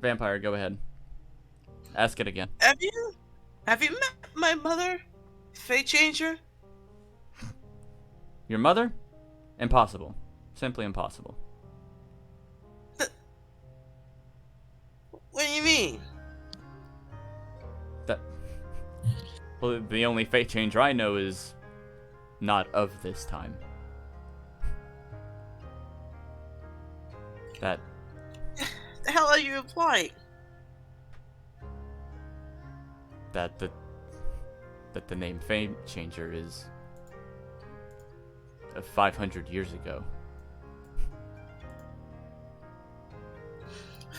Vampire, go ahead. Ask it again. Have you met my mother, Fate Changer? Your mother? Impossible. Simply impossible. What do you mean? Well, the only fate changer I know is not of this time. That The hell are you implying? that the name Fate Changer is 500 years ago.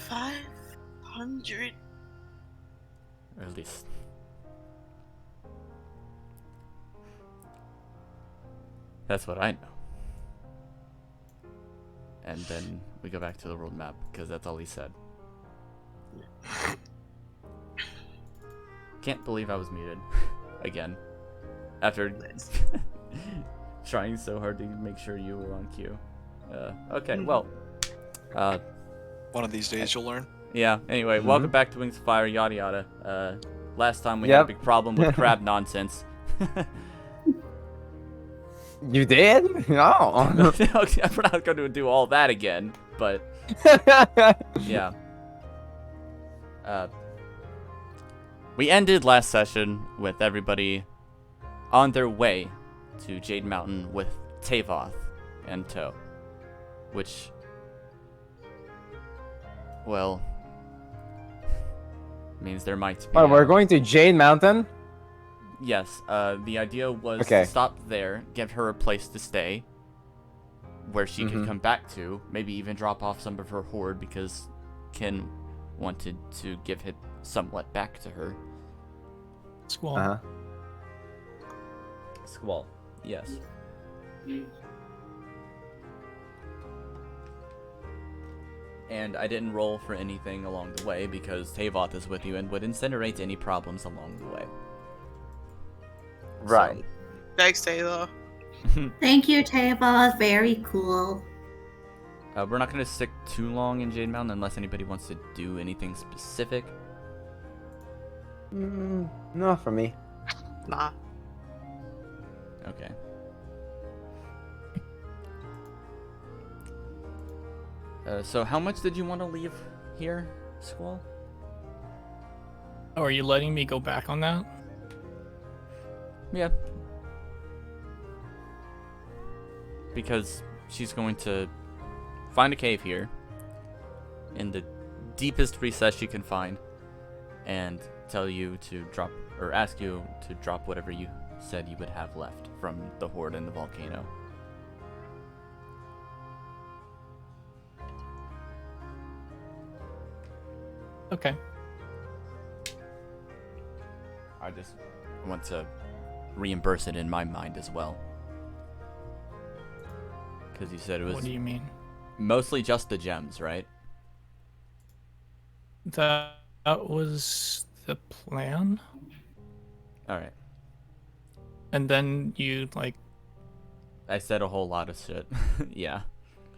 500? Or at least. That's what I know. And then we go back to the world map, because that's all he said. Can't believe I was muted. Again. After trying so hard to make sure you were on cue. Okay, well. One of these days you'll learn. Yeah, anyway, welcome back to Wings of Fire, yada yada. Last time we had a big problem with crab nonsense. You did? No. We're not going to do all that again, but yeah. We ended last session with everybody on their way to Jade Mountain with Tavoth and tow, which, well, means there might be. Oh, we're going to Jade Mountain? Yes, the idea was to stop there, give her a place to stay, where she could come back to, maybe even drop off some of her hoard, because Ken wanted to give it somewhat back to her. Squall. Squall, yes. And I didn't roll for anything along the way, because Tavoth is with you and would incinerate any problems along the way. Right. So. Thanks, Taylor. Thank you, Tavoth. Very cool. We're not going to stick too long in Jade Mountain unless anybody wants to do anything specific. No, for me. Nah. Okay. So how much did you want to leave here, Squall? Oh, are you letting me go back on that? Yeah. Because she's going to find a cave here in the deepest recess she can find and tell you to drop, or ask you to drop whatever you said you would have left from the horde and the volcano. Okay. I just want to reimburse it in my mind as well. Because you said it was What do you mean? mostly just the gems, right? That was the plan. Alright. And then you, I said a whole lot of shit. Yeah.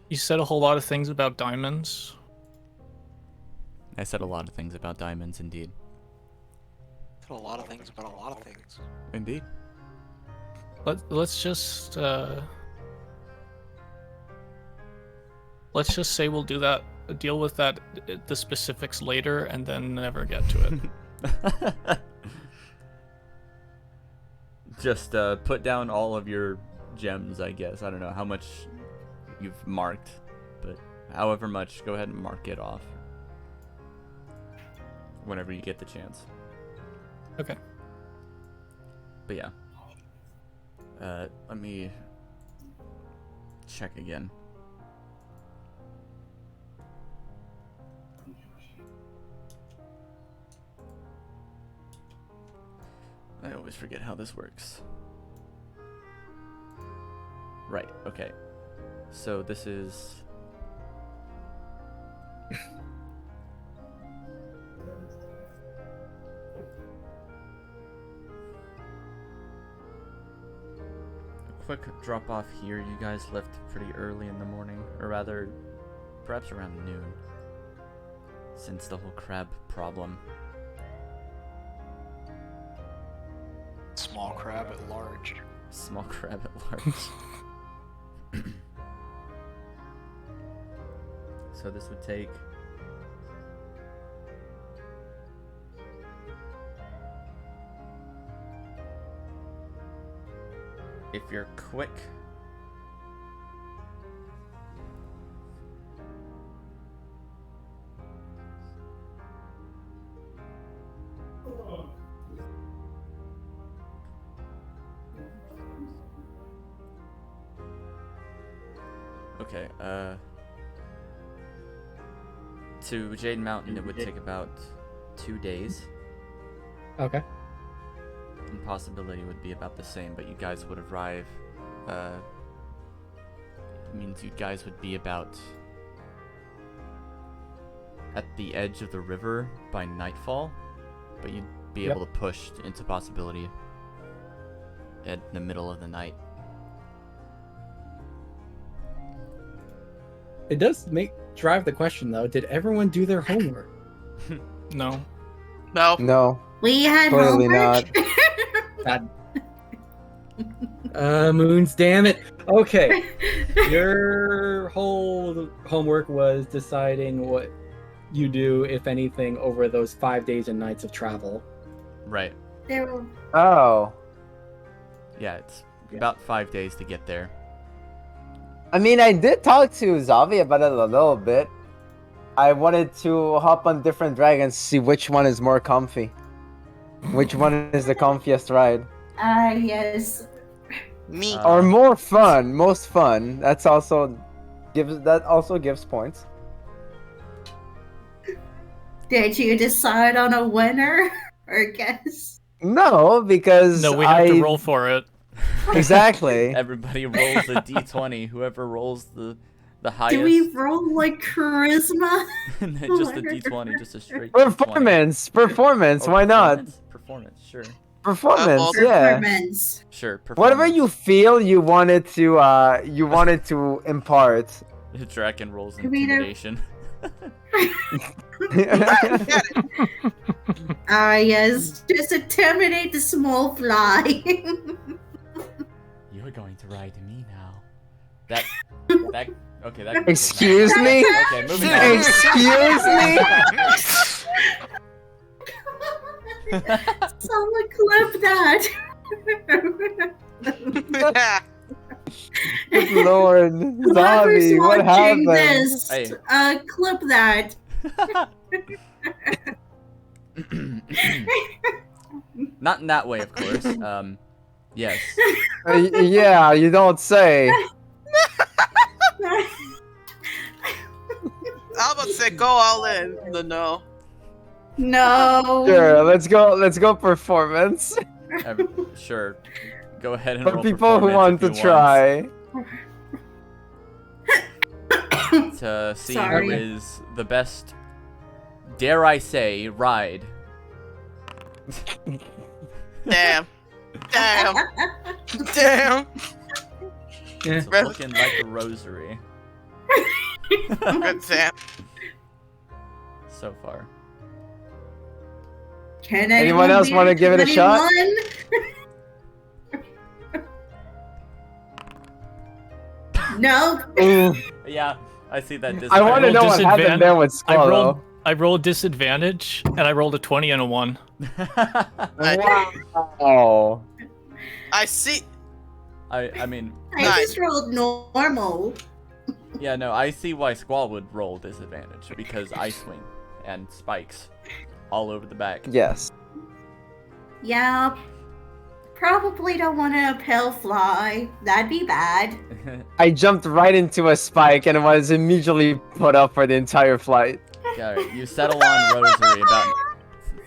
you said a whole lot of things about diamonds. I said a lot of things about diamonds, indeed. Said a lot of things about a lot of things. Indeed. Let's just say we'll do that, deal with that, the specifics later, and then never get to it. Just put down all of your gems, I guess. I don't know how much you've marked, but however much, go ahead and mark it off whenever you get the chance. Okay. But yeah. Let me check again. I always forget how this works. Right, okay. So this is... a quick drop off here. You guys left pretty early in the morning, or rather, perhaps around noon. since the whole crab problem. Small crab at large. Small crab at large. So this would take... If you're quick... Okay, to Jade Mountain it would take about 2 days. Okay. Impossibility would be about the same, but you guys would arrive, it means you guys would be about at the edge of the river by nightfall, but you'd be able to push into possibility at the middle of the night. It does drive the question though. Did everyone do their homework? No. No. No, We had clearly homework. not. God. Moons, damn it. Okay. Your whole homework was deciding what you do, if anything, over those 5 days and nights of travel. Right. There were Oh. Yeah, it's about 5 days to get there. I mean, I did talk to Zavi about it a little bit. I wanted to hop on different dragons to see which one is more comfy. Which one is the comfiest ride. yes. Me. Or more fun, most fun. That also gives points. Did you decide on a winner or guess? No, because No, we have to roll for it. Exactly. Everybody rolls a d20. Whoever rolls the highest. Do we roll like charisma? Just a d20, just a straight Performance, D20. why not? Performance, sure. Performance, yeah. Performance. Sure, performance. Whatever you feel you wanted to impart. The dragon rolls Do we know- intimidation. Yes. Just intimidate the small fly. You're going to ride me now. That okay, that Excuse me? Okay, moving on. Excuse me? Someone clip that. Good lord. Whoever's Zavi, what watching happened? this, Hey. clip that. Not in that way, of course. Yes. Yeah, you don't say. I was about to say go all in. No. No. Sure, let's go performance. Sure. Go ahead and For roll people who performance want if to you try. to see Sorry. who is the best, dare I say, ride. Damn. Damn. Damn. Yeah. It's looking like a rosary Good Sam. so far. Can Anyone else want to give it a shot? No. Ooh. Yeah, I see that. I want to rolled know what happened there with Squall. I rolled disadvantage, and I rolled a 20 and a 1. Wow. I see. I mean, I just rolled normal. yeah, no, I see why Squall would roll disadvantage because ice wing and spikes all over the back. Yes. Yeah. Probably don't want to pale fly. That'd be bad. I jumped right into a spike and was immediately put up for the entire flight. Yeah, you settle on Rosary about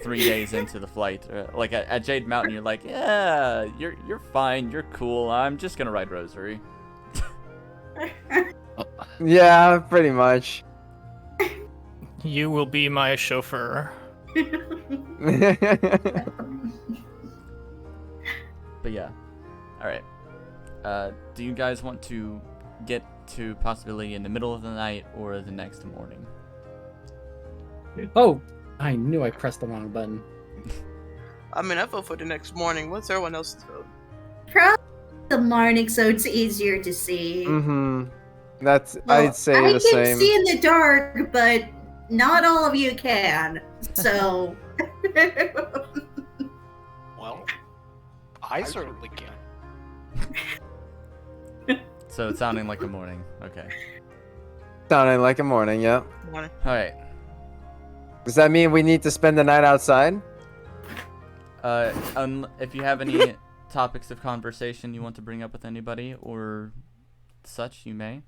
3 days into the flight. Like at Jade Mountain, you're like, yeah, you're fine, you're cool. I'm just gonna ride Rosary. Yeah, pretty much. You will be my chauffeur. But yeah, all right. Do you guys want to get to possibility in the middle of the night or the next morning? Oh, I knew I pressed the wrong button. I mean, I vote for the next morning. What's everyone else's vote? Probably the morning, so it's easier to see. Mm-hmm. That's Well, I'd say I the can same. see in the dark, but not all of you can. So. Well, I certainly can. So it's sounding like a morning. Okay. Sounding like a morning, yeah. Morning. All right. Does that mean we need to spend the night outside? If you have any topics of conversation you want to bring up with anybody or such, you may.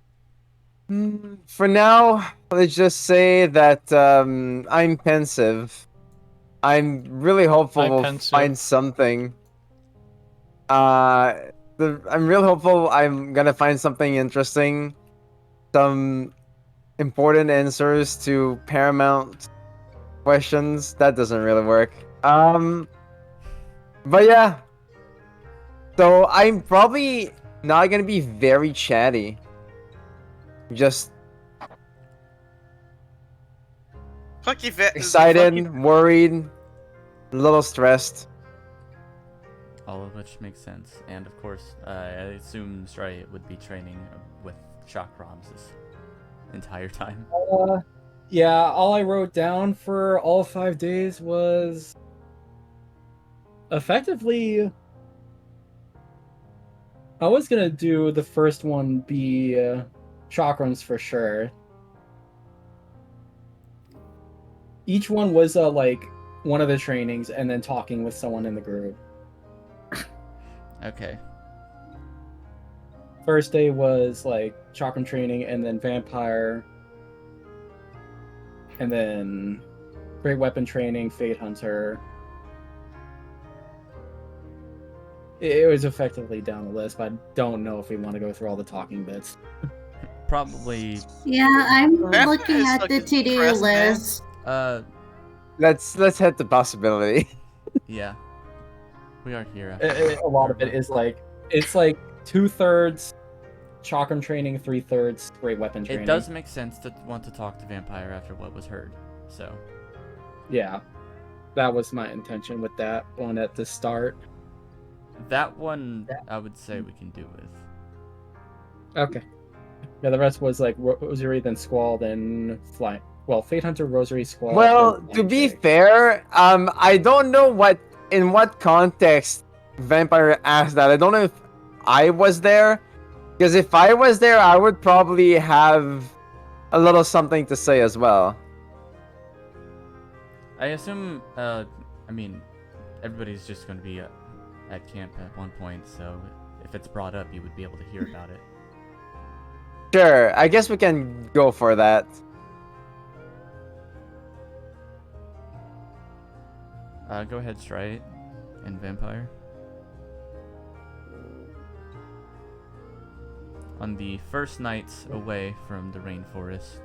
For now, let's just say that I'm pensive. I'm really hopeful I'm we'll pensive. find something. I'm real hopeful I'm gonna find something interesting. Some important answers to paramount questions. That doesn't really work. But yeah. So I'm probably not gonna be very chatty. Just Fuck you, vet. excited, worried, a little stressed. All of which makes sense. And of course, I assume Stray would be training with chakrams this entire time. Yeah, all I wrote down for all 5 days was effectively. I was gonna do the first one be chakrams for sure. Each one was like one of the trainings, and then talking with someone in the group. Okay. First day was like chakram training, and then vampire, and then great weapon training, fate hunter. It was effectively down the list, but I don't know if we want to go through all the talking bits. Probably. Yeah, I'm That looking is at the fucking to-do depressed, man. list. Let's hit the possibility. Yeah. We are here. A lot of it is like it's like 2/3 chakram training, 3/3 great weapon training. It does make sense to want to talk to Vampire after what was heard. So. Yeah, that was my intention with that one at the start. That one, I would say we can do with. Okay. Yeah, the rest was like Rosary, then Squall, then Fly. Well, Fate Hunter, Rosary, Squall. Well, then to be Flying Chick. fair, I don't know in what context Vampire asked that. I don't know if I was there, because if I was there, I would probably have a little something to say as well. I assume, I mean, everybody's just going to be at camp at one point, so if it's brought up, you would be able to hear about it. Sure, I guess we can go for that. Go ahead, Stray and Vampire. On the first night away from the rainforest,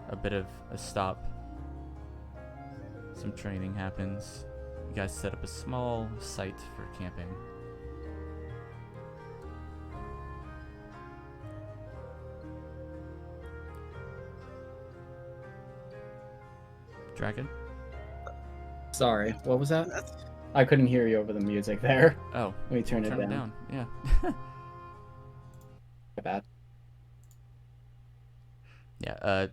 a bit of a stop. Some training happens. You guys set up a small site for camping. Dragon? Sorry, what was that? That's- I couldn't hear you over the music there. Oh, Let me turn it down. Yeah. My bad. Yeah,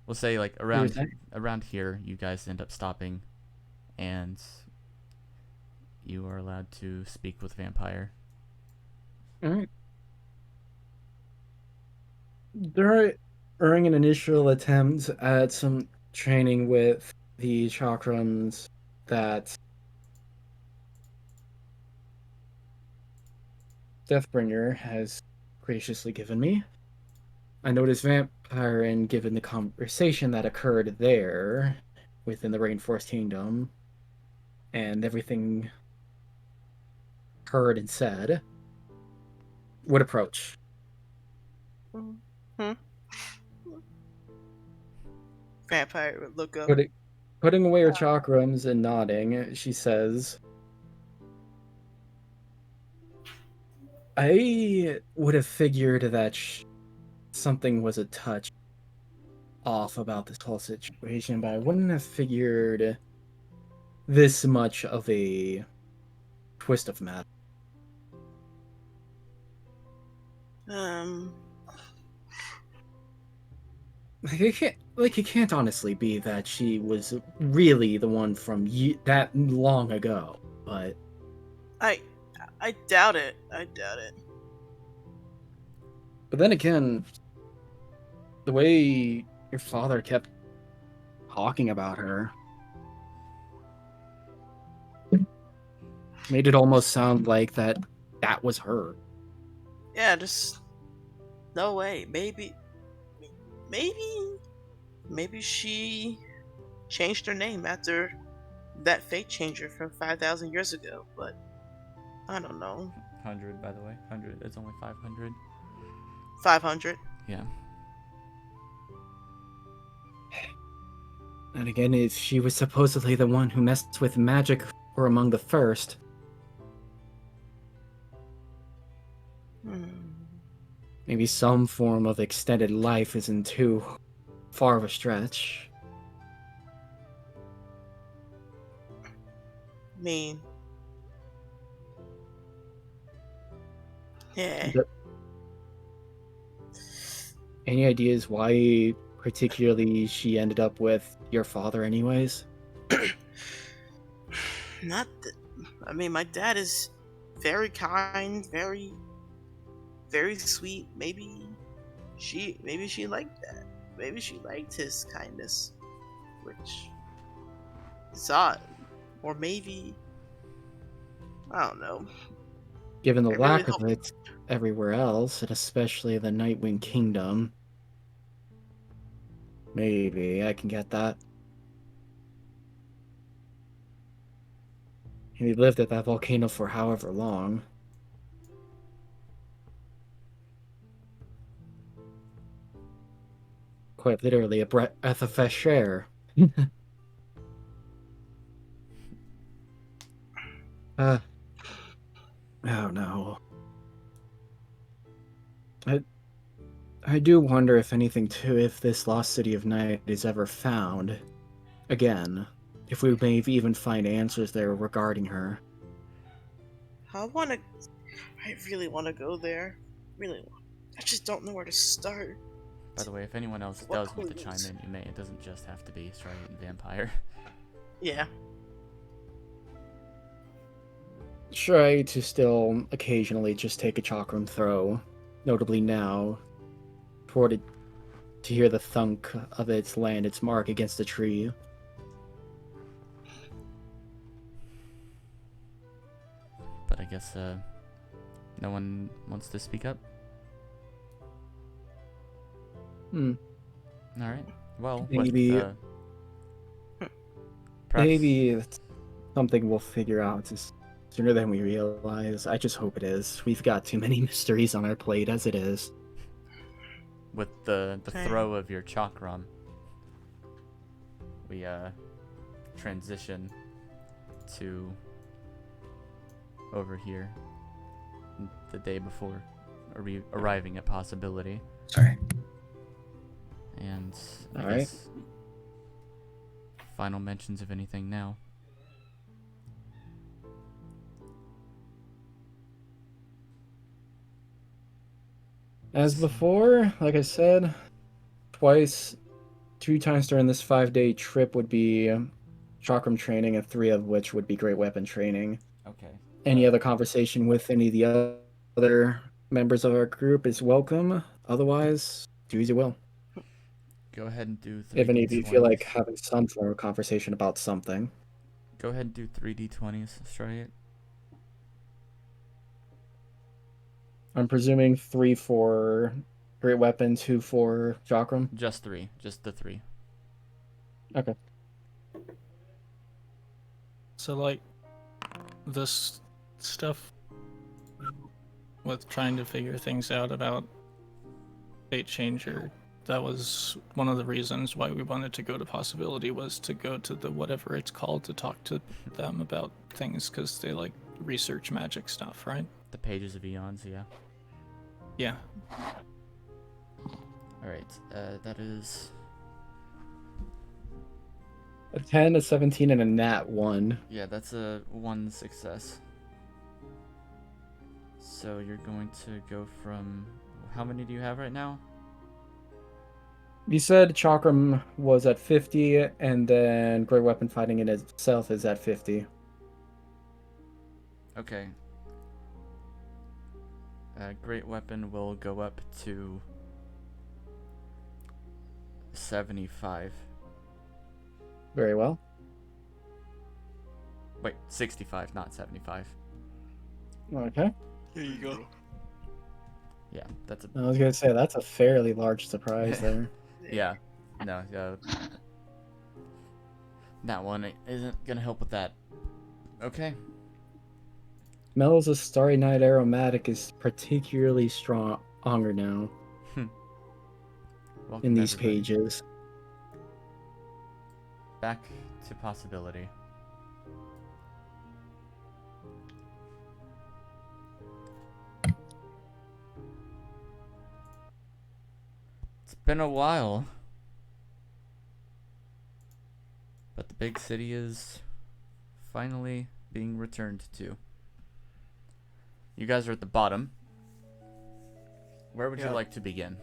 we'll say like were around saying? here you guys end up stopping and you are allowed to speak with Vampire. Alright. During an initial attempt at some training with the chakrams that Deathbringer has graciously given me, I noticed Vampire, and given the conversation that occurred there within the Rainforest Kingdom and everything heard and said, would approach. Vampire would look up. Putting away her chakrams and nodding, she says, I would have figured that something was a touch off about this whole situation, but I wouldn't have figured this much of a twist of matter. Um, It can't honestly be that she was really the one from that long ago. But I doubt it. I doubt it. but then again, the way your father kept talking about her made it almost sound like that was her. Yeah, just no way. Maybe she changed her name after that fate changer from 5,000 years ago. But I don't know. 100, by the way. 100. It's only 500. 500. Yeah. And again, if she was supposedly the one who messed with magic or among the first, maybe some form of extended life isn't too far of a stretch. I mean, yeah. Any ideas why particularly she ended up with your father anyways? I mean, my dad is very kind, very, very sweet. Maybe she liked that. Maybe she liked his kindness, which is odd. Or maybe, I don't know. Given the I really lack of hope- it everywhere else, and especially the Nightwing Kingdom, maybe I can get that. He lived at that volcano for however long. Quite literally a breath of fresh air. Oh no. I do wonder if anything too, if this lost city of night is ever found again. If we may even find answers there regarding her. I really want to go there. Really, I just don't know where to start. By the way, if anyone else What does want to chime clues? in, you may. It doesn't just have to be Stargate and Vampire. Yeah. Try to still occasionally just take a chakram throw, notably now, toward it to hear the thunk of its land its mark against a tree. But I guess no one wants to speak up. Hmm. All right. Well, Maybe- perhaps- Maybe it's something we'll figure out sooner than we realize. I just hope it is. We've got too many mysteries on our plate as it is. with the Okay. throw of your chakram, we transition to over here the day before arriving at possibility. Sorry. And I Alright. guess final mentions of anything now. As before, like I said, two times during this 5-day trip would be chakram training, and 3 of which would be great weapon training. Okay. Any other conversation with any of the other members of our group is welcome. Otherwise, do as you will. Go ahead and do 3D20s. If any of you feel like having some form of conversation about something. Go ahead and do 3D20s. Let's try it. I'm presuming 3 for great weapon, 2 for chakram. Just 3. Just the 3. Okay. So, like, this stuff with trying to figure things out about Fate Changer, that was one of the reasons why we wanted to go to Possibility, was to go to the whatever it's called to talk to them about things, because they, like, research magic stuff, right? The Pages of Eons, yeah. Yeah. Alright, that is A 10, a 17, and a nat 1. Yeah, that's a 1 success. So you're going to go from... How many do you have right now? You said Chakram was at 50, and then Great Weapon Fighting in itself is at 50. Okay. Great Weapon will go up to 75. Very well. Wait, 65, not 75. Okay. Here you go. Yeah, that's a... I was gonna say, that's a fairly large surprise there. Yeah. No, that one isn't gonna help with that. Okay. Smells of Starry Night Aromatic is particularly stronger now Welcome, in these everybody. pages. Back to possibility. It's been a while. But the big city is finally being returned to. You guys are at the bottom. Where would you Yeah. like to begin?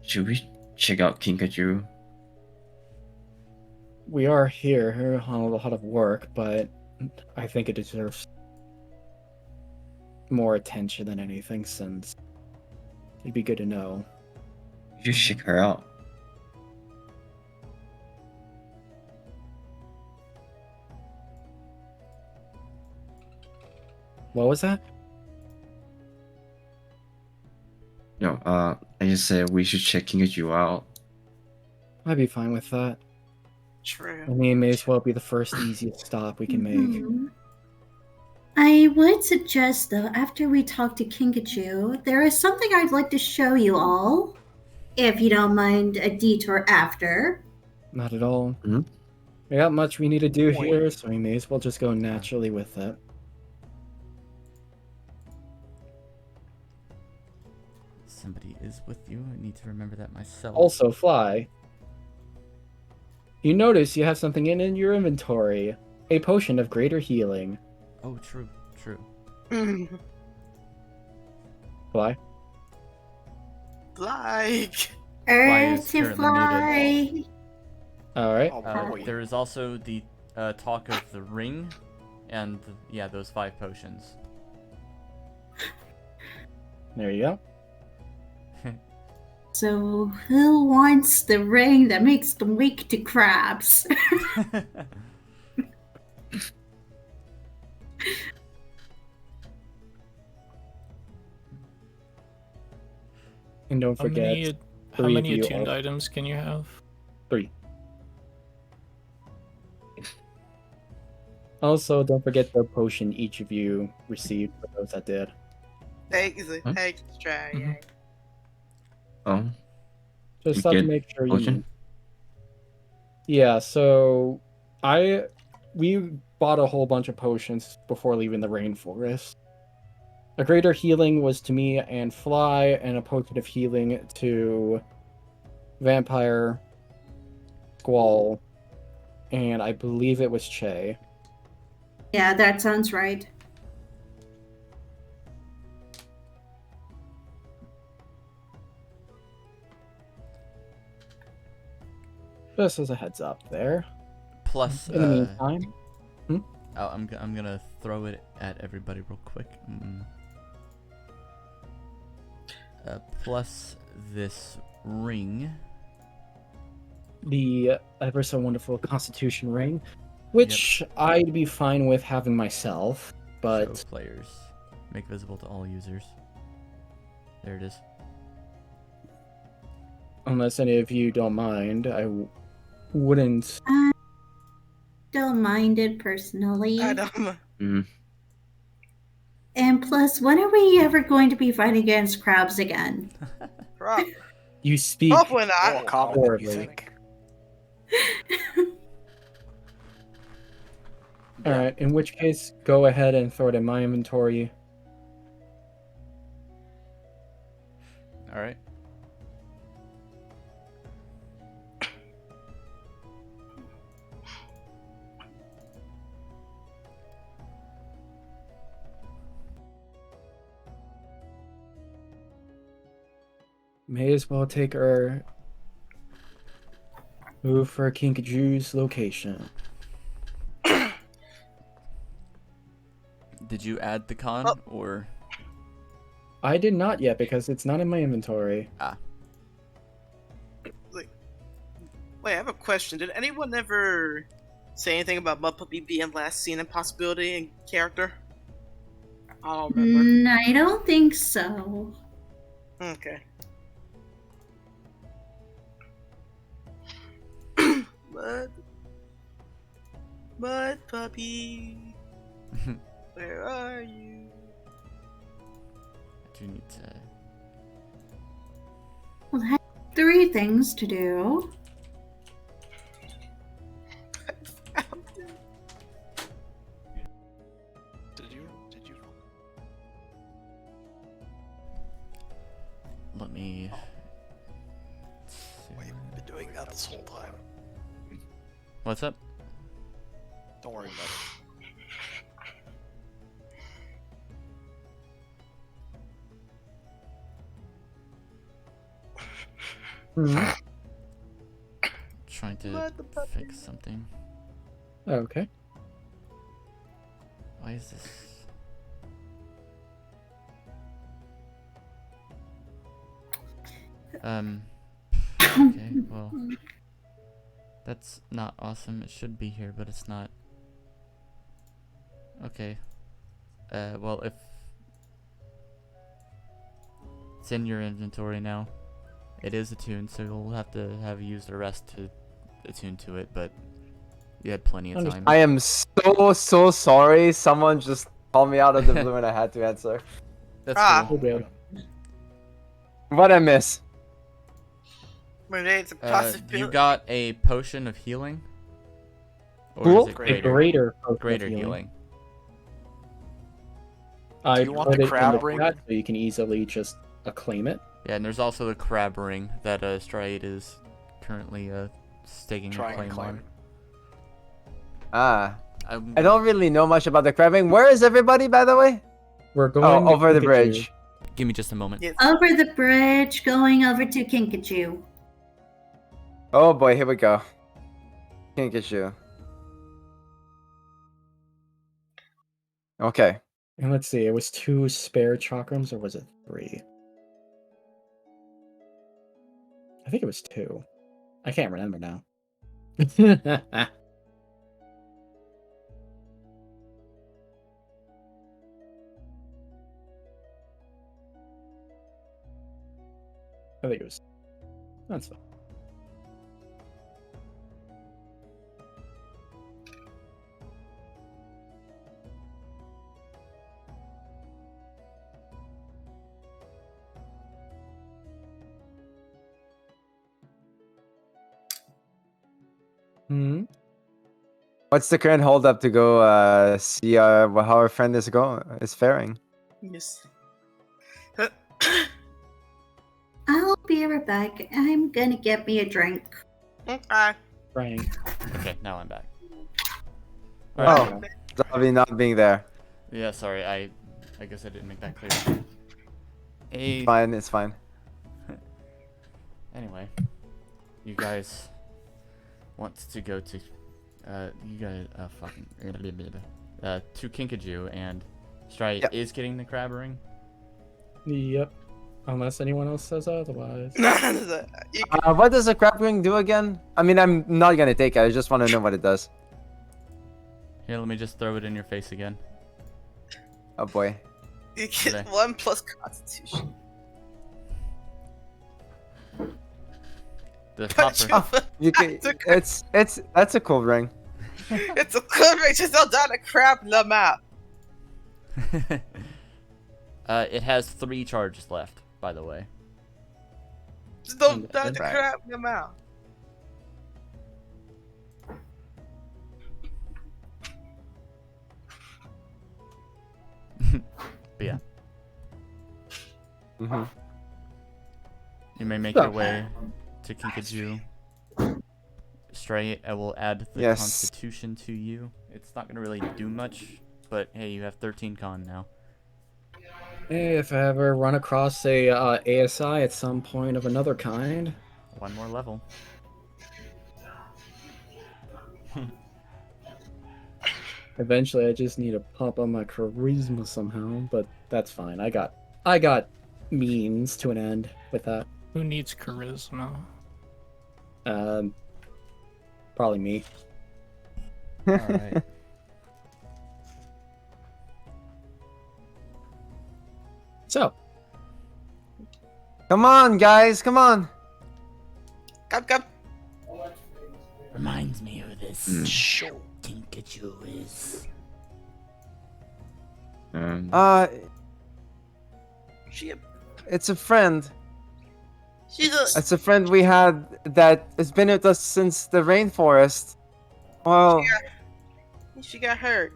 Should we check out Kinkajou? We are here on a lot of work, but I think it deserves more attention than anything, since it'd be good to know. You should check her out. What was that? No, I just said we should check Kinkajou out. I'd be fine with that. True. I mean, it may as well be the first easiest stop we can make. Mhm. I would suggest, though, after we talk to Kinkajou, there is something I'd like to show you all. If you don't mind a detour after. Not at all. Mhm. We got much we need to do Point. here, so we may as well just go naturally with it. Somebody is with you. I need to remember that myself. Also, Fly, you notice you have something in your inventory. A potion of greater healing. Oh, true, true. Fly? Like, Earth is to currently fly. Alright. Oh, boy. There is also the talk of the ring, and yeah, those 5 potions. There you go. So, who wants the ring that makes them weak to crabs? And don't How forget, many, how 3 of many you attuned are- items can you have? 3. Also, don't forget the potion each of you received for those that did. thanks, Huh? extra. Mhm. Oh, Just We have to get make sure you. potion? Yeah, so we bought a whole bunch of potions before leaving the rainforest. A greater healing was to me and Fly, and a potion of healing to Vampire, Squall, and I believe it was Che. Yeah, that sounds right. Just as a heads up there. Plus, In the meantime, I'm gonna throw it at everybody real quick. Plus this ring. the ever so wonderful Constitution ring, which I'd be fine with having myself, but Show players. Make visible to all users. There it is. unless any of you don't mind, I wouldn't. Don't mind it personally. I don't. And plus, when are we ever going to be fighting against crabs again? Rob, You speak hopefully More not. common than you horribly. think. Alright, in which case, go ahead and throw it in my inventory. All right. may as well take our move for Kinkaju's location. Did you add the con Oh. or? I did not yet because it's not in my inventory. Wait, I have a question. Did anyone ever say anything about Mud Puppy being last seen in possibility and character? I don't remember. I don't think so. Okay. Mud Puppy, where are you? I do need to. Well, I have 3 things to do. Did you? Let me. Wait, you've been doing that this whole time. What's up? Don't worry about it. Trying to Mud Puppy. fix something. Okay. Why is this? Okay, well, that's not awesome. It should be here, but it's not. Okay. Well, if it's in your inventory now, it is attuned, so you'll have to have used the rest to attune to it, but you had plenty of time. I am so sorry. Someone just called me out of the blue and I had to answer. That's Ah. cool. Oh, good. What'd I miss? It's a possibility. You got a potion of healing? Or Cool. is it A greater? greater focus Greater healing. healing. I you want put the it in crab ring? chat so you can easily just acclaim it. Yeah, and there's also the crab ring that Stride is currently staking a Trying to claim claim. on. Ah, I'm- I don't really know much about the crabbing. Where is everybody, by the way? We're going Oh, over the Pikachu. bridge. Give me just a moment. Yes. Over the bridge, going over to Kinkajou. Oh boy, here we go. Can't get you. Okay. And let's see, it was 2 spare chakrams, or was it 3? I think it was 2. I can't remember now. I think it was. That's fine. Hmm. What's the current holdup to go see how our friend is faring? Yes. I'll be right back. I'm gonna get me a drink. Okay. Frank. Okay, now I'm back. Oh, Zavi not being there. Yeah, sorry, I guess I didn't make that clear. Hey, Fine, it's fine. anyway, you guys want to go to, you guys, fucking, to Kinkajou, and Stride Yep. is getting the crab ring. Yep. Unless anyone else says otherwise. You- What does the crab ring do again? I mean, I'm not gonna take it. I just want to know what it does. Here, let me just throw it in your face again. Oh boy. You get Okay. 1 plus Constitution. The Punch copper. you. You can. That's a cool ring. It's a good ring. Just don't down the crap in the map. It has 3 charges left, by the way. Just don't down the Right. crap in the map. But yeah, Hmm. you may make your way to Kinkajou. Straight, I will add the Yes. Constitution to you. It's not gonna really do much, but hey, you have 13 con now. If I ever run across a ASI at some point of another kind. One more level. Eventually, I just need to pop on my charisma somehow, but that's fine. I got means to an end with that. Who needs charisma? Probably me. All right. So, Come on, guys, come on. Come. Reminds me who this Sure. Kinkajou is. She, It's a friend. she's a. It's a friend we had that has been with us since the rainforest. Well, She got hurt.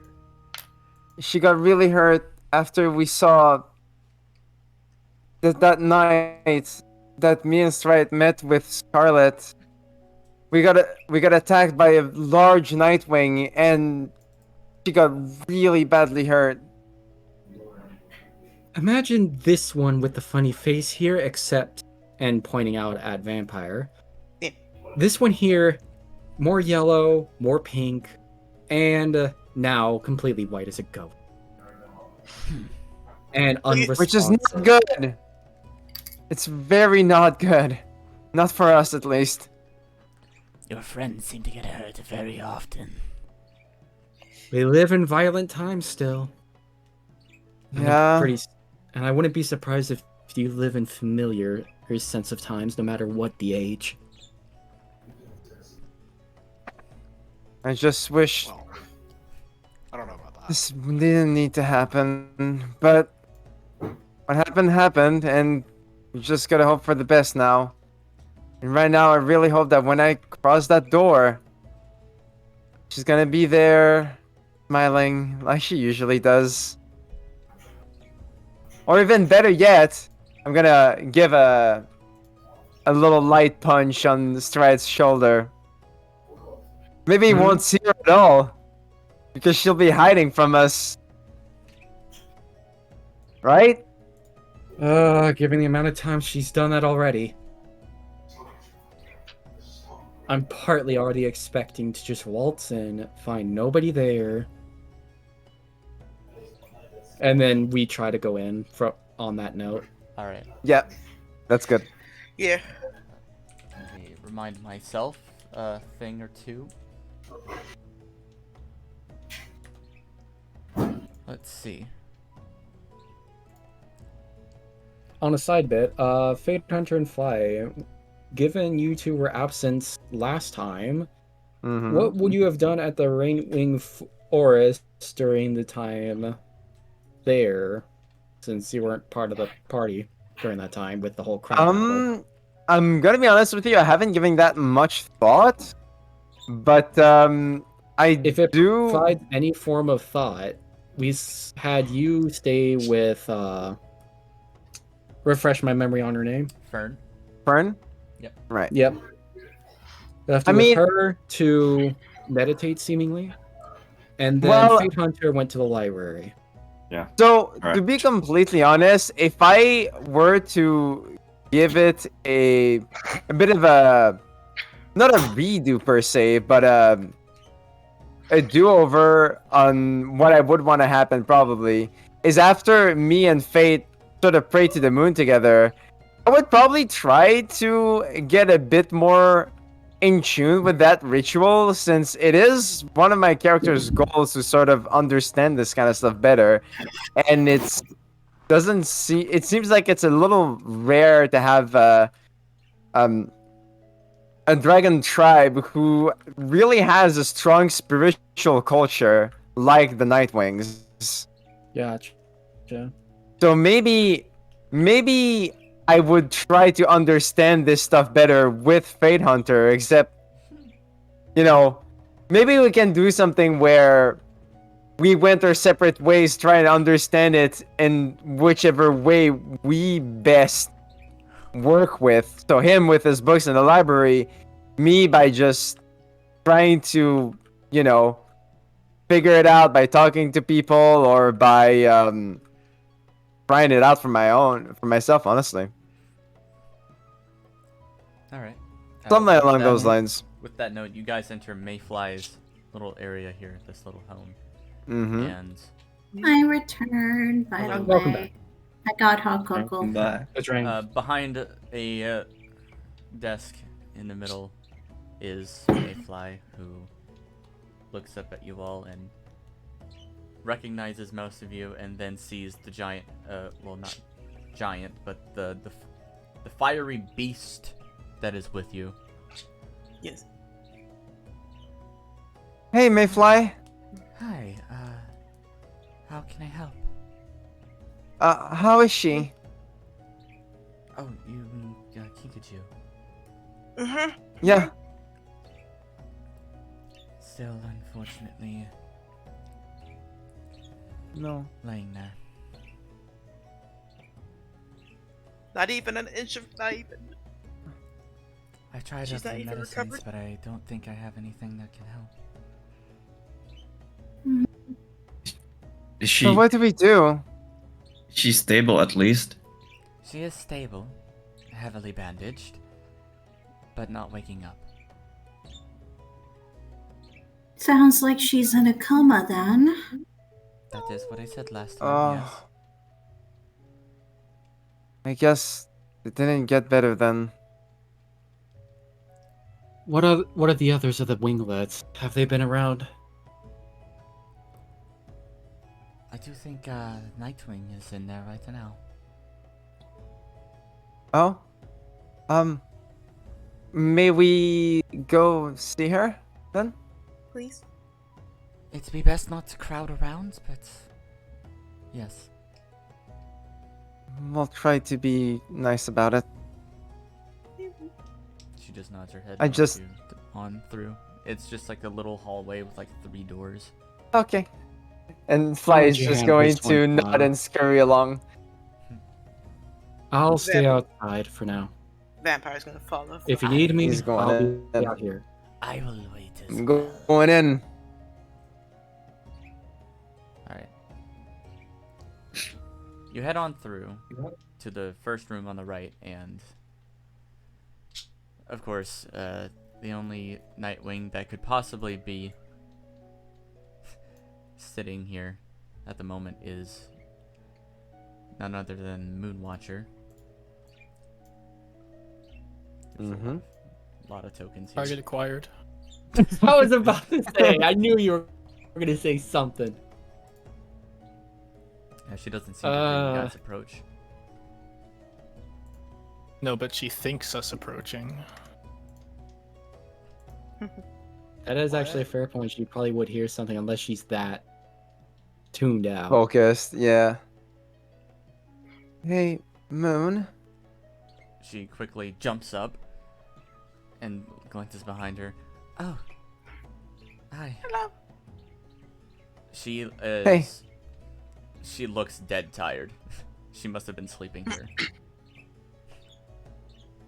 she got really hurt after we saw that night that me and Stride met with Scarlet. We got attacked by a large Nightwing, and she got really badly hurt. imagine this one with the funny face here, except, and pointing out at Vampire. Yeah. This one here, more yellow, more pink, and now completely white as a goat. And unresponsive. Which is not good. It's very not good. Not for us, at least. Your friends seem to get hurt very often. We live in violent times still. Yeah. And I wouldn't be surprised if you live in familiar sense of times, no matter what the age. I just wish Well, I don't know about that. this didn't need to happen, but what happened, and we just gotta hope for the best now. And right now, I really hope that when I cross that door, she's gonna be there, smiling like she usually does. Or even better yet, I'm gonna give a little light punch on Stride's shoulder. Maybe he won't see her at all, because she'll be hiding from us. Right? Given the amount of time she's done that already. I'm partly already expecting to just waltz in, find nobody there, and then we try to go in on that note. All right. Yeah, that's good. Yeah. Let me remind myself a thing or two. Let's see. On a side bit, Fate Hunter and Fly, given you two were absent last time, what would you have done at the Rainwing Forest during the time there, since you weren't part of the party during that time with the whole crowd battle? I'm gonna be honest with you, I haven't given that much thought, but If it provides any form of thought, we had you stay with, refresh my memory on her name. Fern. Fern? Yep. Right. Yep. Left with her to meditate, seemingly, and then Fate Hunter went to the library. Yeah. So, Right. to be completely honest, if I were to give it a bit of a, not a redo per se, but a do-over on what I would want to happen probably, is after me and Fate sort of pray to the moon together, I would probably try to get a bit more in tune with that ritual, since it is one of my character's goals to sort of understand this kind of stuff better. And it seems like it's a little rare to have a dragon tribe who really has a strong spiritual culture like the Nightwings. Gotcha. So maybe I would try to understand this stuff better with Fate Hunter, except, maybe we can do something where we went our separate ways, trying to understand it in whichever way we best work with. So him with his books in the library, me by just trying to, figure it out by talking to people, or by trying it out for myself, honestly. All right. Something with along that- those lines. With that note, you guys enter Mayfly's little area here, this little home, Mm-hmm. and I returned, by the Welcome way. I got hot cocoa. Welcome back. That's right. behind a desk in the middle is Mayfly, who looks up at you all and recognizes most of you, and then sees the giant, well, not giant, but the fiery beast that is with you. Yes. Hey, Mayfly. Hi, how can I help? How is she? Oh, you mean Kikachu. Mm-hmm. Yeah. Still, unfortunately, No. laying there. Not even an inch of, not even. I tried She's not other even medicines, recovered? but I don't think I have anything that can help. Is So she? what do we do? She's stable at least. She is stable, heavily bandaged, but not waking up. Sounds like she's in a coma then. That is what I said last time, yes. I guess it didn't get better then. What are the others of the winglets? Have they been around? I do think Nightwing is in there right now. Oh? May we go see her then? Please. It'd be best not to crowd around, but yes. We'll try to be nice about it. She just nods her head. I and just- lets you on through. It's just like a little hallway with like 3 doors. Okay. And Fly would is you just handle going this to one, nod Fly? and scurry along. I'll stay Vamp- outside for now. Vampire's gonna follow. If you need me, He's going I'll in. be out here. I will wait as I'm well. going in. Alright. You head on through to the first room on the right, and of course, the only Nightwing that could possibly be sitting here at the moment is none other than Moonwatcher. Mm-hmm. A lot of tokens here. Target acquired. I was about to say, I knew you were going to say something. Yeah, she doesn't seem to hear you guys approach. No, but she thinks us approaching. That is actually a fair point. She probably would hear something unless she's that tuned out. Focused, yeah. Hey, Moon. She quickly jumps up and glances behind her. Oh. Hi. Hello. She is... Hey. She looks dead tired. She must have been sleeping here.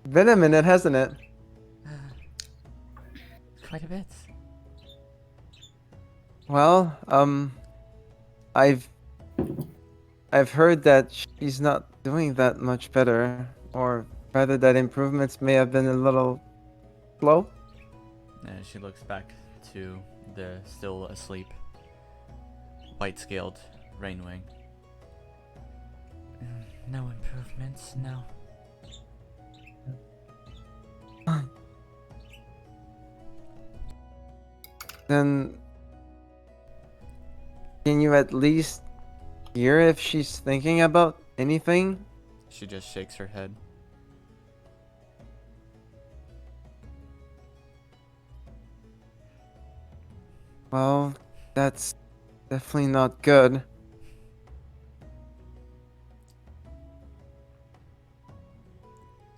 Been a minute, hasn't it? Quite a bit. Well, I've heard that she's not doing that much better, or rather that improvements may have been a little slow. She looks back to the still asleep, white-scaled Rainwing. No improvements, no. Then can you at least hear if she's thinking about anything? She just shakes her head. Well, that's definitely not good.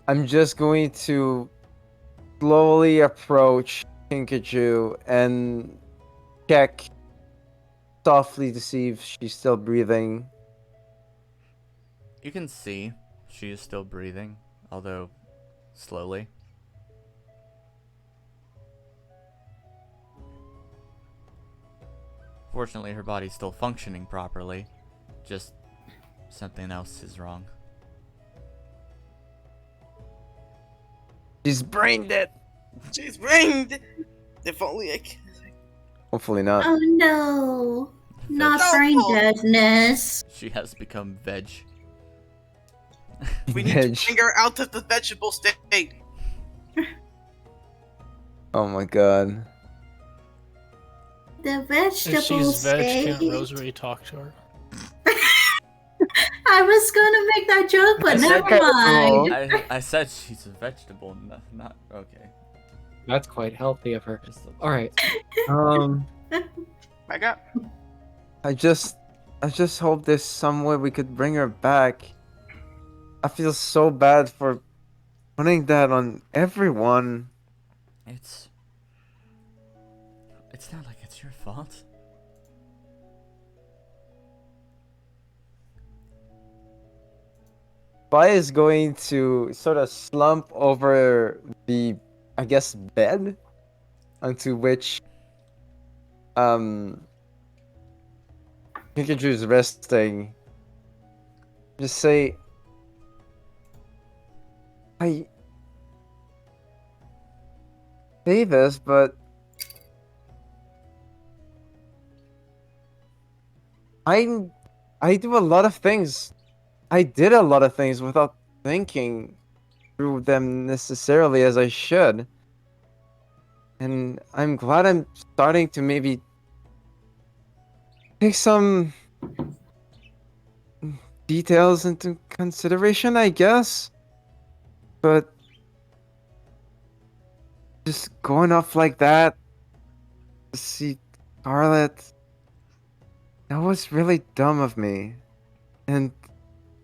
I'm just going to slowly approach Pikachu and check softly to see if she's still breathing. You can see she is still breathing, although slowly. Fortunately, her body's still functioning properly, just something else is wrong. She's brain dead. She's brained. If only I could. Hopefully not. Oh no. Not Veg- brain Oh. deadness. She has become veg. We need Veg. to bring her out of the vegetable state. Oh my god. The If vegetable she's veg, can't state. Rosary talk to her? I was gonna make that joke, but I said never vegetable. mind. I said she's a vegetable, not okay. That's quite healthy of her. Just All right. Um. My God. I just hope there's some way we could bring her back. I feel so bad for putting that on everyone. It's not like it's your fault. Bai is going to sort of slump over the, I guess, bed onto which Pikachu's resting. Just say, I say this, but I do a lot of things. I did a lot of things without thinking through them necessarily as I should. And I'm glad I'm starting to maybe take some details into consideration, I guess. But just going off like that to see Scarlet, that was really dumb of me. And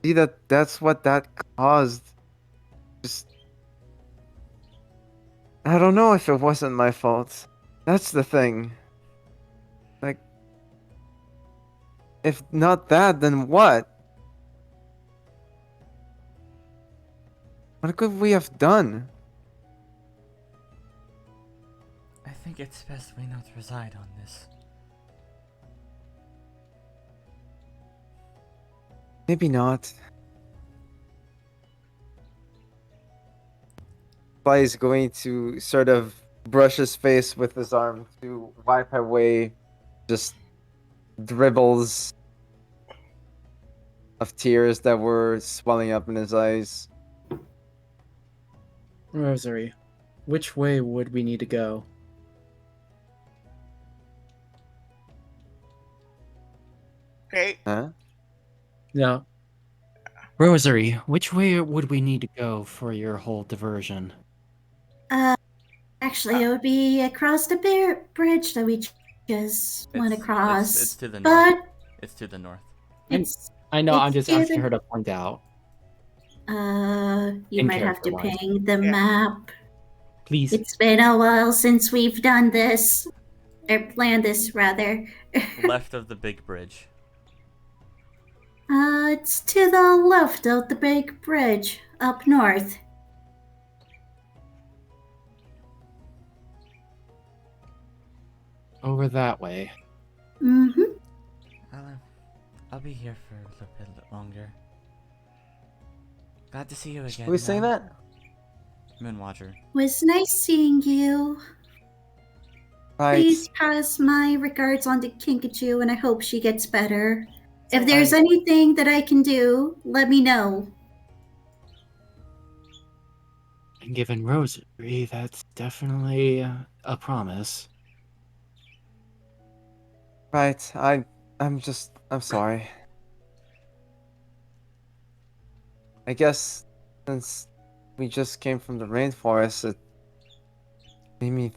see that's what that caused. Just I don't know if it wasn't my fault. That's the thing. Like, if not that, then what? What could we have done? I think it's best we not reside on this. Maybe not. Fly is going to sort of brush his face with his arm to wipe away just dribbles of tears that were swelling up in his eyes. Rosary, which way would we need to go? Okay. Huh? No. Rosary, which way would we need to go for your whole diversion? Actually, it would be across the bridge that we just went across. It's to the north. But It's to the north. it's I know, I'm It's just either- asking her to point out. you In might have to character-wise. ping the Yeah. map. Please. It's been a while since we've done this. Or planned this, rather. Left of the big bridge. It's to the left of the big bridge, up north. Over that way. Mm-hmm. I'll be here for a little bit longer. Glad to see you again. Who's saying that? Moonwatcher. Was nice seeing you. Right. Please pass my regards on to Kinkachu, and I hope she gets better. If So there's I- anything that I can do, let me know. And given Rosary, that's definitely a promise. Right. I'm sorry. I guess since we just came from the rainforest, it made me.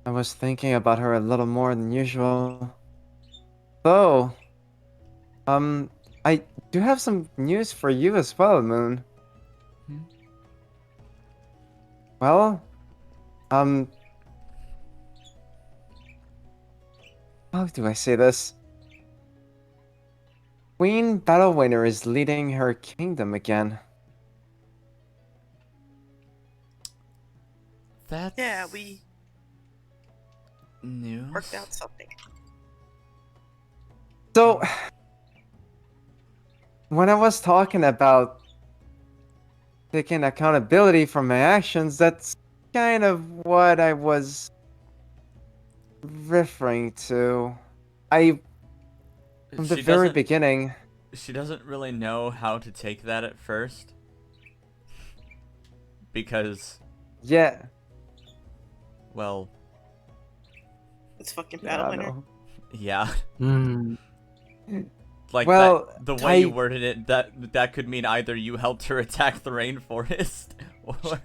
I was thinking about her a little more than usual. Though, I do have some news for you as well, Moon. Hmm? Well, how do I say this? Queen Battlewinner is leading her kingdom again. That's Yeah, we news. worked out something. So, when I was talking about taking accountability for my actions, that's kind of what I was referring to. I, from the She very doesn't. beginning, She doesn't really know how to take that at first because, yeah, It's fucking yeah, battle I winner. know. yeah, Hmm. like Well, that. The way you I, worded it, that could mean either you helped her attack the rainforest, or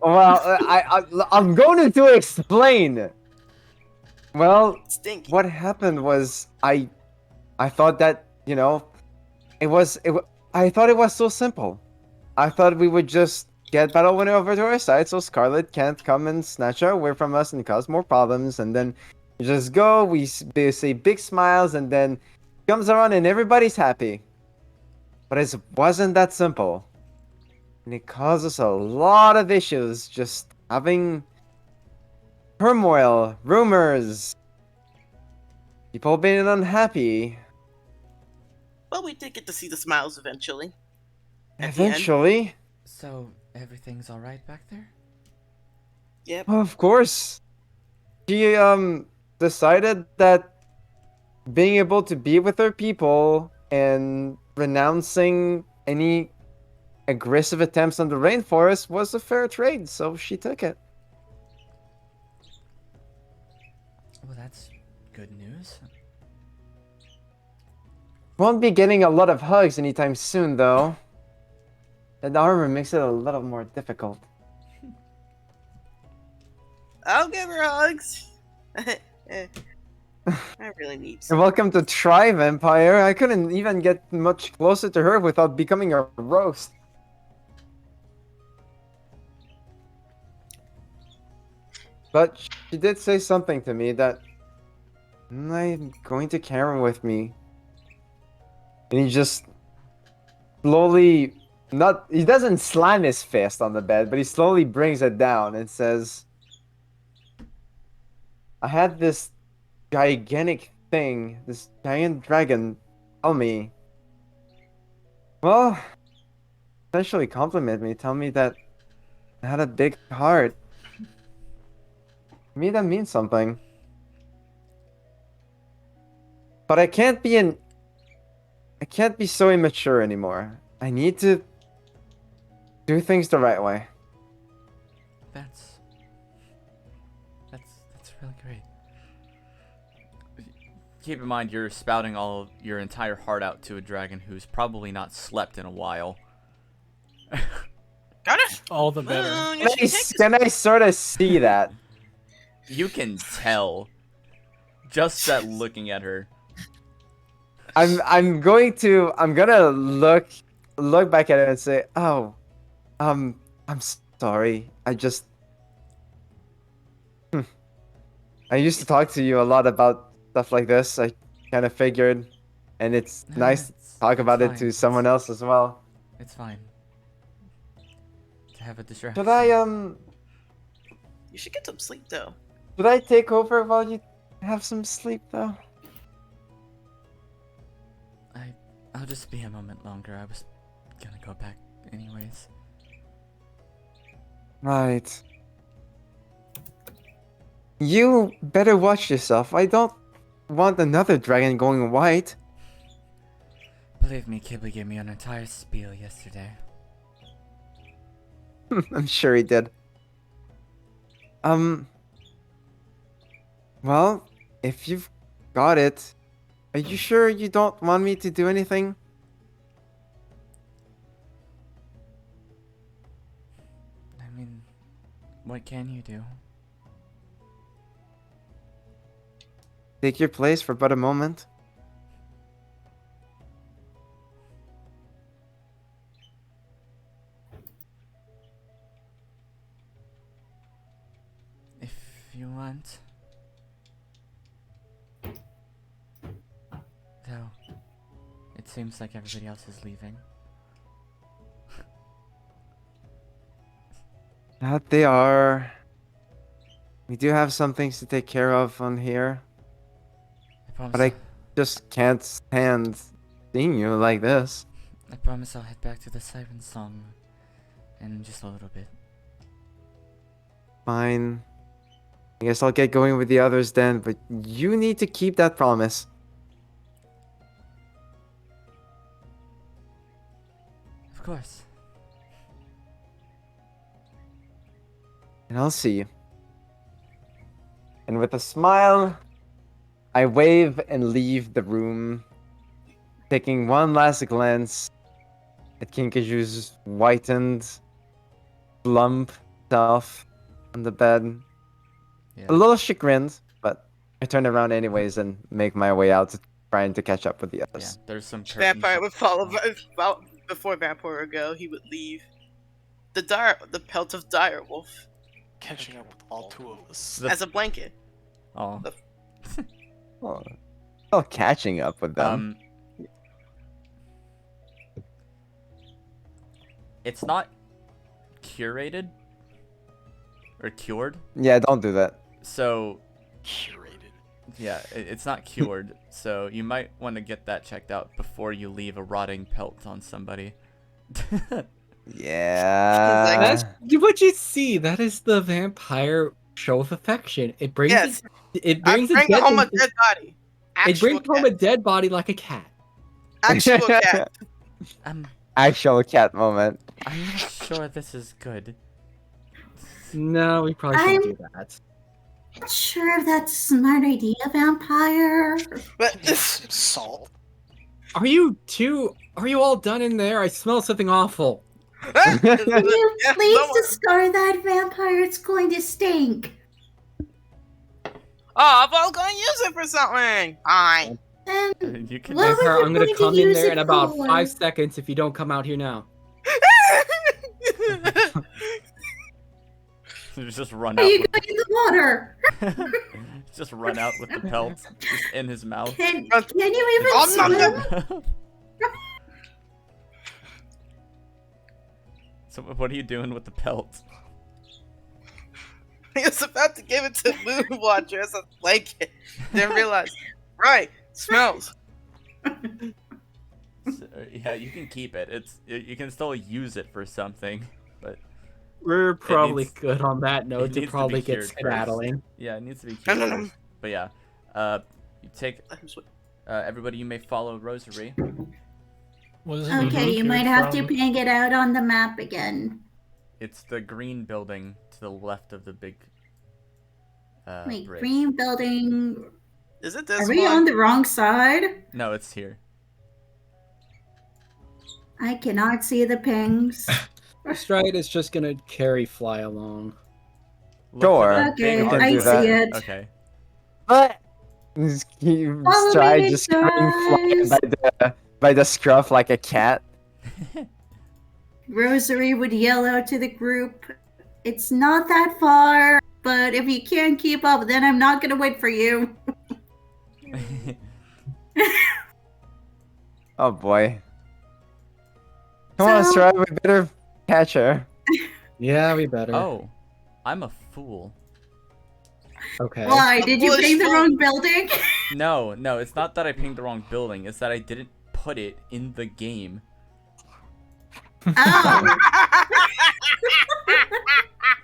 well, I'm going to explain. Well, Stinky. what happened was I thought that, I thought it was so simple. I thought we would just get Battle Winner over to our side so Scarlet can't come and snatch her away from us and cause more problems, and then we just go, they say big smiles, and then comes around and everybody's happy. But it wasn't that simple. And it causes a lot of issues just having turmoil, rumors, people being unhappy. But we did get to see the smiles eventually. At the end. Eventually, so everything's all right back there. Yep. of course, she decided that being able to be with her people and renouncing any aggressive attempts on the rainforest was a fair trade, so she took it. Well, that's good news. Won't be getting a lot of hugs anytime soon, though. That armor makes it a little more difficult. I'll give her hugs. I really need And some. welcome to Tribe Empire. I couldn't even get much closer to her without becoming a roast. But she did say something to me that I'm going to carry with me. And he just slowly, not, he doesn't slam his fist on the bed, but he slowly brings it down and says, I had this gigantic thing, this giant dragon, tell me. Well, essentially compliment me, tell me that I had a big heart. To me, that means something. But I can't be so immature anymore. I need to do things the right way. That's really great. Keep in mind, you're spouting all of your entire heart out to a dragon who's probably not slept in a while. Got it. All the better. You should take this. Can I sort of see that? You can tell just at looking at her. I'm gonna look back at it and say, oh, I'm sorry. I used to talk to you a lot about stuff like this. I kind of figured, and it's No, nice to talk about it to fine. someone else as well. It's fine. To have a distraction. Should I You should get some sleep though. should I take over while you have some sleep though? I'll just be a moment longer. I was gonna go back anyways. Right. You better watch yourself. I don't want another dragon going white. Believe me, Kibble gave me an entire spiel yesterday. I'm sure he did. Well, if you've got it, are you sure you don't want me to do anything? I mean, what can you do? Take your place for but a moment. If you want. Though, it seems like everybody else is leaving. That they are. We do have some things to take care of on here, I promise. but I just can't stand seeing you like this. I promise I'll head back to the siren song in just a little bit. Fine. I guess I'll get going with the others then, but you need to keep that promise. Of course. And I'll see you. And with a smile, I wave and leave the room, taking one last glance at Kinkaju's whitened, plump self on the bed. Yeah. A little chagrined, but I turn around anyways and make my way out, trying to catch up with the Yeah. others. There's some curtains. Vampire would follow before Vampire would go. He would leave the pelt of dire wolf Catching up with all two of us. The- as a blanket. Oh. Oh, still catching up with them. It's not curated or cured. Yeah, don't do that. So Curated. yeah, it's not cured. So you might want to get that checked out before you leave a rotting pelt on somebody. Yeah. That's what you see. That is the vampire show of affection. It brings Yes. it I brings bring home a dead body. it brings Actual home a cat. dead body like a cat. Actual cat. Actual cat moment. I'm not sure this is good. No, we probably shouldn't do that. Not sure if that's a smart idea, Vampire. But Salt. Are you all done in there? I smell something awful. Can you Yeah, please someone- discard that, Vampire? It's going to stink. Oh, I was gonna use it for something. Fine. And You can What was Vampire, it I'm gonna going to come in use there it in about for? 5 seconds if you don't come out here now. just run are out. you With going in the water? just run out with the pelt just in his mouth. Can you even I'm not swim? So what are you doing with the pelt? He was about to give it to Moonwatcher as a blanket. Then realized, right, smells. Yeah, you can keep it. You can still use it for something, but We're probably needs- good on that it note. needs It to be probably cured gets first. skedaddling. yeah, it needs to be No, cured no, no. first. But yeah, you take everybody. You may follow Rosary. What is it? Okay, you Cured might have to from? ping it out on the map again. It's the green building to the left of the big. Wait, bridge. green building. Is it this Are we one? on the wrong side? No, it's here. I cannot see the pings. Stride is just gonna carry Fly along. Look for Sure. the Okay, big can I do see that. it. Okay. But Follow Stride me, just coming flying guys. by the scruff like a cat. Rosary would yell out to the group, "It's not that far, but if you can't keep up, then I'm not gonna wait for you." Oh boy. Come on, So- Stride, we better catch her. Yeah, we better. Oh, I'm a fool. Okay. Why? Did you foolish ping the fool. wrong building? No, it's not that I pinged the wrong building. It's that I didn't put it in the game. Oh.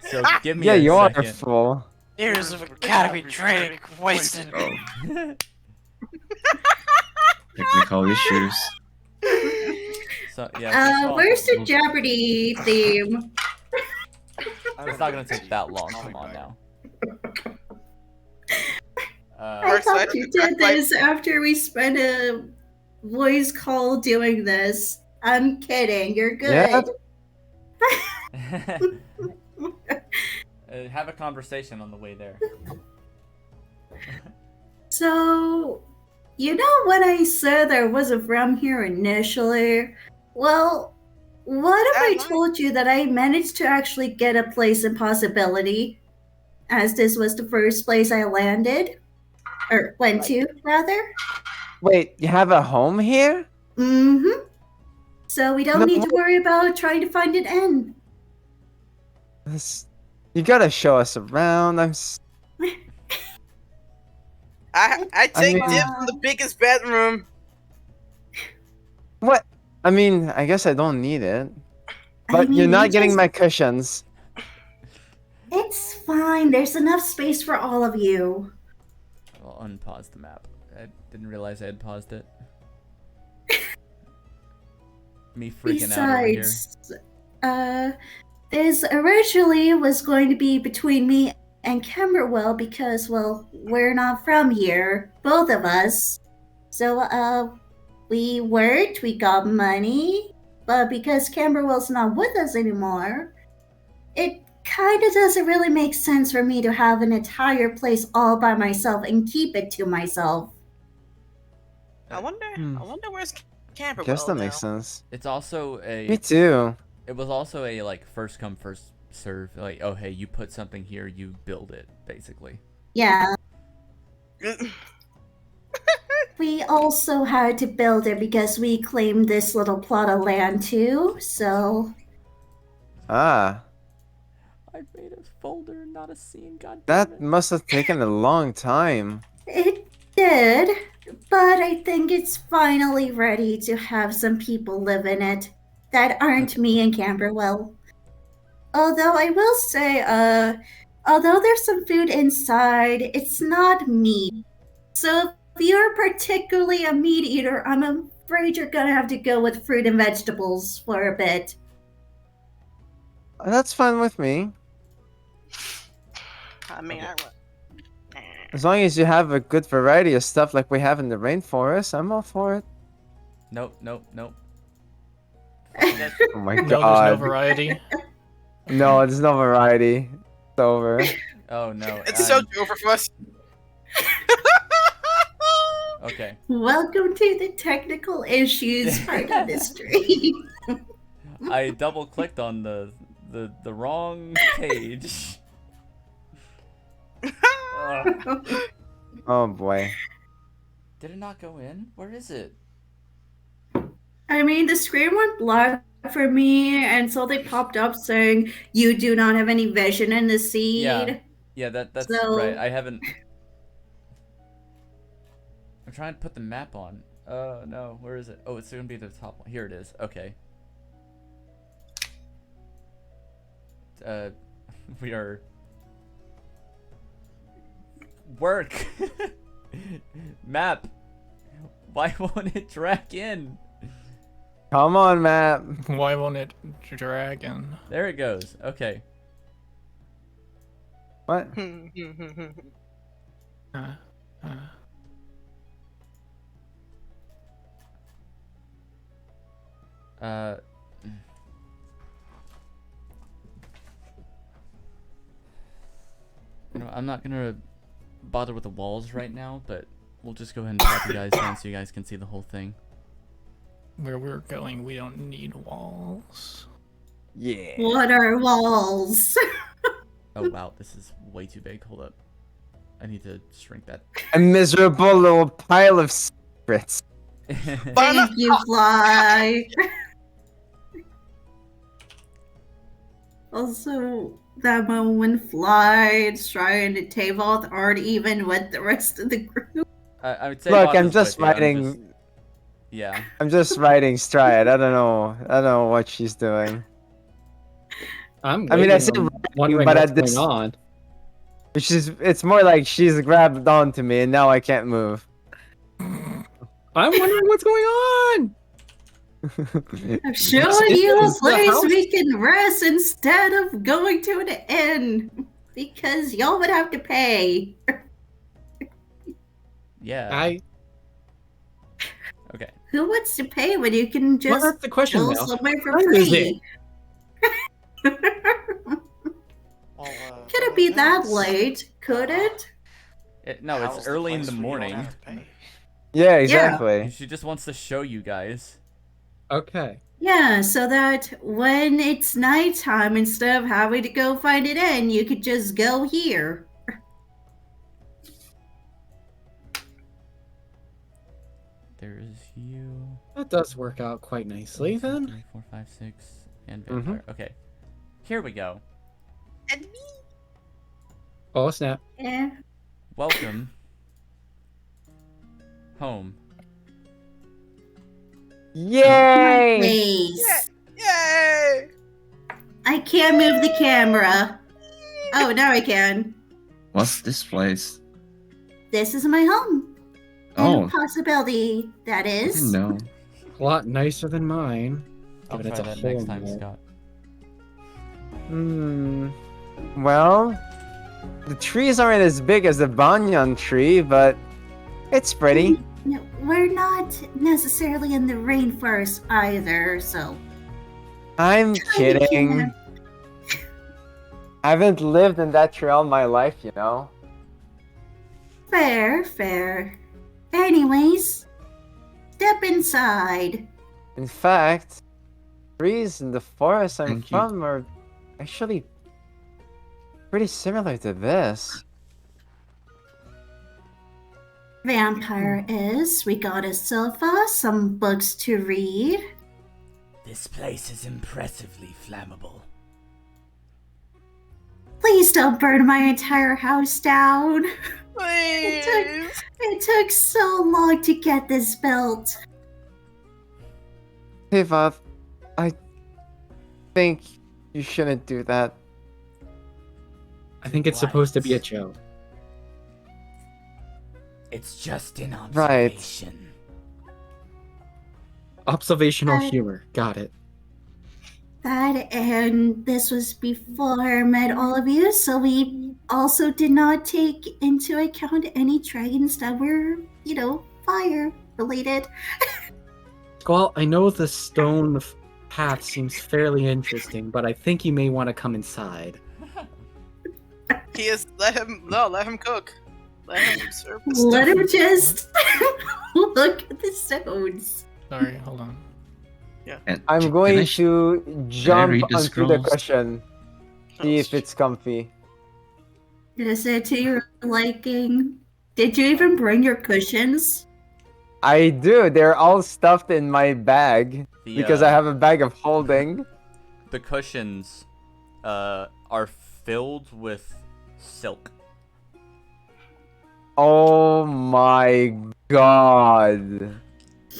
So give me Yeah, a you are a second. fool. Years of academy training wasted. Oh, technical issues. So yeah. so Where's the Jeopardy theme? It's not gonna take that long. Come on now. I First thought item you is did backlight. this after we spent a voice call doing this. I'm kidding. You're good. Yeah. Have a conversation on the way there. So, you know when I said there was a from here initially? Well, what if I Uh-huh. told you that I managed to actually get a place in Possibility? As this was the first place I landed? Or went to, rather? Wait, you have a home here? Mm-hmm. So we don't No, need to worry about trying to find an inn. You gotta show us around. I take mean- dibs in the biggest bedroom. What? I mean, I guess I don't need it. I But you're mean, we not getting just. my cushions. It's fine. There's enough space for all of you. I'll unpause the map. I didn't realize I had paused it. Me freaking out over here. Besides, this originally was going to be between me and Camberwell because, well, we're not from here, both of us. So, we worked, we got money, but because Camberwell's not with us anymore, it kind of doesn't really make sense for me to have an entire place all by myself and keep it to myself. I wonder. I wonder where's Camberwell Guess that now. makes sense. It's also Me a. too. It was also a like first come first serve. Like, oh hey, you put something here, you build it, basically. Yeah. We also had to build it because we claimed this little plot of land too, so. Ah, I made a folder, not a scene. God damn that it. must have taken a long time. It did, but I think it's finally ready to have some people live in it that aren't me and Camberwell. Although I will say, although there's some food inside, it's not meat. So if you're particularly a meat eater, I'm afraid you're gonna have to go with fruit and vegetables for a bit. That's fine with me. I mean, Okay. As long as you have a good variety of stuff like we have in the rainforest, I'm all for it. Nope, nope, nope. Oh my No, there's no god. variety. No, there's no variety. It's over. Oh no. it's so over for us. Okay. Welcome to the technical issues part of the stream. I double clicked on the wrong page. Ugh. Oh boy. Did it not go in? Where is it? I mean, the screen went black for me, and so they popped up saying, "You do not have any vision in the seed." Yeah. Yeah, that's So- right. I haven't. I'm trying to put the map on. Oh no, where is it? Oh, it's gonna be the top one. Here it is. Okay. We are. Work. Map. Why won't it drag in? Come on, Matt. Why won't it drag in? There it goes. Okay. What? Uh, Uh. You know, I'm not gonna bother with the walls right now, but we'll just go ahead and drop you guys down so you guys can see the whole thing. where we're going, we don't need walls. Yeah. What are walls? Oh wow, this is way too big. Hold up. I need to shrink that. A miserable little pile of secrets. Thank you, Fly. Also, that moment when Fly is trying to Tavoth aren't even with the rest of the group. I would say. Look, Boss I'm is just with you, writing. Yeah. I'm just writing Stride. I don't know. I don't know what she's doing. I I mean, waiting I said on writing, wondering but what's at this, going on. it's more like she's grabbed onto me and now I can't move. I'm wondering what's going on. I'm showing This you a is the place house. we can rest instead of going to an inn. Because y'all would have to pay. Yeah. Okay. Who wants to pay when you can Well, just that's the question, go Mel. somewhere for When is free? Could it be that late? Could it? No, How's it's the early in place the where you don't morning. have to pay? Yeah, exactly. She just wants to show you guys. Okay. Yeah, so that when it's nighttime, instead of having to go find an inn, you could just go here. There is you. That does work out quite nicely then. 3, 4, 5, 6, and Mhm. vampire. Okay. Here we go. And me. Oh snap. Yeah. Welcome home. Yay! Please. Yay! I can't move the camera. Oh, now I can. What's this place? This is my home. Oh, And a possibility, that I is. didn't know. A lot nicer than mine. I'll Given try it's a that next hole time, in it. Scott. Well, the trees aren't as big as the banyan tree, but it's pretty. No, we're not necessarily in the rainforest either, so. I'm kidding. I haven't lived in that tree all my life, you know. Fair, fair. Anyways, step inside. In fact, trees in the forest I'm Thank you. from are actually pretty similar to this. Vampire is. We got a sofa, some books to read. This place is impressively flammable. Please don't burn my entire house down. Please. It took so long to get this built. Hey, Vav, I think you shouldn't do that. I think it's supposed to be a Right. joke. It's just an Right. observation. Observational I- humor. Got it. That and this was before I met all of you, so we also did not take into account any dragons that were, fire related. Squall, I know the stone path seems fairly interesting, but I think you may want to come inside. He is. Let him cook. Let him serve the Let stuff. him just look at the stones. Sorry, hold on. And I'm can going I to jump read the onto the scrolls? cushion. See if it's comfy. Is it to your liking? Did you even bring your cushions? I do. They're all stuffed in my bag because I have a bag of holding. The cushions are filled with silk. Oh my god.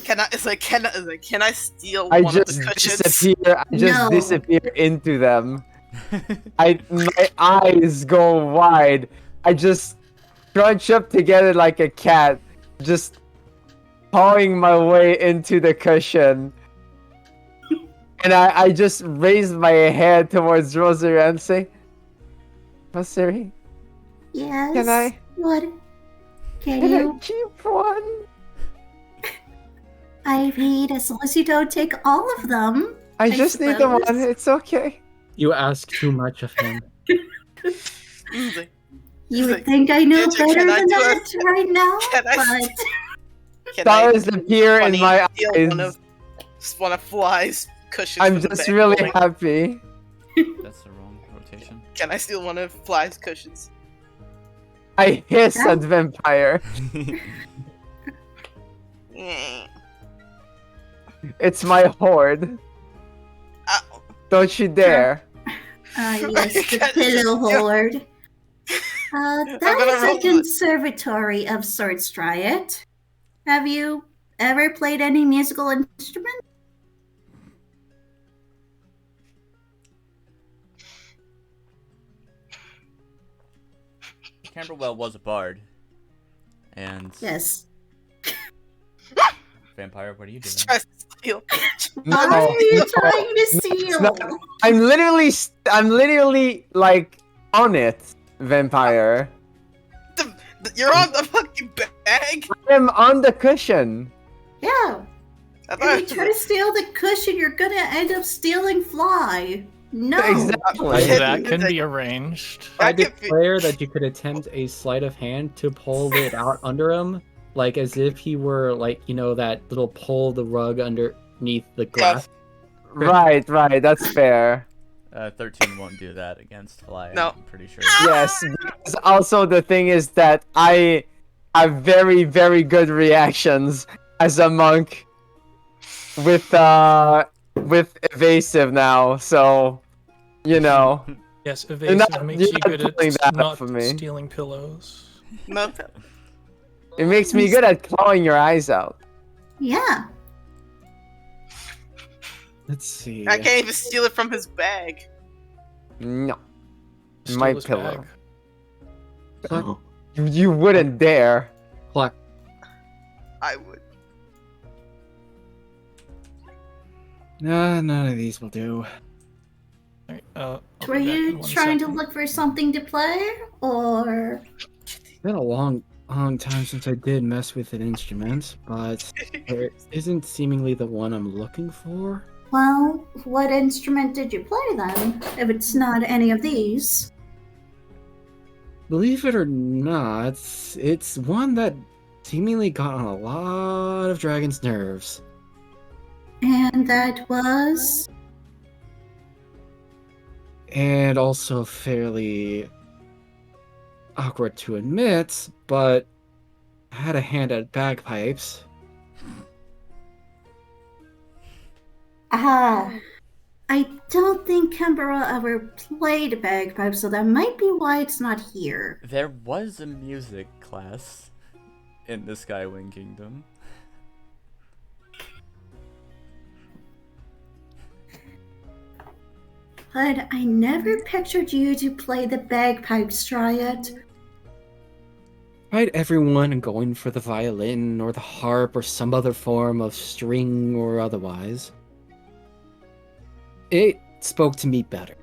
Can I steal I one of just the cushions? No. disappear into them. My eyes go wide. I just crunch up together like a cat, just pawing my way into the cushion. And I just raise my head towards Rosary and say, Rosary, Yes. can I What? Can can I you? keep one? I mean, as long as you don't take all of them. I just need the one. suppose. It's okay. You ask too much of him. He's like, You would like, think I know "Gidget, better can I than do that right now, Can I but Can I Stars appear in funny my steal eyes. one of Fly's cushions? I'm from the just bag? really Like, happy. That's the wrong rotation. Can I steal one of Fly's cushions? I hiss at Vampire. Mm. It's my hoard. Ow. Don't you dare. yes, the God, pillow yeah. hoard. gonna That is roll a it. conservatory of sorts, Dryad. Have you ever played any musical instrument? Camberwell was a bard. And Yes. Vampire, what are you doing? Just try to steal. Why No, are you no, trying to it's steal? not. I'm literally like on it, Vampire. You're on the fucking bag. I'm on the cushion. Yeah. I If thought you try to steal the cushion, you're gonna end up stealing Fly. No. Exactly. Yeah. That can be arranged. I I can declare that you could attempt a sleight of hand to pull it out under him, like as if he were like, that little pull the rug underneath the glass. Right. That's fair. 13 won't do that against Fly. No. I'm pretty sure. Yes. Because also the thing is that I have very, very good reactions as a monk with evasive now. So, Yes, evasive not- makes you're you not good pulling that at not for me. stealing pillows. No, it makes me good at clawing your eyes out. Yeah. Let's see. I can't even steal it from his bag. No. Steal My his pillow. bag. You wouldn't dare. Pluck. I would. Nah, none of these will do. Alright, I'll Were be back in you one trying to second. look for something to play, or It's been a long time since I did mess with an instrument, but there isn't seemingly the one I'm looking for. well, what instrument did you play then? If it's not any of these, Believe it or not, it's one that seemingly got on a lot of dragons' nerves. and that was And also fairly awkward to admit, but I had a hand at bagpipes. I don't think Kembera ever played bagpipes, so that might be why it's not here. There was a music class in the Skywing Kingdom. But I never pictured you to play the bagpipes, Dryad. Tried everyone going for the violin or the harp or some other form of string or otherwise. It spoke to me better.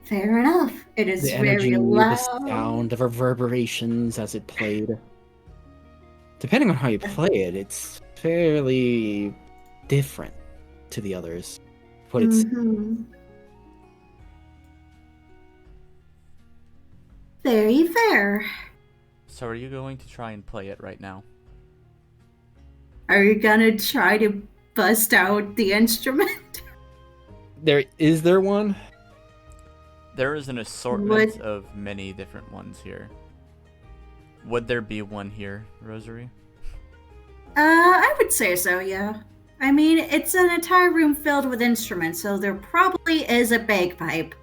Fair enough. It is The very energy, the loud. sound, the reverberations as it played. Depending on how you play it, it's fairly different to the others. But it's Mhm. Very fair. So are you going to try and play it right now? Are you gonna try to bust out the instrument? is there one? There is an assortment Would- of many different ones here. Would there be one here, Rosary? I would say so, yeah. I mean, it's an entire room filled with instruments, so there probably is a bagpipe.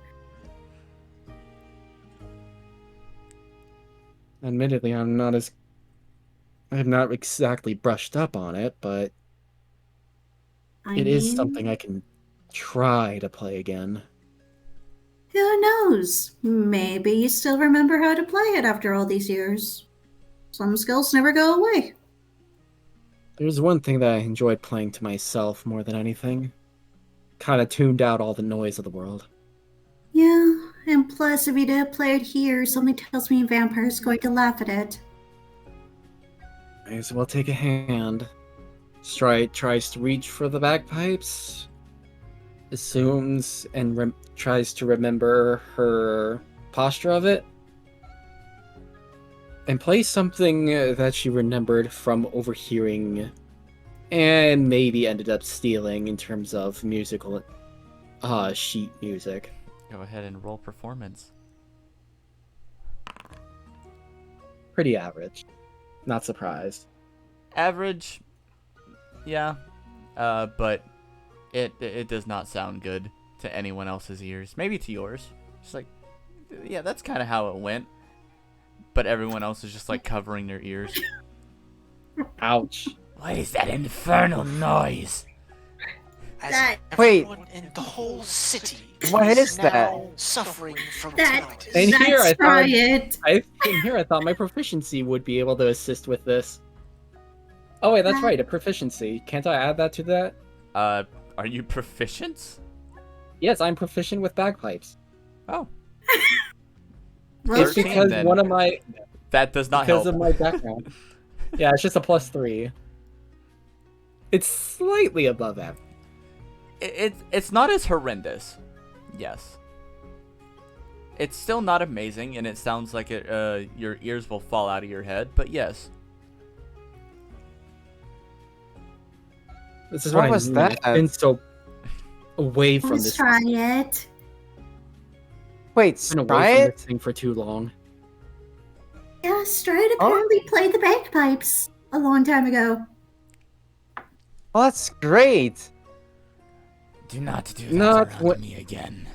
Admittedly, I'm not exactly brushed up on it, but it is something I can try to play again. Who knows? Maybe you still remember how to play it after all these years. Some skills never go away. There's one thing that I enjoyed playing to myself more than anything. Kind of tuned out all the noise of the world. Yeah, and plus, if you did play it here, something tells me Vampire's going to laugh at it. May as well take a hand. Stride tries to reach for the bagpipes, assumes and tries to remember her posture of it, and plays something that she remembered from overhearing and maybe ended up stealing in terms of musical sheet music. Go ahead and roll performance. Pretty average. Not surprised. Average, yeah, but it does not sound good to anyone else's ears. Maybe to yours. It's like, yeah, that's kind of how it went. But everyone else is just like covering their ears. Ouch. What is that infernal noise? As That- Wait. everyone in the whole city What is now that? suffering from That- tinnitus. And here I That's thought right. I thought my proficiency would be able to assist with this. Oh wait, that's right, a proficiency. Can't I add that to that? Are you proficient? Yes, I'm proficient with bagpipes. Oh, Well, It's 13 because then. one of my that does not because help. of my background. Yeah, it's just a +3. It's slightly above average. It's not as horrendous. Yes. It's still not amazing, and it sounds like your ears will fall out of your head. But yes, This is What what, was I mean. that? I've been so away from let's this. try it. Wait, Been away try from it? this thing for too long. Yeah, Stride apparently played the bagpipes a long time ago. Well, that's great. do not do that Not around what- me again.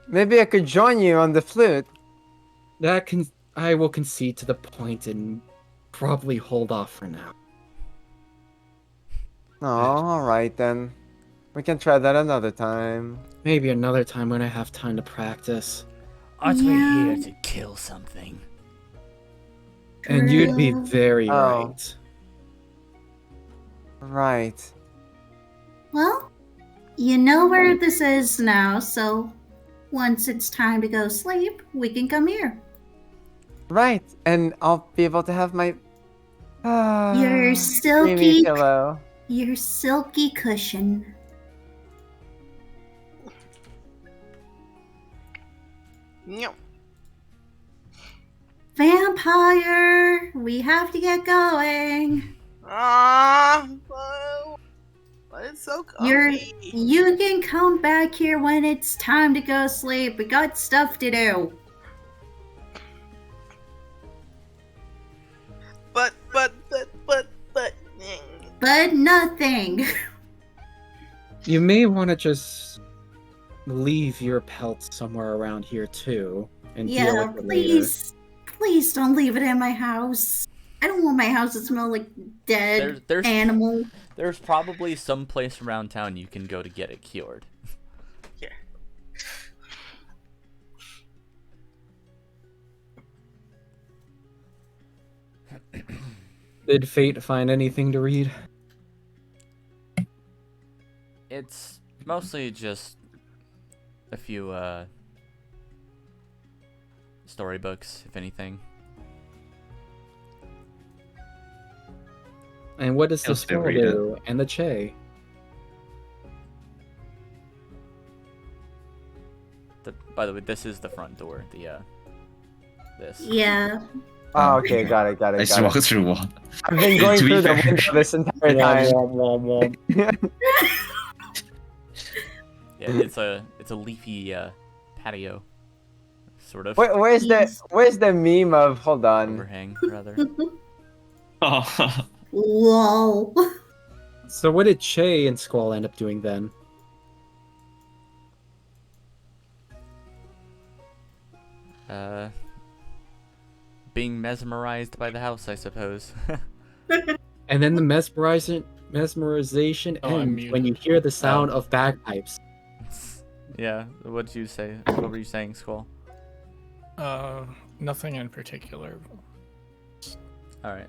Maybe I could join you on the flute. I will concede to the point and probably hold off for now. Oh, alright then. We can try that another time. Maybe another time when I have time to practice. Aren't we Yeah. here to kill something? And you'd be True. very Oh. right. Right. Well, you know where this is now, so once it's time to go sleep, we can come here. Right. And I'll be able to have my Your creamy silky, pillow. your silky cushion. Yep. Vampire, we have to get going. But it's so You're, comfy. you can come back here when it's time to go sleep. We got stuff to do. But. But nothing. You may want to just leave your pelt somewhere around here too, and deal Yeah, with it later. please don't leave it in my house. I don't want my house to smell like dead There's animal. there's probably some place around town you can go to get it cured. Yeah. Did Fate find anything to read? It's mostly just a few storybooks, if anything. And what does the I'll still scroll read it. do? And the Che? By the way, this is the front door. This. Yeah. Oh, okay, got it. I just walked through one. I've been going To be through the fair. window this entire time. Yeah, it's a leafy patio, sort of Where's Yes. the meme of? Hold on. overhang, rather. Oh, Lol. So what did Che and Squall end up doing then? Being mesmerized by the house, I suppose. And then the mesmerization Oh, I'm ends when you muted. hear the sound of bagpipes. Yeah, what'd you say? What were you saying, Squall? Nothing in particular. All right.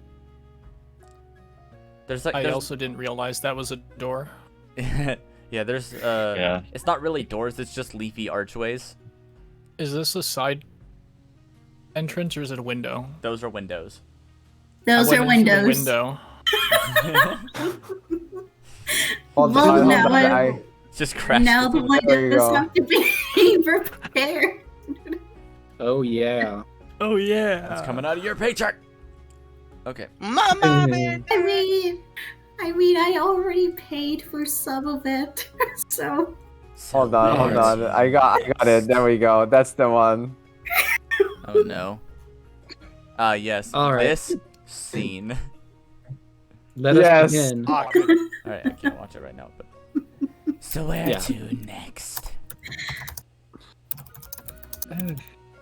There's like I there's, also didn't realize that was a door. yeah, there's yeah. it's not really doors, it's just leafy archways. Is this a side entrance or is it a window? Those are windows. Those I are went into the windows. window. Hold Well, on, now hold on. I- Just crashed. Now the There you windows go. have to be prepared. Oh yeah. Oh yeah. It's coming out of your paycheck. Okay. Mama, man. I mean, I already paid for some of it, so Hold on. I got it. There we go. That's the one. Oh no. Yes. All right. This scene. Let Yes. us begin. All right, I can't watch it right now, but. So where Yeah. to next?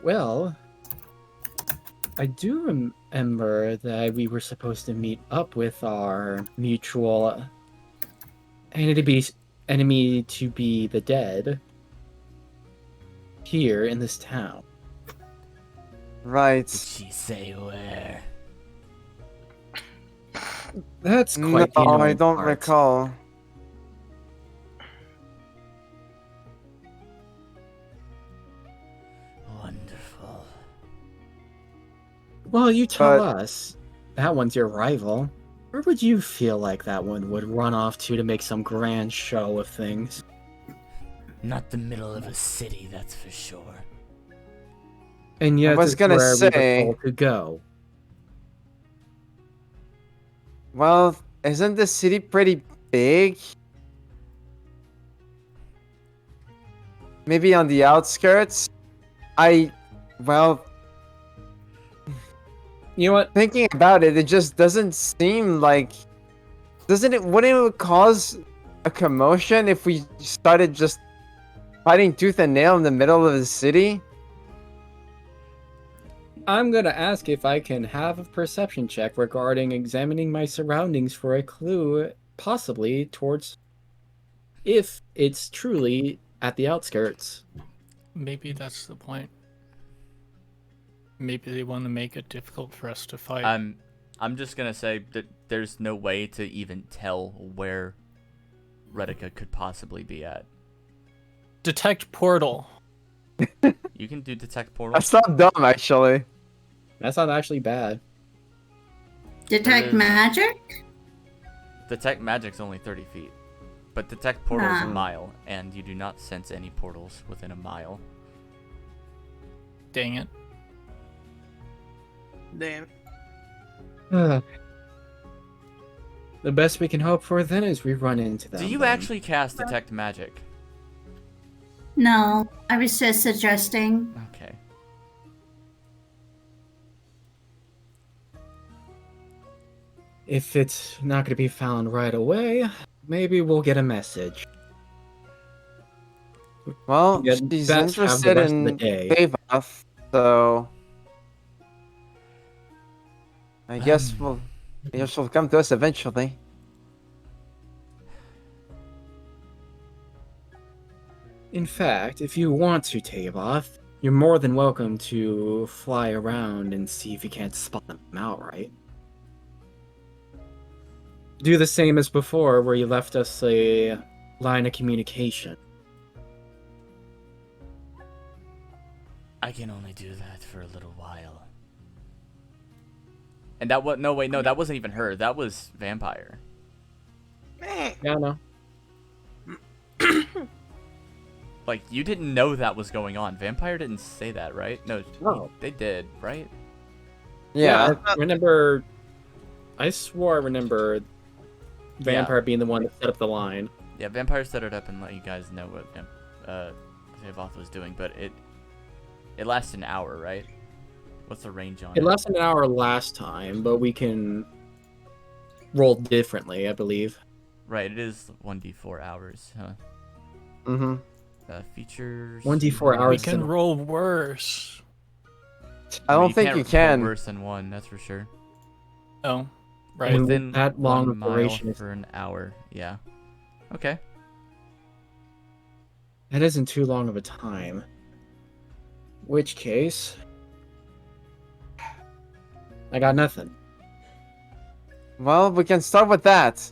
Well, I do remember that we were supposed to meet up with our mutual enemy to be the dead here in this town. Right. Did she say where? That's No, quite the I annoying don't part. recall. Wonderful. Well, you tell But- us. That one's your rival. Where would you feel like that one would run off to make some grand show of things? Not the middle of a city, that's for sure. And yet, was it's gonna where we say- were told to go. Well, isn't the city pretty big? Maybe on the outskirts? Well, You know what? thinking about it, it just doesn't seem like... wouldn't it cause a commotion if we started just fighting tooth and nail in the middle of the city? I'm gonna ask if I can have a perception check regarding examining my surroundings for a clue possibly towards if it's truly at the outskirts. Maybe that's the point. Maybe they want to make it difficult for us to fight. I'm just gonna say that there's no way to even tell where Retica could possibly be at. Detect portal. You can do detect portal. That's not dumb, actually. That's not actually bad. Detect is- magic? Detect magic's only 30 feet, but detect portal is a Ah. mile, and you do not sense any portals within a mile. Dang it. Damn. The best we can hope for then is we run into them. Do you then. actually cast detect magic? No, I was just suggesting. Okay. If it's not going to be found right away, maybe we'll get a message. Well, Yeah, she's best have the interested rest of the in day. Davoth, so I guess she'll come to us eventually. In fact, if you want to, Tavoth, you're more than welcome to fly around and see if you can't spot them outright. Do the same as before, where you left us a line of communication. I can only do that for a little while. And that was no, that wasn't even her. That was Vampire. Yeah, no. Like, you didn't know that was going on. Vampire didn't say that, right? No, No. they did, right? Yeah. I remember. I swore I remember Vampire being the one that set up the line. Yeah, Vampire set it up and let you guys know what Zavoth was doing, but it lasted an hour, right? What's the range on it? It lasted an hour last time, but we can roll differently, I believe. Right, it is 1d4 hours, huh? Mm-hmm. Features. 1d4 We hours. can roll worse. I don't think can't you roll can. worse than one, that's for sure. Oh, right. And Within that long 1 mile duration is- for an hour, yeah. Okay. That isn't too long of a time. Which case, I got nothing. Well, we can start with that.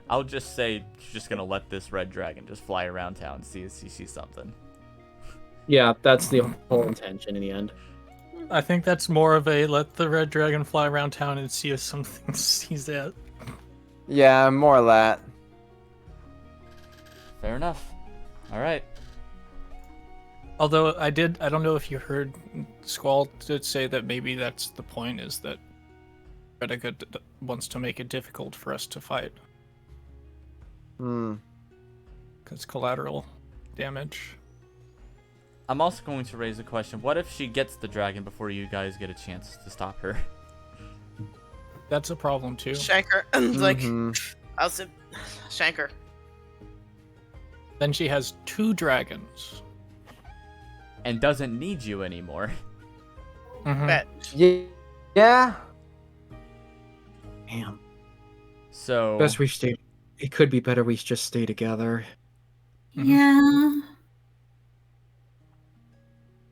I'll just say she's just gonna let this red dragon just fly around town and see if she sees something. Yeah, that's the whole intention in the end. I think that's more of a let the red dragon fly around town and see if something sees it. Yeah, more of that. Fair enough. Alright. Although I don't know if you heard Squall did say that maybe that's the point, is that Retica wants to make it difficult for us to fight. Hmm. Because collateral damage. I'm also going to raise a question. What if she gets the dragon before you guys get a chance to stop her? That's a problem too. Shanker, like, Mhm. I'll say, Shanker. Then she has 2 dragons. And doesn't need you anymore. Mhm. Bet. Yeah. Damn. So Best we stay. It could be better we just stay together. Mhm. Yeah.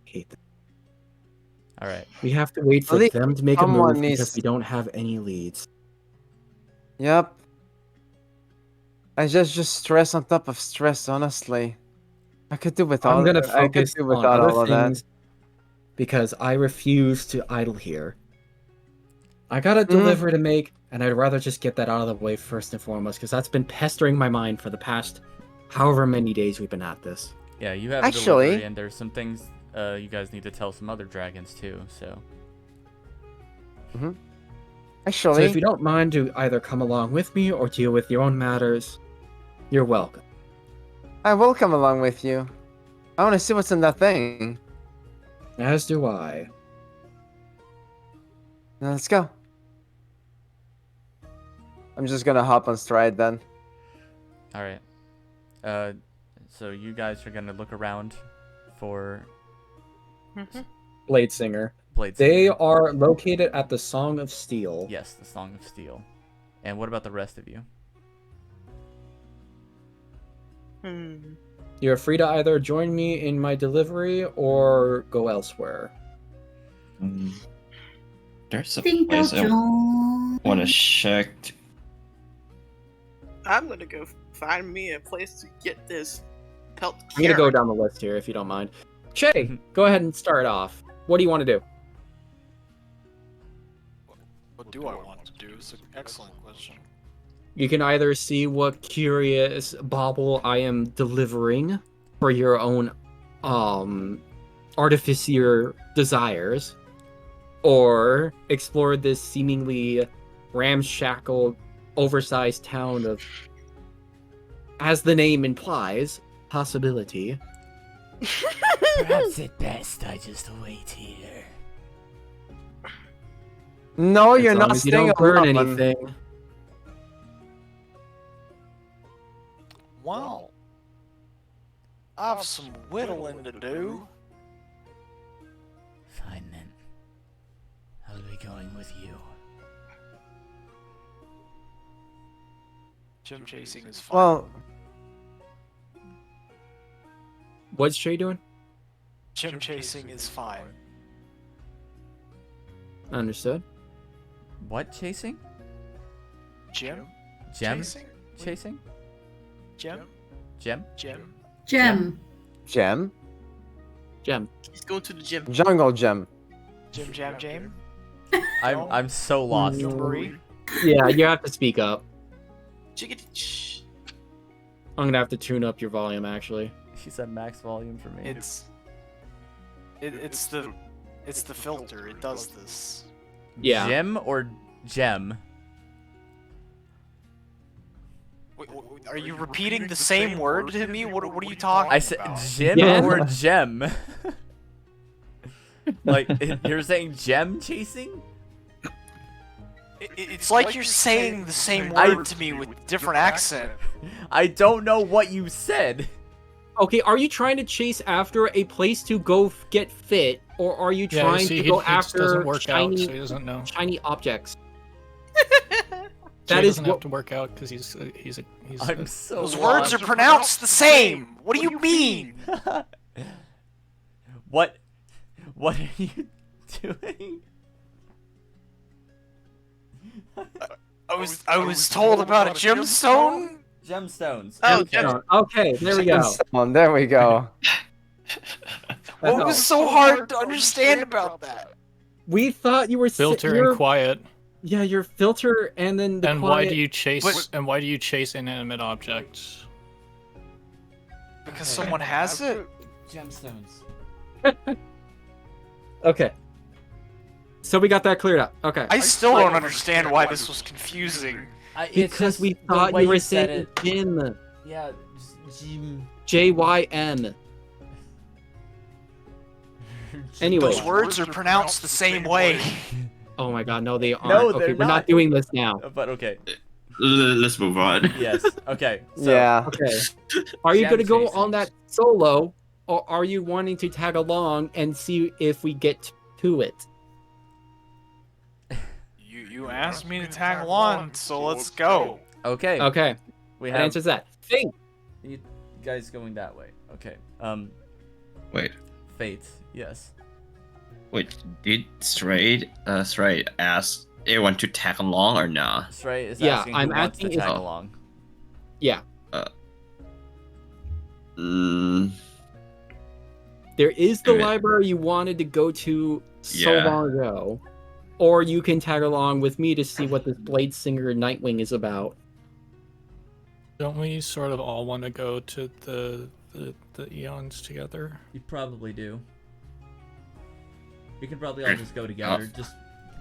Hate them. alright. We have to wait for At least them to make a someone move needs- because we don't have any leads. Yep. I just stress on top of stress, honestly. I could do with all. I'm gonna I could focus do on without other all of that. things because I refuse to idle here. I got a delivery to make, and I'd rather just get that out of the way first and foremost, because that's been pestering my mind for the past however many days we've been at this. Yeah, you have Actually- a delivery, and there's some things you guys need to tell some other dragons too, so. So Actually, if you don't mind to either come along with me or deal with your own matters, you're welcome. I will come along with you. I want to see what's in that thing. As do I. Now let's go. I'm just gonna hop on stride then. Alright. So you guys are gonna look around for Blade Singer. Blades. They are located at the Song of Steel. Yes, the Song of Steel. And what about the rest of you? You're free to either join me in my delivery or go elsewhere. There's a Think I'll place I join. want to check. I'm gonna go find me a place to get this pelt. I'm gonna go carrot. down the list here if you don't mind. Che, go ahead and start off. What do you want to do? What do I want to do? It's an excellent question. You can either see what curious bauble I am delivering for your own artificier desires, or explore this seemingly ramshackle, oversized town of, as the name implies, possibility. Perhaps at best I just wait here. No, As you're long not as you staying don't burn alone. anything. Well, I have some whittling to do. Fine then. I'll be going with you. Gym chasing is fun. Well, What's Che doing? Gym chasing is fine. Understood. What chasing? Gym Gem chasing? chasing? Gem? Gem? Gem? Gem. Gem? Gem. He's going to the gym. Jungle Gem. Jim Jam Jam? I'm so lost. Jumboree? Yeah, you have to speak up. Chickadee. I'm gonna have to tune up your volume, actually. She said max volume for me. It's the filter. It does this. Yeah. Gem or gem? Wait, are you repeating the same word to me? What are you talking I said about? gem Yeah. or gem? Like you're saying gem chasing? It's like you're saying the same word to me with different accent. I don't know what you said. Okay, are you trying to chase after a place to go get fit, or are you Yeah, trying see, to he go just after doesn't work shiny, out, so he doesn't know. shiny objects? Jay That is doesn't have what. to work out because he's I'm so Those lost. words are pronounced the same. What do you mean? What are you doing? I was told about a gemstone. Gemstones. Oh, okay. gem- Okay, there we go. Gemstone, there we go. What was so hard to understand about that? We thought you were filter you're, and quiet. Yeah, your filter, and then the And quiet. why do you chase? But- And why do you chase inanimate objects? Because someone has it. Gemstones. Okay. So we got that cleared up. Okay. I still don't understand why this was confusing. Because we thought you were saying Jin. Yeah, gem. JYN. Anyway. Those words are pronounced the same way. Oh my god, no, they aren't. No, okay, they're we're not not. doing this now. But okay. Let's move on. Yes. Okay. So, Yeah. Okay. Are you Gem going to go chasing. on that solo, or are you wanting to tag along and see if we get to it? You asked me to tag along, so let's go. Okay. Okay, We that have answers that. Thing. you guys going that way. Okay. Wait, Fate. Yes. did Stray ask everyone to tag along or not? Stray is Yeah, asking I'm who wants to asking if- tag Oh. along. Yeah. Mm, There is the Okay. library you wanted to go to so Yeah. long ago, or you can tag along with me to see what this Blade Singer Nightwing is about. Don't we sort of all want to go to the eons together? You probably do. You can probably all just go together. Just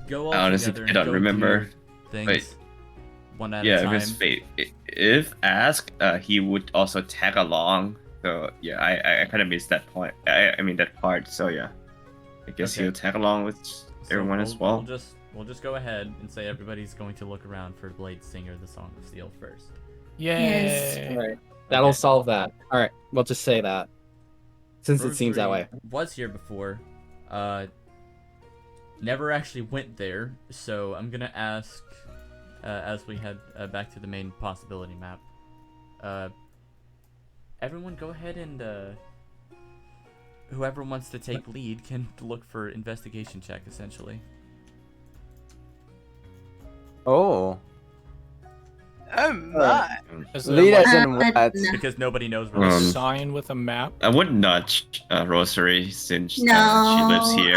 go all Honestly, together I and don't go remember. do things Wait. one at yeah, a time. because if asked, he would also tag along. So yeah, I kind of missed that point. I mean that part. So yeah, I guess Okay. he'll tag along with So everyone as well. We'll just go ahead and say everybody's going to look around for Blade Singer, the Song of Steel first. Yay! All right, that'll Okay. solve that. All right, we'll just say that, since it Room seems that 3 way. Was here before. Never actually went there, so I'm gonna ask, as we head back to the main possibility map. everyone go ahead and whoever wants to take lead can look for investigation check, essentially. Oh. Oh my. Is there Lead like as in what? no. Because nobody knows where a this is. sign with a map? I would nudge Rosary since she No, lives here.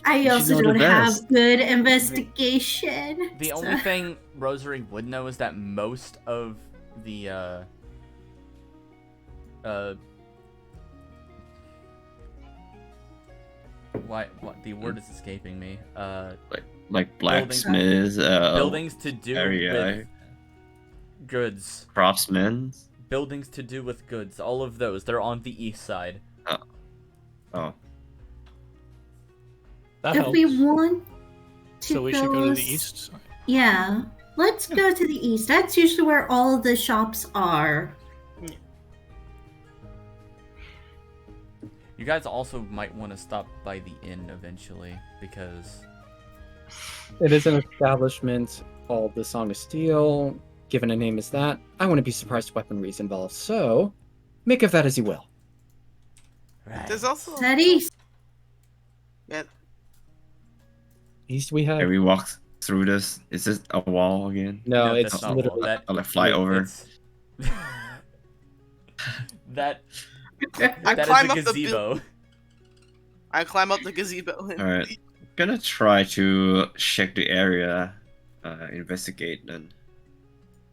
I You should also know the don't have best. good investigation. The only thing Rosary would know is that most of the what the word is escaping me. Like blacksmiths, Buildings to do area, with goods. craftsmen. Buildings to do with goods. All of those. They're on the east side. Oh, That if helps. we want to So we should go to the s- east side. Yeah, let's go to the east. That's usually where all of the shops are. You guys also might want to stop by the inn eventually, because It is an establishment called the Song of Steel. Given a name as that, I wouldn't be surprised if weaponry is involved. So, make of that as you will. There's also That east. yeah, East we can have. we walk through this? Is this a wall again? No, that's it's not literally. that. I'll like fly over. It's... that I that climb is a up the gazebo. I climb up the gazebo and All right, gonna try to check the area, investigate then.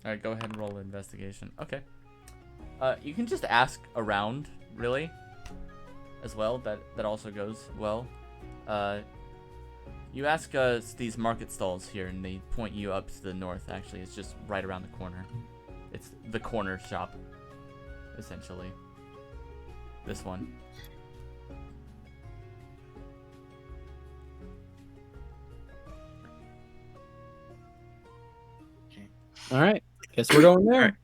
All right, go ahead and roll an investigation. Okay. You can just ask around, really, as well. That also goes well. You ask these market stalls here, and they point you up to the north. Actually, it's just right around the corner. It's the corner shop, essentially. This one. All right, guess we're going there.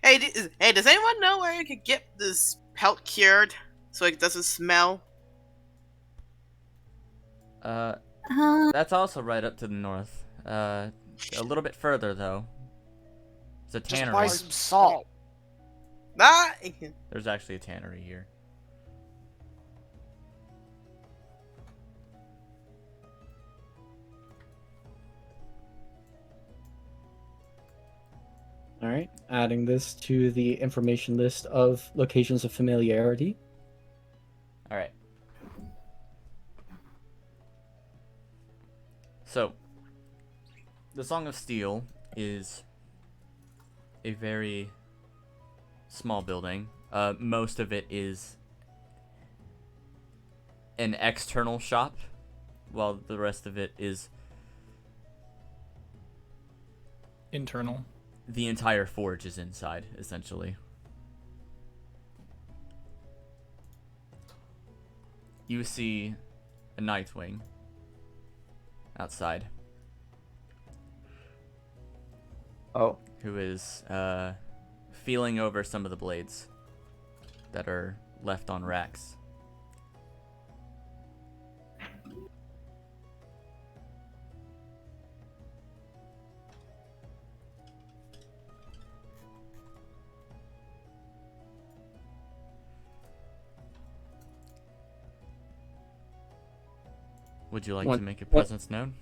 Alright. hey, does anyone know where you could get this pelt cured so it doesn't smell? That's also right up to the north. A little bit further though. It's a Just tannery. buy some salt. Ah, There's actually a tannery here. All right, adding this to the information list of locations of familiarity. All right. So, the Song of Steel is a very small building. Most of it is an external shop, while the rest of it is Internal. the entire forge is inside, essentially. You see a Nightwing outside, Oh. who is feeling over some of the blades that are left on racks. Would you like What- to make your what- presence known?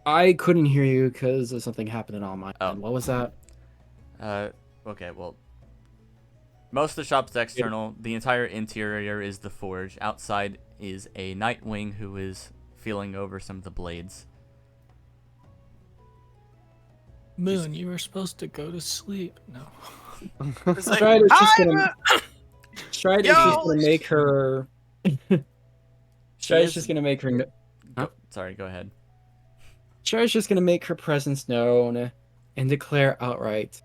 I couldn't hear you because of something happening on my Oh. end. What was that? Okay, well, most of the shop's external. The entire interior is the forge. Outside is a Nightwing who is feeling over some of the blades. Moon, you were supposed to go to sleep. No. it's like, Strider's just I'm gonna- Strider's Yo! just gonna make her. Strider's is- just gonna make her. Sorry, go ahead. Strider's just gonna make her presence known and declare outright.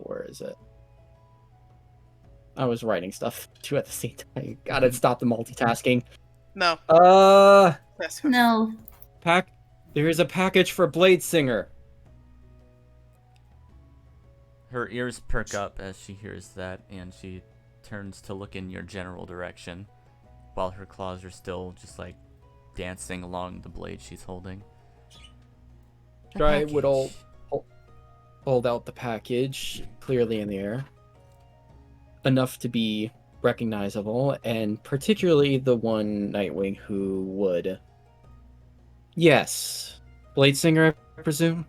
Where is it? I was writing stuff too at the same time. Gotta stop the multitasking. no. That's No. There is a package for Blade Singer. Her ears perk up as she hears that, and she turns to look in your general direction, while her claws are still just like dancing along the blade she's holding. Stride would all package. hold out the package, clearly in the air, enough to be recognizable, and particularly the one Nightwing who would. Yes, Bladesinger, I presume.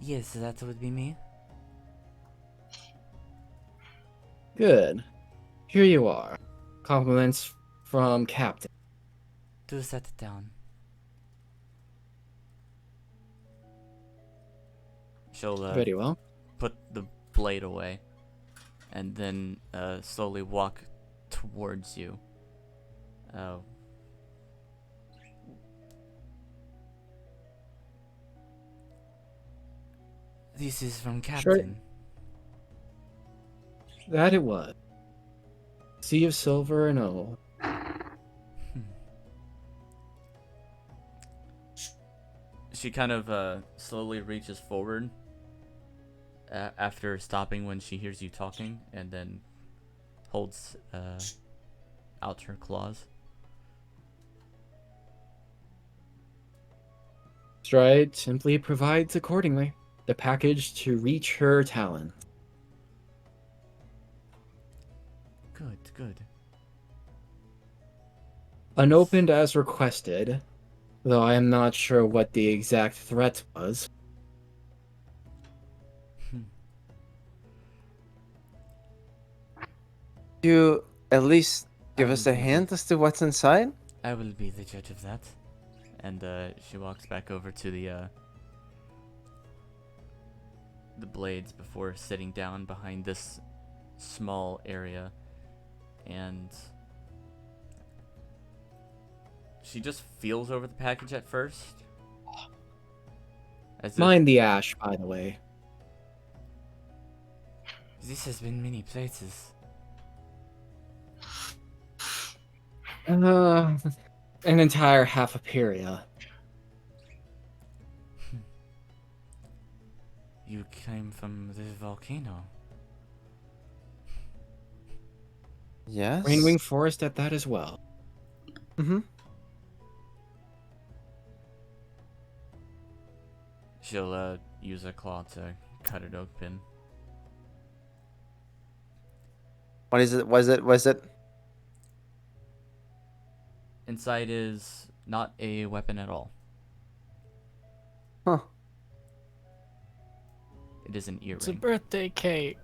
Yes, that would be me. Good. Here you are. Compliments from Captain. Do set it down. She'll Very well. put the blade away, and then slowly walk towards you. This is from Captain. That it was. Sea of silver and all. She kind of slowly reaches forward after stopping when she hears you talking, and then holds out her claws. Stride simply provides accordingly the package to reach her talon. Good, good. Unopened as requested, though I am not sure what the exact threat was. You at least give I us will a be hint as to what's inside? I will be the judge of that. And she walks back over to the blades before sitting down behind this small area, and she just feels over the package at first. As if Mind the ash, by the way. this has been many places. An entire half a period. You came from the volcano. Yes. Rainwing Forest at that as well. Mm-hmm. She'll use a claw to cut it open. What is it? Was it? Inside is not a weapon at all. Huh. It is an earring. It's a birthday cake.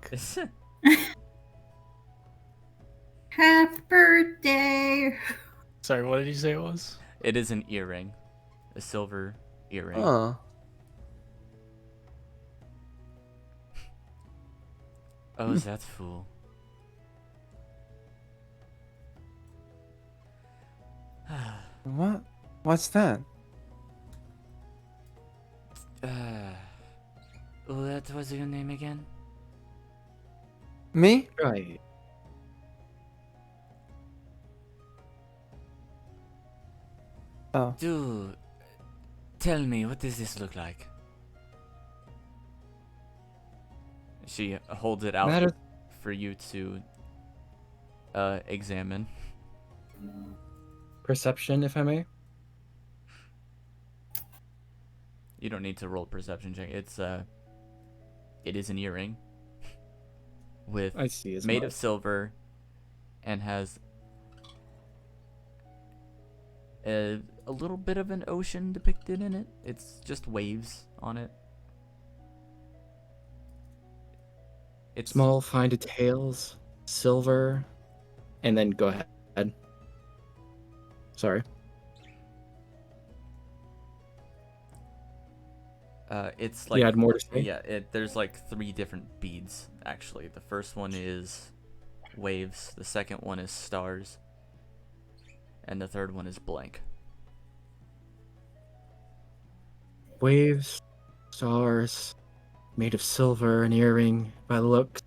Happy birthday! Sorry, what did you say it was? It is an earring. A silver earring. Oh. Oh, that fool. What? What's that? What was your name again? Me? Right. Oh. Do tell me, what does this look like? She holds it out Matter- for you to examine. Perception, if I may. You don't need to roll a perception check. It is an earring with I see. As made much. of silver and has a little bit of an ocean depicted in it. It's just waves on it. It's Small, fine details, silver, and then go ahead. Sorry. It's like You had more to say? yeah. There's like 3 different beads actually. The first one is waves. The second one is stars, and the third one is blank. Waves, stars, made of silver, an earring by the looks.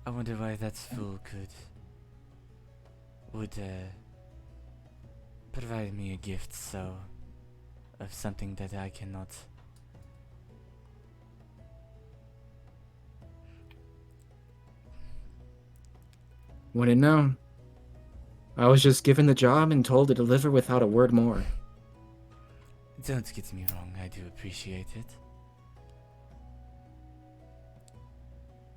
I wonder why that fool would provide me a gift of something that I cannot. Wouldn't know. I was just given the job and told to deliver without a word more. Don't get me wrong, I do appreciate it.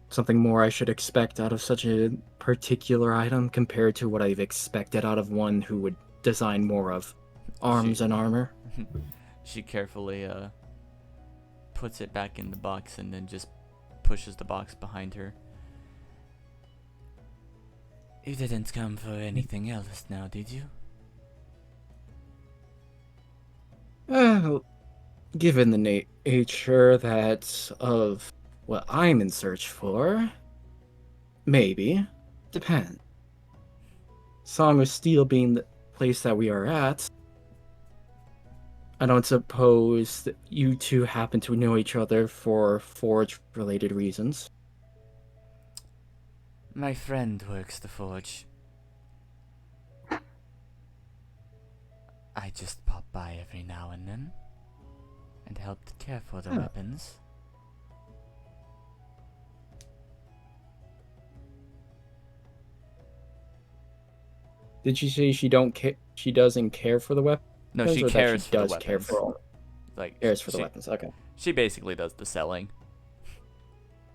Something more I should expect out of such a particular item compared to what I've expected out of one who would design more of arms and armor. She carefully puts it back in the box and then just pushes the box behind her. You didn't come for anything else now, did you? Well, given the nature that of what I'm in search for, maybe. Depends. Song of Steel being the place that we are at, I don't suppose that you two happen to know each other for forge-related reasons. My friend works the forge. I just pop by every now and then and help to care for the weapons. Did she say she doesn't care for the weapons? No, she or that cares for the does weapons. care for all? Like Cares for the she- weapons. Okay, She basically does the selling.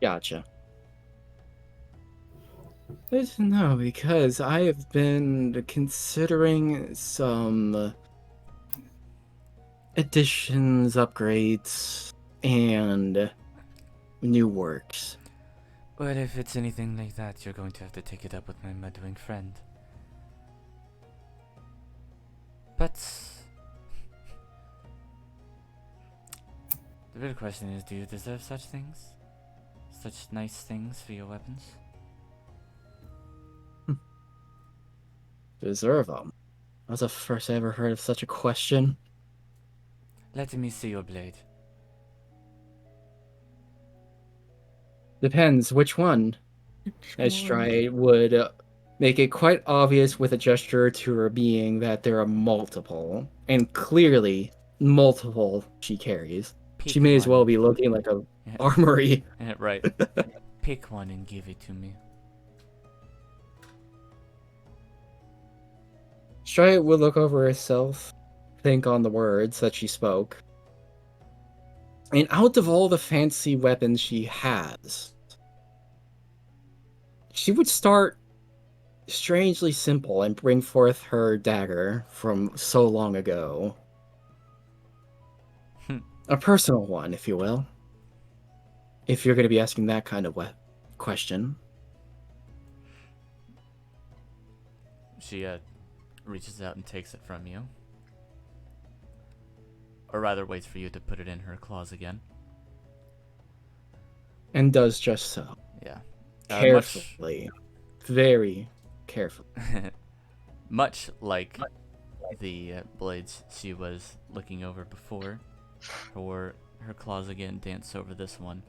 gotcha. No, because I have been considering some additions, upgrades, and new works. Well, if it's anything like that, you're going to have to take it up with my mudwing friend. But the real question is, do you deserve such things? Such nice things for your weapons? Deserve them. That's the first I ever heard of such a question. Let me see your blade. Depends which one. Estride would make it quite obvious with a gesture to her being that there are multiple, and clearly multiple she carries. She Pick may as well one. be looking like a Yeah. armory. Yeah, right. Pick one and give it to me. Estride would look over herself, think on the words that she spoke. And out of all the fancy weapons she has, she would start strangely simple and bring forth her dagger from so long ago. A personal one, if you will. If you're going to be asking that kind of question. She reaches out and takes it from you. Or rather, waits for you to put it in her claws again. And does just so. Yeah. Carefully. Very carefully. Much like the blades she was looking over before, her claws again dance over this one.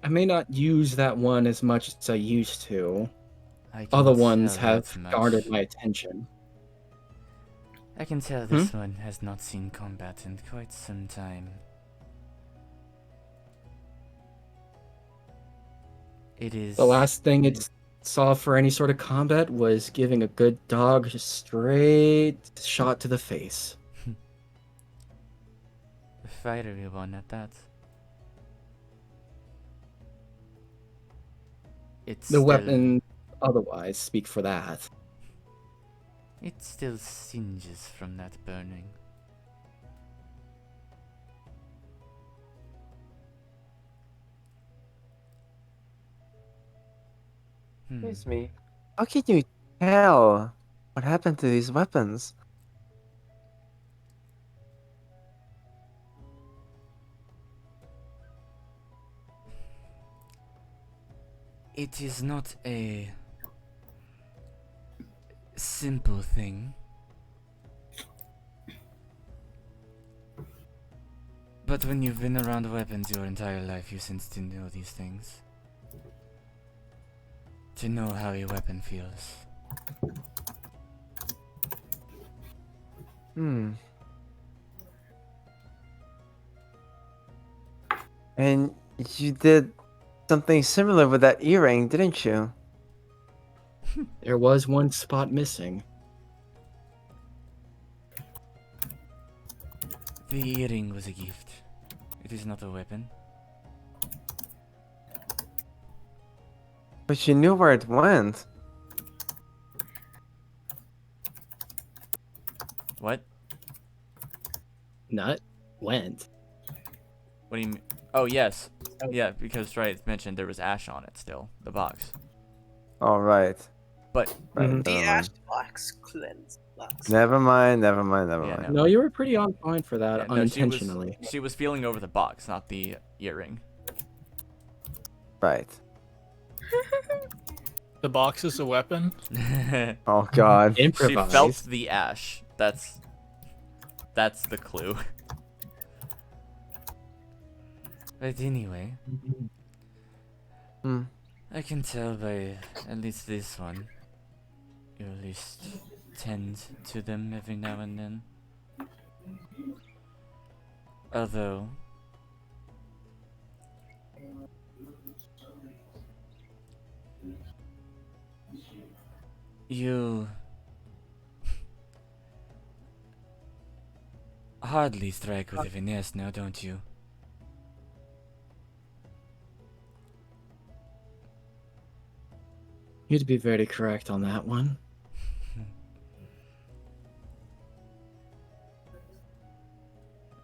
I may not use that one as much as I used to. I can Other ones tell have that much. garnered my attention. I can tell this one has not seen combat in quite some time. It is... The last thing it saw for any sort of combat was giving a good dog a straight shot to the face. a fiery one at that. It's The still... weapon otherwise speak for that. It still singes from that burning. Excuse me. How can you tell what happened to these weapons? It is not a simple thing. But when you've been around weapons your entire life, you sense to know these things. To know how a weapon feels. And you did something similar with that earring, didn't you? There was one spot missing. The earring was a gift. It is not a weapon. But you knew where it went. What? Nut went. What do you mean? Oh, yes. Yeah, because it's mentioned there was ash on it still, the box. All right. But Right. Mhm. The Never ash mind. box cleanse box. Never mind. Never mind. Never Yeah, mind. no. No, you were pretty on point for that yeah, no, unintentionally. she was feeling over the box, not the earring. Right. The box is a weapon. Oh God. She Improvise. felt the ash. That's the clue. But anyway, Hmm. I can tell by at least this one. You at least tend to them every now and then. Although, you hardly strike with a finesse now, don't you? You'd be very correct on that one.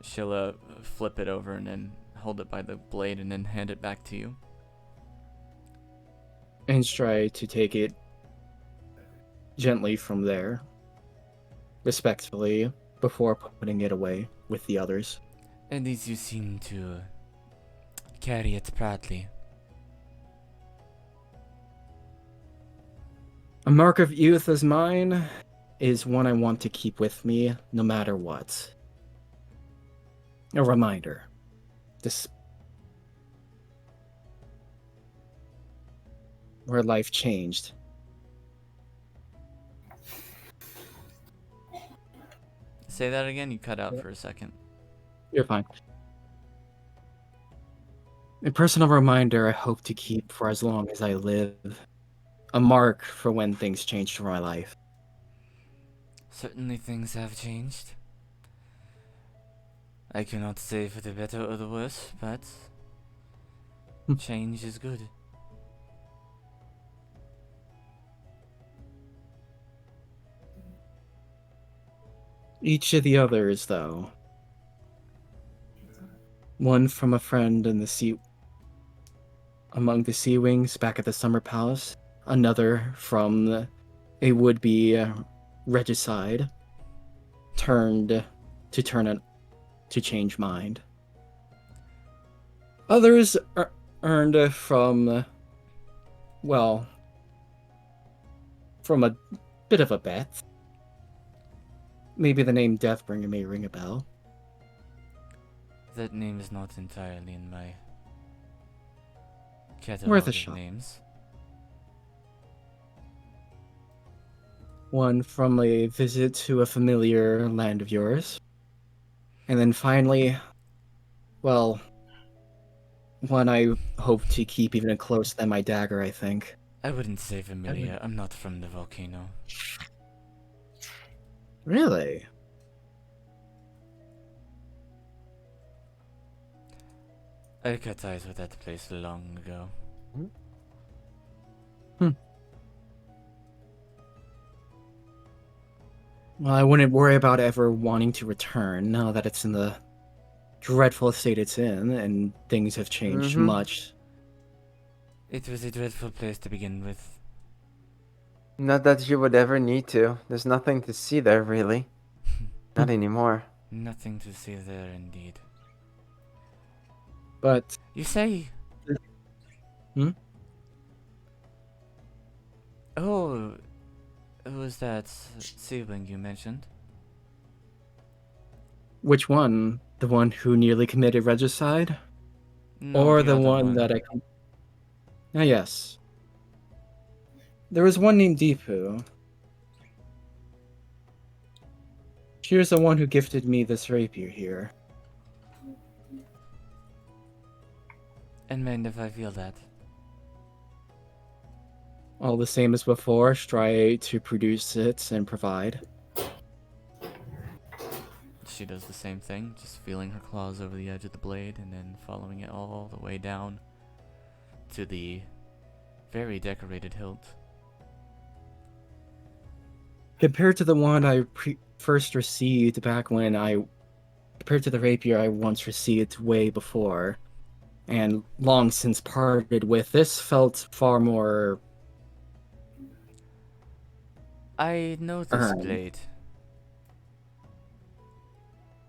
She'll flip it over and then hold it by the blade and then hand it back to you. And try to take it gently from there, respectfully, before putting it away with the others. At least you seem to carry it proudly. A mark of youth as mine is one I want to keep with me no matter what. A reminder. This where life changed. Say that again, you cut out for a second. You're fine. A personal reminder I hope to keep for as long as I live. A mark for when things changed for my life. Certainly things have changed. I cannot say for the better or the worse, but change is good. Each of the others, though. One from a friend in the sea among the sea wings back at the summer palace. Another from a would-be regicide turned to change mind. Others earned from, well, from a bit of a bet. Maybe the name Deathbringer may ring a bell. That name is not entirely in my catalog Worth a of shot. names. One from a visit to a familiar land of yours. And then finally, well, one I hope to keep even closer than my dagger, I think. I wouldn't say familiar. I'm not from the volcano. Really? I cut ties with that place long ago. Well, I wouldn't worry about ever wanting to return now that it's in the dreadful state it's in, and things have changed much. It was a dreadful place to begin with. Not that you would ever need to. There's nothing to see there, really. Not anymore. Nothing to see there, indeed. But You say... Hmm? Oh, who was that sibling you mentioned? which one? The one who nearly committed regicide? No, Or the other one that I can... Ah, yes. There was one named Deepu. She was the one who gifted me this rapier here. And mind if I feel that? all the same as before. Try to produce it and provide. She does the same thing, just feeling her claws over the edge of the blade and then following it all the way down to the very decorated hilt. Compared to the one I first received back when compared to the rapier I once received way before, and long since parted with, this felt far more I know this earned. blade.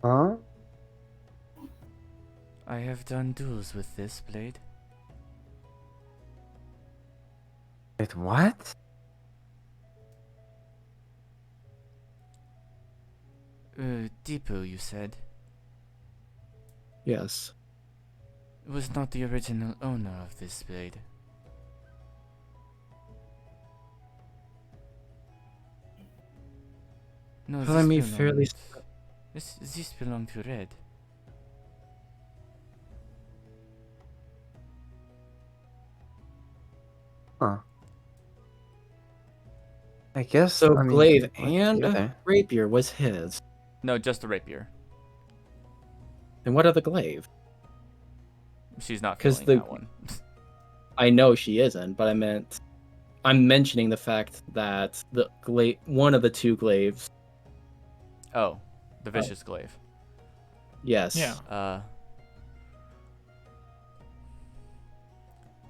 Huh? I have done duels with this blade. Wait, what? Depot, you said. Yes. Was not the original owner of this blade. No, Telling me fairly. This belonged to Red. Huh. I guess. So I mean, glaive what's the and other? rapier was his. No, just the rapier. And what other glaive? She's not 'Cause feeling the- that one. I know she isn't, but I'm mentioning the fact that the one of the two glaives. Oh, the vicious glaive. Yes. Yeah.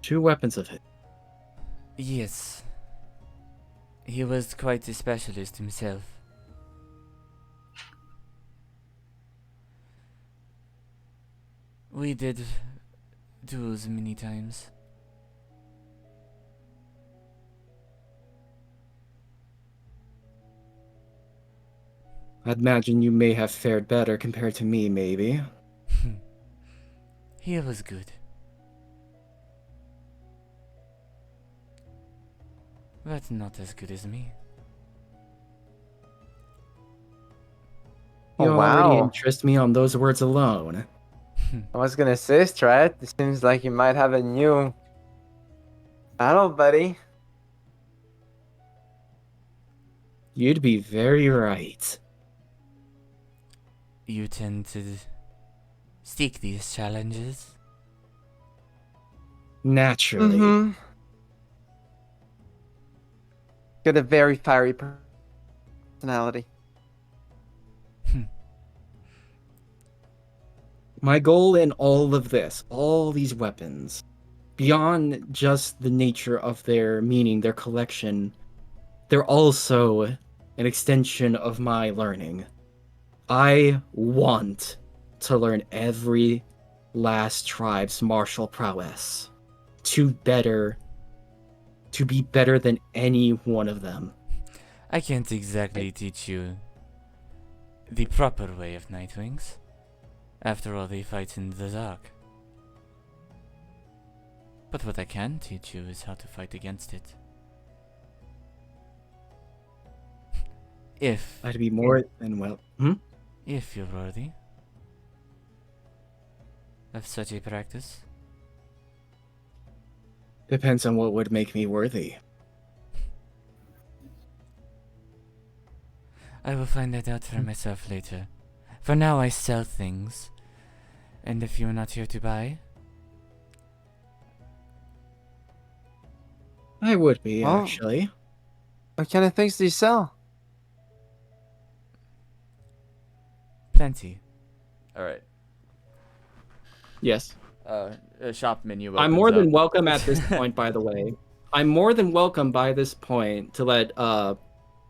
Two weapons of his. Yes. He was quite a specialist himself. We did duels many times. I'd imagine you may have fared better compared to me, maybe. He was good. But not as good as me. You Oh, already wow. interest me on those words alone. I was gonna say, Strat, it seems like you might have a new battle buddy. You'd be very right. You tend to seek these challenges. Naturally. Mm-hmm. Got a very fiery personality. My goal in all of this, all these weapons, beyond just the nature of their meaning, their collection, they're also an extension of my learning. I want to learn every last tribe's martial prowess to be better than any one of them. I can't exactly teach you the proper way of Nightwings. After all, they fight in the dark. But what I can teach you is how to fight against it. If I'd be more than well. if you're worthy of such a practice. Depends on what would make me worthy. I will find that out for myself later. For now, I sell things. And if you're not here to buy, I would be, Well- actually. What kind of things do you sell? plenty. Alright. Yes. Shop menu I'm opens more than up. welcome at this point, by the way. I'm more than welcome by this point to let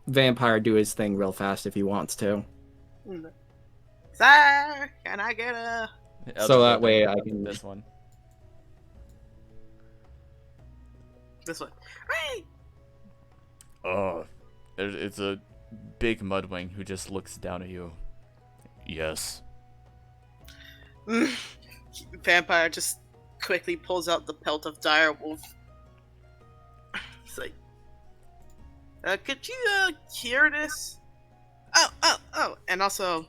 Vampire do his thing real fast if he wants to. Sir, can I get a... So that way I can- This one. This one. Hey! Oh, it's a big mudwing who just looks down at you. Yes. Vampire just quickly pulls out the pelt of Direwolf. It's like, could you cure this? Oh, and also,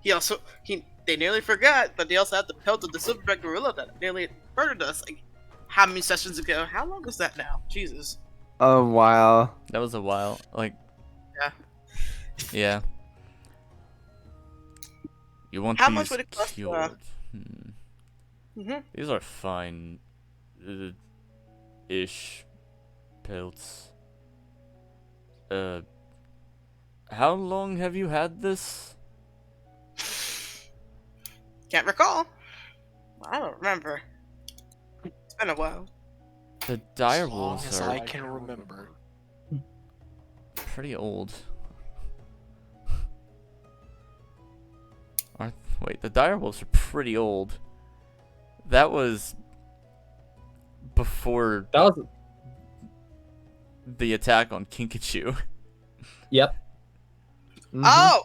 they nearly forgot, but they also have the pelt of the silverback gorilla that nearly murdered us. Like, how many sessions ago? How long was that now? Jesus. A while. That was a while. Like, Yeah. yeah. You want How these much would it cost, cured? Mhm. These are fine, ish pelts. How long have you had this? Can't recall. I don't remember. It's been a while. The As long direwolves as are I can remember. pretty old. Wait, the direwolves are pretty old. That was before That was. the attack on Kinkachu. Yep. Mhm. Oh!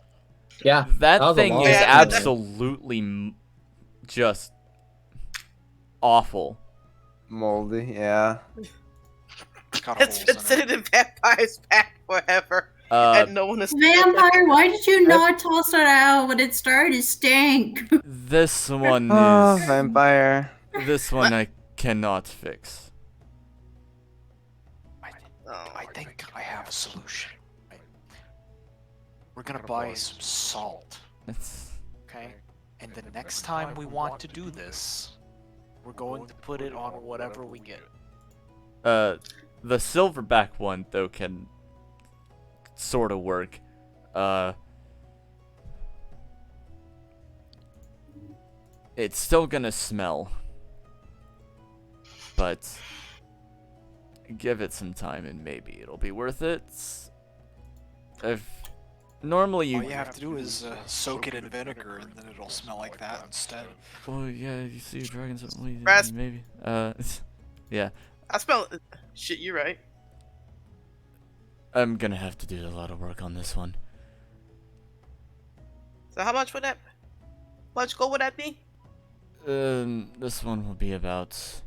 Yeah. That was a thing long is time ago. absolutely just awful. Moldy, yeah. Got a It's holes been in it. sitting in Vampire's pack forever, and no one has. Vampire, why did you not toss it out when it started to stink? This one Oh, is vampire. this one I cannot fix. Oh, I think I have a solution. Right? We're gonna buy some salt, It's okay? And the next time we want to do this, we're going to put it on whatever we get. the silverback one though can sort of work. It's still gonna smell, but give it some time and maybe it'll be worth it. If normally All you have to do is soak it in vinegar, and then it'll smell like that instead. well, yeah, you see dragons, Raz- maybe. Yeah, I smell. Shit, you're right. I'm gonna have to do a lot of work on this one. So how much would that? How much gold would that be? This one will be about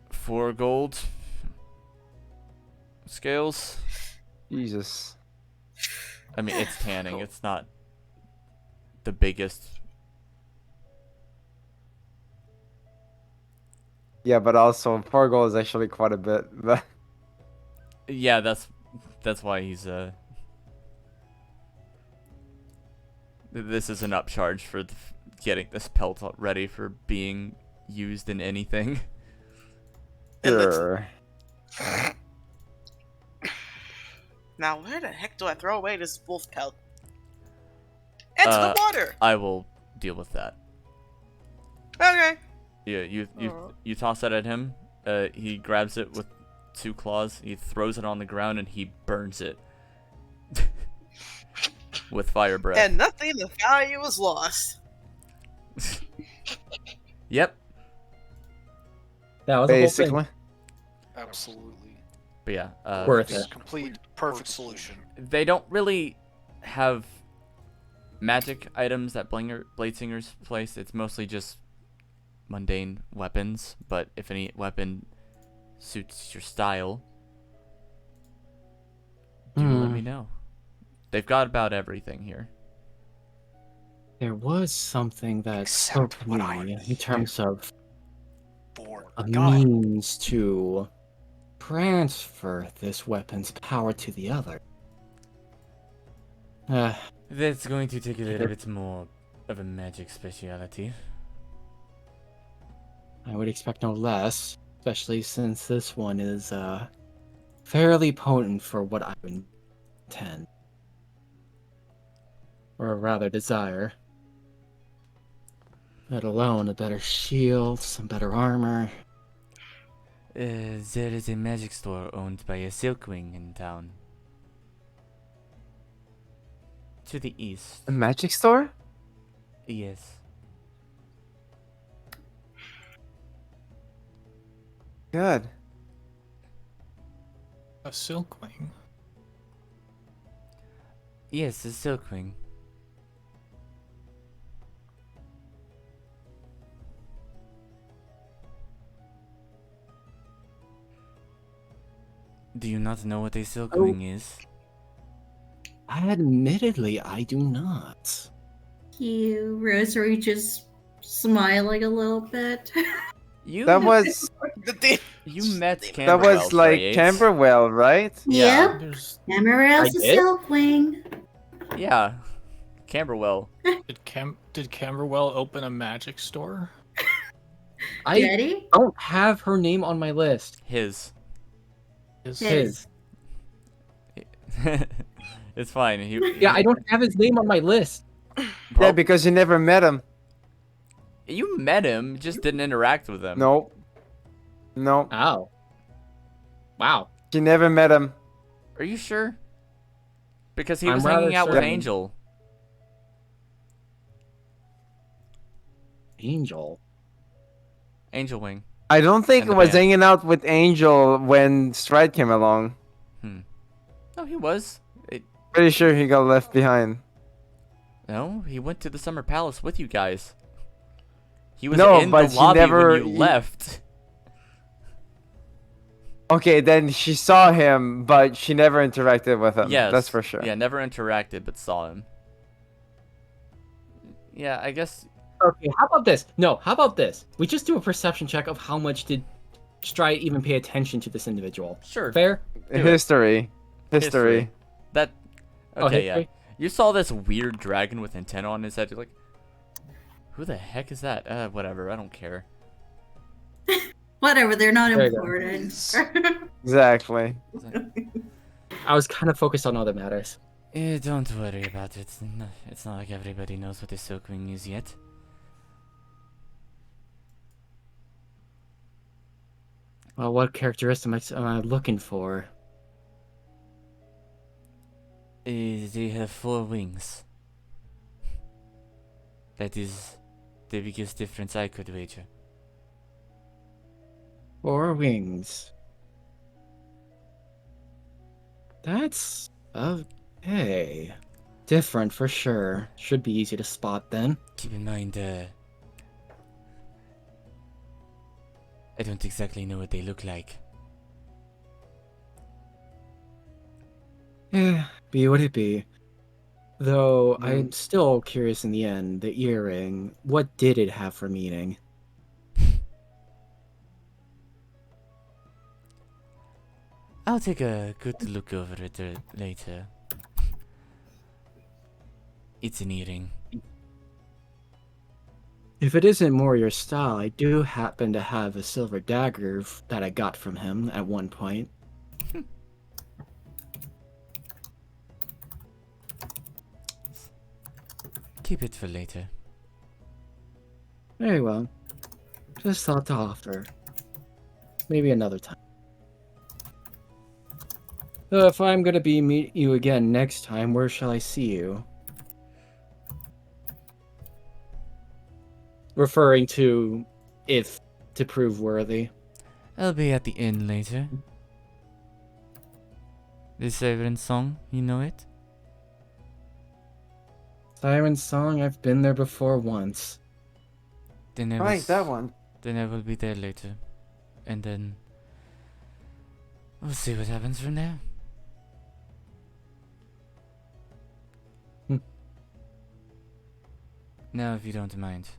4 gold scales. Jesus. I mean, it's tanning. It's not the biggest. Yeah, but also 4 gold is actually quite a bit. But Yeah, that's why he's This is an upcharge for getting this pelt ready for being used in anything. It looks- sure. Now where the heck do I throw away this wolf pelt? Into the water. I will deal with that. Okay. Yeah, you toss that at him. He grabs it with 2 claws. He throws it on the ground and he burns it with fire breath. And nothing of value was lost. Yep. That was a whole Basically. thing. Absolutely. But yeah, Worth Just it. complete, perfect solution. they don't really have magic items that Bladesingers place. It's mostly just mundane weapons. But if any weapon suits your style, do let me know. They've got about everything here. There was something that Except spoke to what I me in need. terms of For a God. means to transfer this weapon's power to the other. That's going to take a little bit more of a magic speciality. I would expect no less, especially since this one is fairly potent for what I would intend. Or rather desire. Let alone a better shield, some better armor. There is a magic store owned by a Silkwing in town. To the east. A magic store? Yes. Good. A Silkwing. Yes, a Silkwing. Do you not know what a Silkwing is? Admittedly, I do not. You, Rosary, just smiling a little bit. You That was You met That That Camberwell, was like Stray Eights. Camberwell, right? Yeah. Yep. There's Emerald's I a did? Silkwing. Yeah. Camberwell. did Camberwell open a magic store? I Ready? don't have her name on my list. His. His. It's fine. Yeah, I don't have his name on my list. Yeah, because you never met him. You met him, just didn't interact with him. Nope. Nope. Oh. Wow. You never met him. Are you sure? Because he I'm was hanging rather out with certain. Angel. Angel. Angel Wing. I don't think And it the was band. hanging out with Angel when Stride came along. No, he was. Pretty sure he got left behind. No, he went to the Summer Palace with you guys. He was No, in but the he lobby never- when you he- left. Okay, then she saw him, but she never interacted with him. Yes. That's for sure. Yeah, never interacted, but saw him. Yeah, I guess. Okay, how about this? No, how about this? We just do a perception check of how much did Stride even pay attention to this individual. Sure. Fair? Do it. History. That. Oh, Okay, yeah. history? You saw this weird dragon with antenna on his head. You're like, who the heck is that? Whatever. I don't care. Whatever, they're not There you go. important. Exactly. I was kind of focused on other matters. Don't worry about it. It's not like everybody knows what a Silkwing is yet. Well, what characteristics am I looking for? They have 4 wings. That is the biggest difference I could wager. 4 wings. That's okay. Different for sure. Should be easy to spot then. Keep in mind, I don't exactly know what they look like. Yeah, be what it be. Though I'm still curious in the end, the earring, what did it have for meaning? I'll take a good look over it later. It's an earring. If it isn't more your style, I do happen to have a silver dagger that I got from him at one point. Keep it for later. Very well. Just thought to offer. Maybe another time. So if I'm gonna meet you again next time, where shall I see you? Referring to if to prove worthy. I'll be at the inn later. The Siren Song, you know it? Siren Song, I've been there before once. Then I Right, was- that one. Then I will be there later. And then we'll see what happens from there. Now, if you don't mind,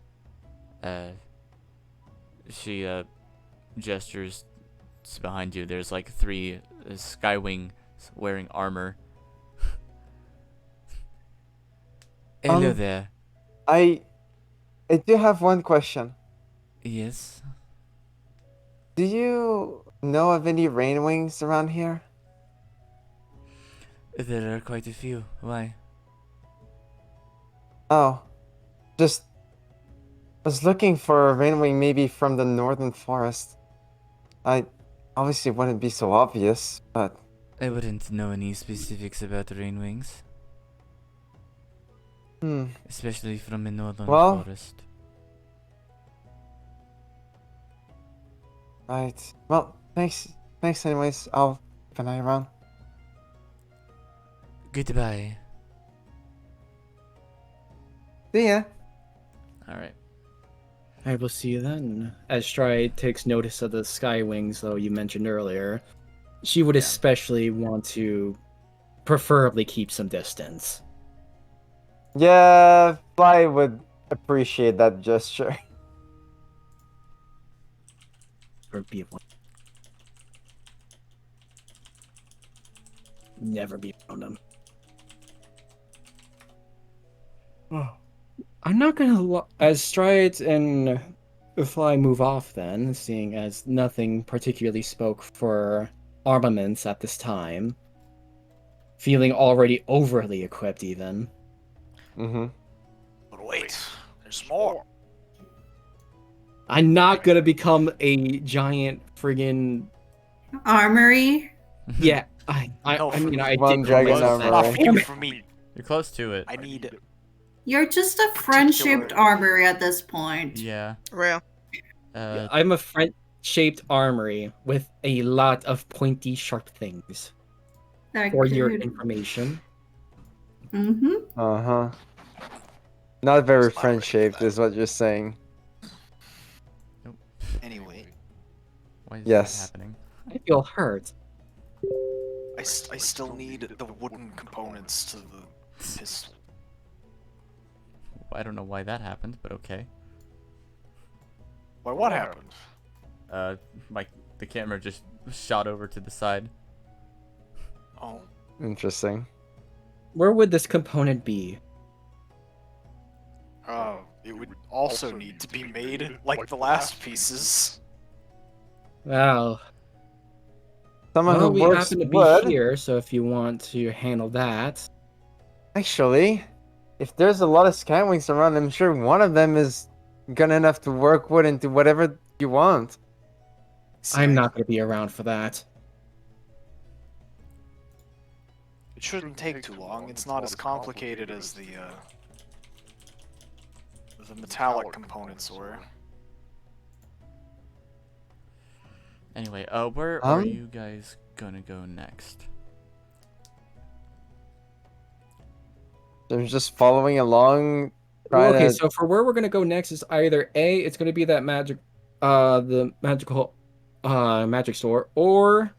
she gestures behind you. There's like 3 Skywing wearing armor. Hello there. I do have one question. Yes. Do you know of any rain wings around here? There are quite a few. Why? Oh, just was looking for a rain wing maybe from the northern forest. I obviously wouldn't be so obvious, but I wouldn't know any specifics about rainwings, especially from a northern Well- forest. right. Well, thanks. Thanks anyways. I'll keep an eye around. Goodbye. See ya. Alright. I will see you then. As Stride takes notice of the sky wings, though you mentioned earlier, she would Yeah. especially want to preferably keep some distance. Yeah, Fly would appreciate that gesture. Or be one. never be around him. Oh. I'm not gonna as Stride and Fly move off then, seeing as nothing particularly spoke for armaments at this time. Feeling already overly equipped even. Mm-hmm. But wait, there's more. I'm not gonna become a giant friggin' Armory. yeah. No, I mean I One did dragon call myself armory. that. Not for me. You're close to it. I need You're just a friend-shaped armory at this point. Yeah. Real. I'm a French-shaped armory with a lot of pointy, sharp things. For your information. Mm-hmm. Uh-huh. Not very It's not ready for French-shaped that. is what you're saying. Anyway, Why is Yes. that happening? I feel hurt. I still need the wooden components to the pistol. I don't know why that happened, but okay. Why, what happened? The camera just shot over to the side. Oh, Interesting. Where would this component be? it would also need to be made like the last pieces. Well, Someone who we works happen to be wood. here, so if you want to handle that. Actually, if there's a lot of skywings around, I'm sure one of them is good enough to work wood into whatever you want. I'm not going to be around for that. It shouldn't take too long. It's not as complicated as the metallic components were. Anyway, where are you guys gonna go next? I'm just following along. Well, okay, trying to- so for where we're going to go next is either A, it's going to be that the magic store, or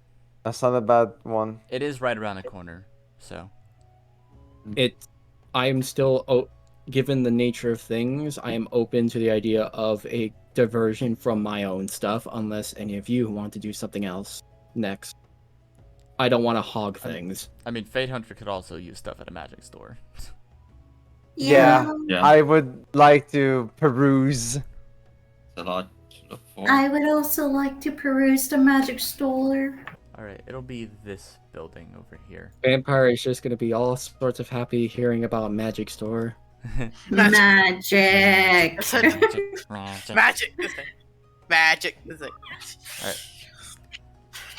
That's not a bad one. It is right around the corner, so. I'm still, given the nature of things, I am open to the idea of a diversion from my own stuff, unless any of you want to do something else next. I don't want to hog things. I mean, Fate Hunter could also use stuff at a magic store. Yeah. Yeah. I would like to peruse. It's a lot to look for. I would also like to peruse the magic store. Alright, it'll be this building over here. Vampire is just going to be all sorts of happy hearing about magic store. Magic. Magic. This thing. Magic. This thing. Alright.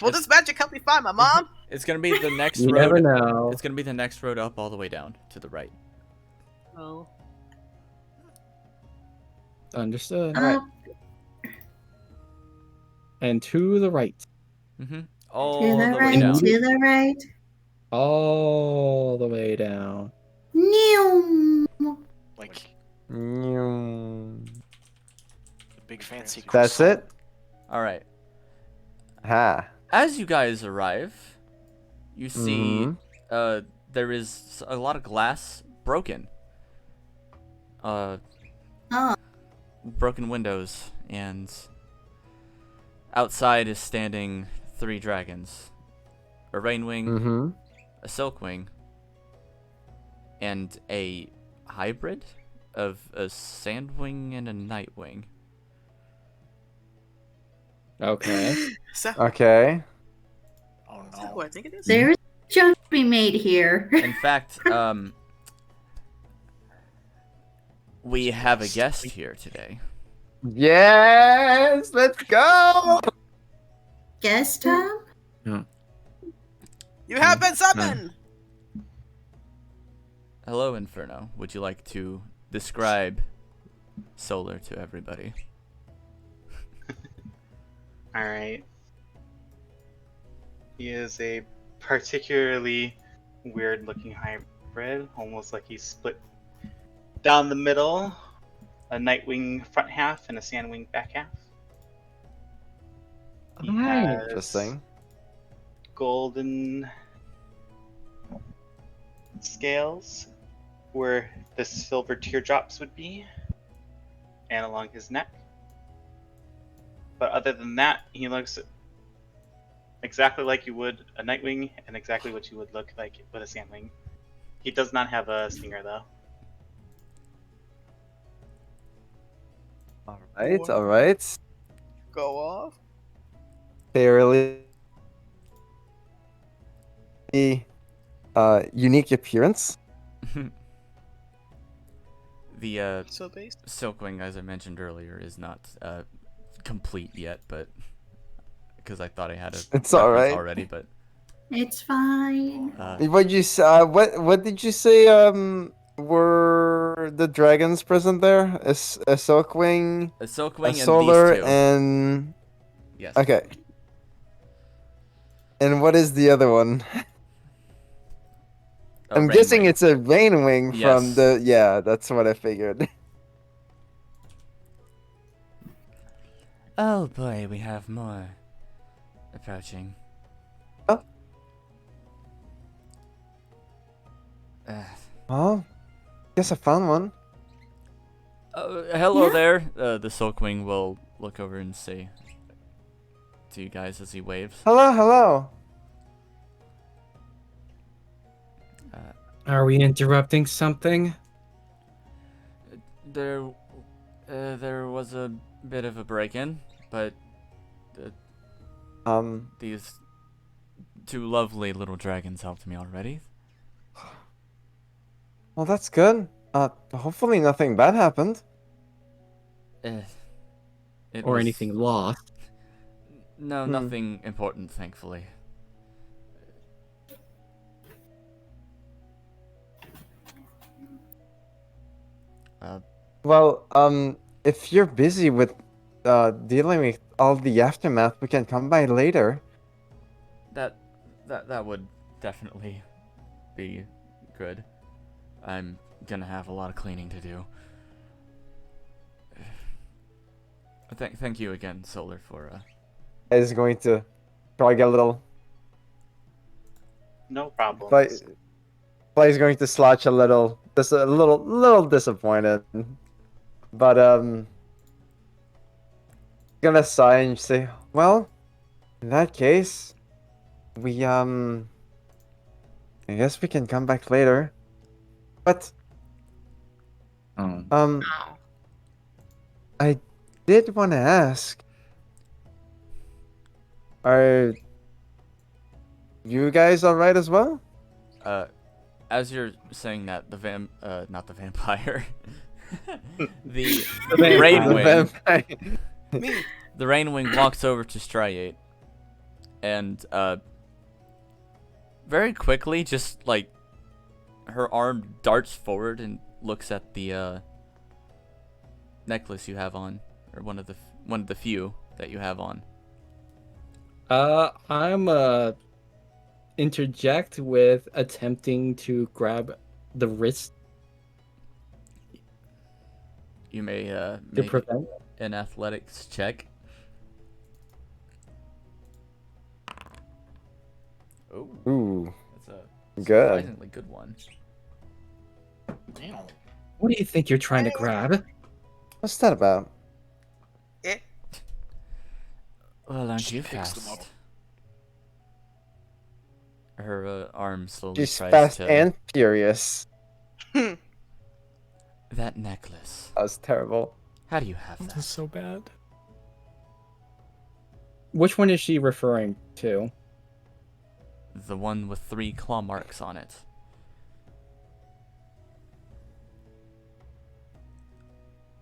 Will this magic help me find my mom? It's gonna be the next You road. never know. It's gonna be the next road up all the way down to the right. Oh. Understood. Uh, And to the right. Mm-hmm. to All the the way right, down. to the right. All the way down. New. Like Mm, the big fancy. That's croissant. it? Alright. Ha. As you guys arrive, you see Mhm. there is a lot of glass broken. Oh. Broken windows, and outside is standing 3 dragons. A Rainwing, Mm-hmm. a Silkwing, and a hybrid of a Sandwing and a Nightwing. Okay. So, Okay. Oh is that who no. I think it is? There's junk to be made here. In fact, we have a guest here today. Yes! Let's go! Guest time? You have been summoned! Hello, Inferno. Would you like to describe Solar to everybody? Alright. He is a particularly weird looking hybrid, almost like he's split down the middle, a Nightwing front half and a Sandwing back half. He has Interesting. golden scales where the silver teardrops would be, and along his neck. But other than that, he looks exactly like you would a Nightwing, and exactly what you would look like with a Sandwing. He does not have a stinger though. Alright, alright. Go off. Fairly unique appearance. The So based. Silkwing, as I mentioned earlier, is not complete yet, but because I thought I had a It's reference alright. already, but It's fine. What did you say? Were the dragons present there? A Silkwing, a a Silkwing and Solar, these two. and Yes. okay. And what is the other one? I'm guessing Rainwing. it's a Rainwing from Yes. the. Yeah, that's what I figured. Oh boy, we have more approaching. Oh. Uh, Well, guess I found one. hello Yeah. there. The Silkwing will look over and say to you guys as he waves. Hello, hello. Are we interrupting something? There was a bit of a break-in, but these two lovely little dragons helped me already. Well, that's good. Hopefully nothing bad happened. It Or was, anything lost? No, nothing important, thankfully. Well, if you're busy with dealing with all the aftermath, we can come by later. That would definitely be good. I'm gonna have a lot of cleaning to do. Thank you again, Solar, for Is going to probably get a little. No problem. Fly's going to slouch a little, just a little disappointed, but gonna sigh and say, "Well, in that case, we I guess we can come back later." But Oh. I did want to ask, are you guys all right as well? as you're saying that, not the vampire, the The Rainwing, vampire. the Rainwing walks over to Striate, and very quickly, just like her arm darts forward and looks at the necklace you have on, or one of the few that you have on. I'm interject with attempting to grab the wrist You may to make prevent. an athletics check. Oh, Ooh, that's a good. surprisingly good one. Damn. What do you think you're trying to grab? What's that about? Well, aren't She you picks them fast? Her arm slowly She's tries fast to. and furious. That necklace. That was terrible. How do you have This is that? so bad. Which one is she referring to? The one with 3 claw marks on it.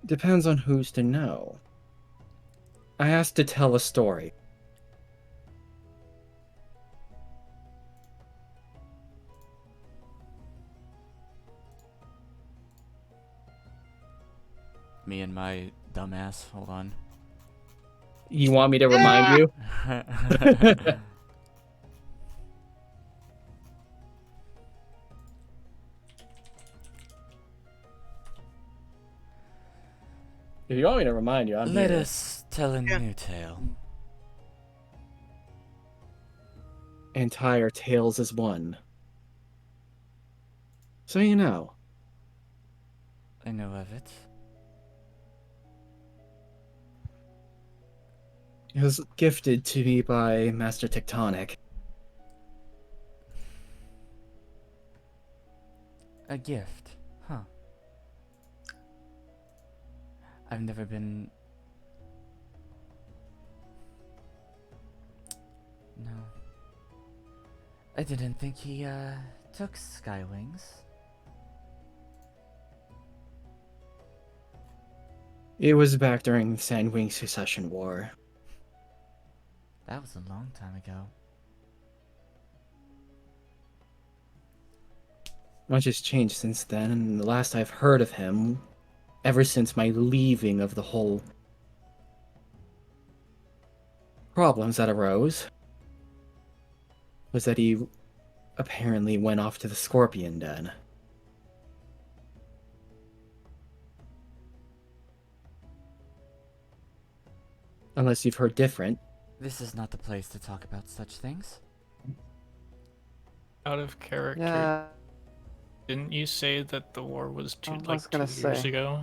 Depends on who's to know. I asked to tell a story. Me and my dumbass. Hold on. You want me to remind you? If you want me to remind you, I'm Let here. us tell a Yeah. new tale. Entire tales as one. So you know. I know of it. It was gifted to me by Master Tectonic. A gift, huh? I've never been. No. I didn't think he, took Skywings. It was back during the Sandwing Succession War. That was a long time ago. Much has changed since then, and the last I've heard of him, ever since my leaving of the whole problems that arose, was that he apparently went off to the Scorpion Den. Unless you've heard different. This is not the place to talk about such things. Out of character, Yeah, didn't you say that the war was I was like gonna 2 years say. ago?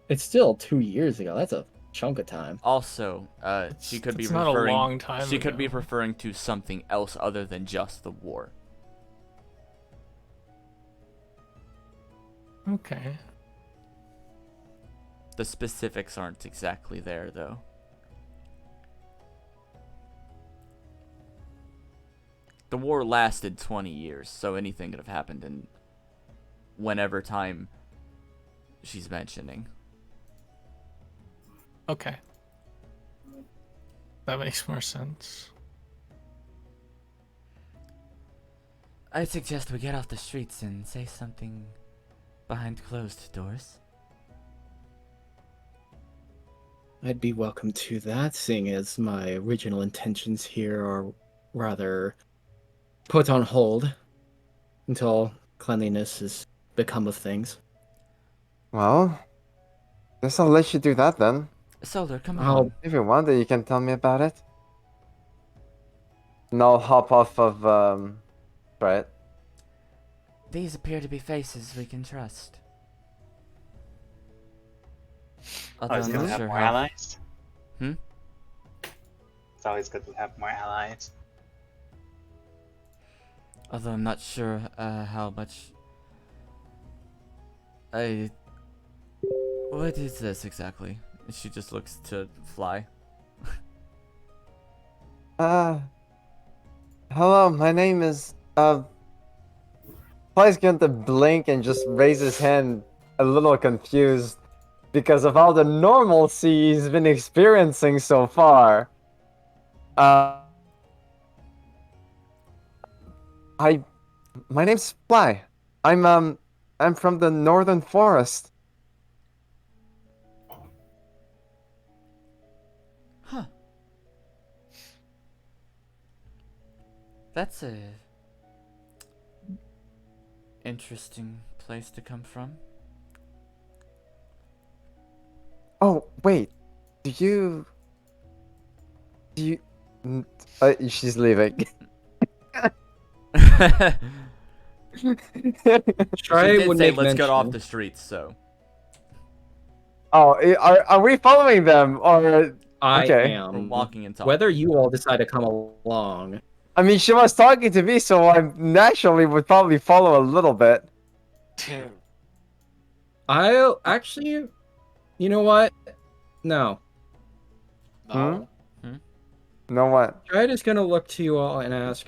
It's still 2 years ago. That's a chunk of time. Also, she could be It's not a referring. long time She could be ago. referring to something else other than just the war. Okay. The specifics aren't exactly there, though. The war lasted 20 years, so anything could have happened in whenever time she's mentioning. Okay. That makes more sense. I suggest we get off the streets and say something behind closed doors. I'd be welcome to that, seeing as my original intentions here are rather put on hold until cleanliness has become of things. Well, guess I'll let you do that then. Solar, come I'll- on. If you want, then you can tell me about it. And I'll hop off of, right? These appear to be faces we can trust. Although Always I'm good to not have sure more how. allies. Hmm? It's always good to have more allies. Although I'm not sure how much. What is this exactly? She just looks to fly. Hello, my name is, Fly's going to blink and just raise his hand a little confused because of all the normalcy he's been experiencing so far. My name's Fly. I'm from the Northern Forest. Huh. That's a interesting place to come from. Oh, wait. Do you... she's leaving. Try She did would say make let's get off mention- the streets, so. Oh, are we following them? Or... I Okay. We're am. walking and talking. Whether you all decide to come along, I mean, she was talking to me, so I naturally would probably follow a little bit. I'll actually. You know what? No. No. Know what? I'm just gonna look to you all and ask.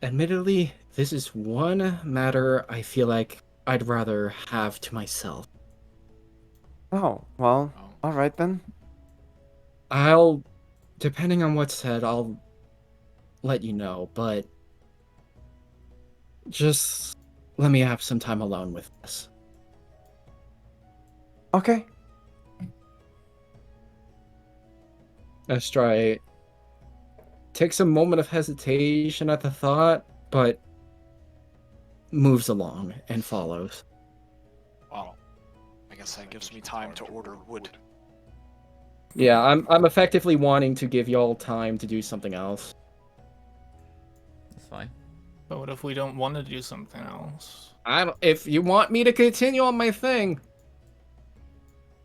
Admittedly, this is one matter I feel like I'd rather have to myself. Oh, well, Oh. alright then. I'll, depending on what's said, I'll let you know, but just let me have some time alone with this. Okay. Astray takes a moment of hesitation at the thought, but moves along and follows. Well, I guess that gives me time to order wood. Yeah, I'm effectively wanting to give y'all time to do something else. That's fine. But what if we don't want to do something else? If you want me to continue on my thing,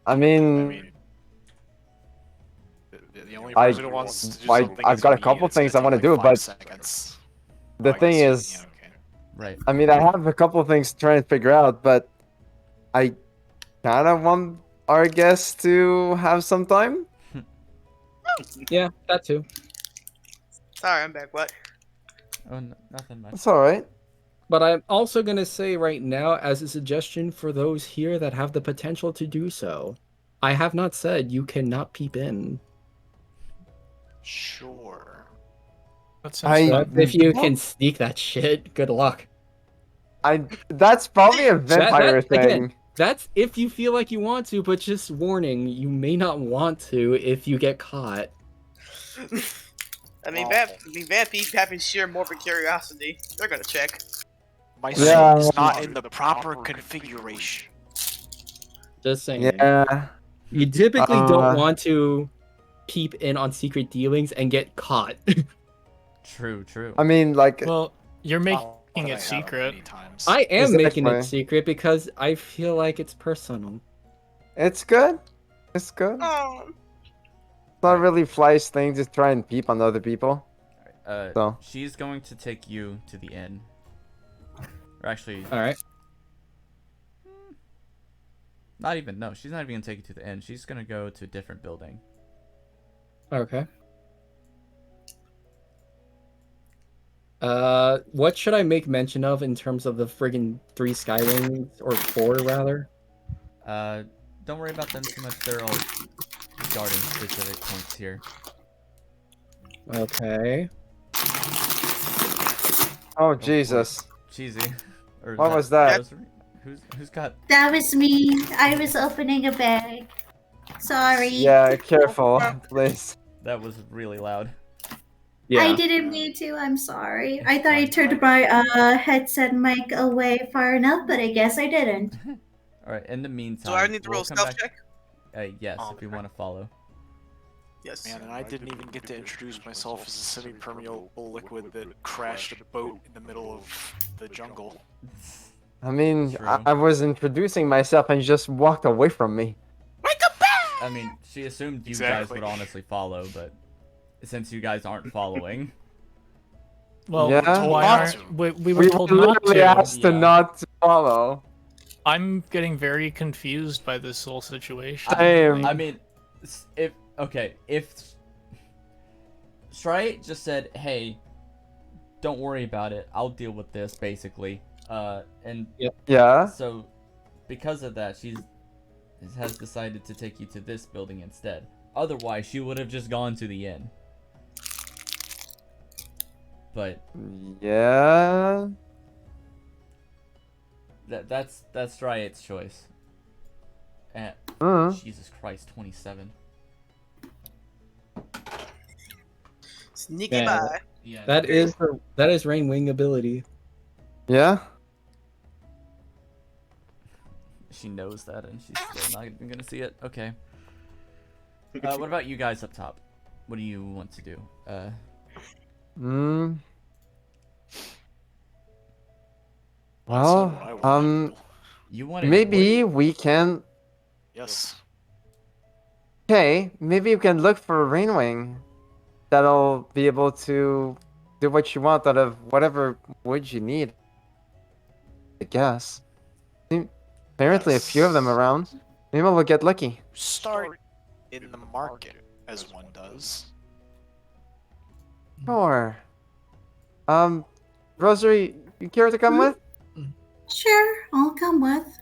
I I mean, mean, The only I- person who wants to do I- something I've is got a me, couple and it's gonna things I wanna take, like, do, 5 but seconds. the Oh, I thing guess you- is, yeah, okay. Right. I mean, I have a couple things to try and figure out, but I kind of want our guests to have some time. Yeah, that too. Sorry, I'm back. What? Oh, nothing much. That's all right. But I'm also going to say right now, as a suggestion for those here that have the potential to do so, I have not said you cannot peep in. Sure. That sounds I- fun. But if you can sneak that shit, good luck. That's probably a vampire that- thing. again, That's if you feel like you want to, but just warning, you may not want to if you get caught. I mean, Well- Vampy having sheer morbid curiosity. They're gonna check. My Yeah. suit is not in the proper configuration. Just saying. Yeah. You typically don't Uh, want to peep in on secret dealings and get caught. True. I mean, like, Well, you're making Not that I it haven't secret. many times. I am making Exactly. it secret because I feel like it's personal. it's good. It's good. Oh, It's not really Fly's thing to try and peep on other people. So. She's going to take you to the inn. Or actually, All right. not even. No, she's not even gonna take you to the inn. She's gonna go to a different building. Okay. What should I make mention of in terms of the friggin' 3 Skywings, or 4 rather? Don't worry about them too much. They're all guarding specific points here. Okay. Oh, Jesus. Cheesy. Or What was that? Rosary? Who's got? That was me. I was opening a bag. Sorry. Yeah, careful, please. That was really loud. I didn't mean to. I'm sorry. I thought I turned my headset mic away far enough, but I guess I didn't. All right. In the meantime, do I need to we'll roll come stealth back- check? Yes, Oh, if you okay. want to follow. Yes. Man, and I didn't even get to introduce myself as a semi-permeable liquid that crashed a boat in the middle of the jungle. I mean, True. I was introducing myself and you just walked away from me. I mean, she assumed you guys Exactly. would honestly follow, but since you guys aren't following, Well, Yeah? why Not aren't to. we were We told were not literally to. asked to Yeah. not to follow. I'm getting very confused by this whole situation. Same. I mean, if Stray just said, "Hey, don't worry about it. I'll deal with this," basically, and Yeah. so because of that, she has decided to take you to this building instead. Otherwise, she would have just gone to the inn. But Yeah. that's Riot's choice. And Jesus Christ, 27. Sneaky Yeah. by. Yeah. That is Rain Wing ability. Yeah. She knows that, and she's still not even gonna see it. Okay. What about you guys up top? What do you want to do? Hmm. That's not what I Well, wanted to do. You want maybe we can. Yes. Okay, maybe we can look for a Rainwing that'll be able to do what you want out of whatever wood you need. I guess. Apparently, a few of them Yes. around. Maybe we'll get lucky. Start in the market, as one does. Sure. Rosary, you care to come with? Sure, I'll come with.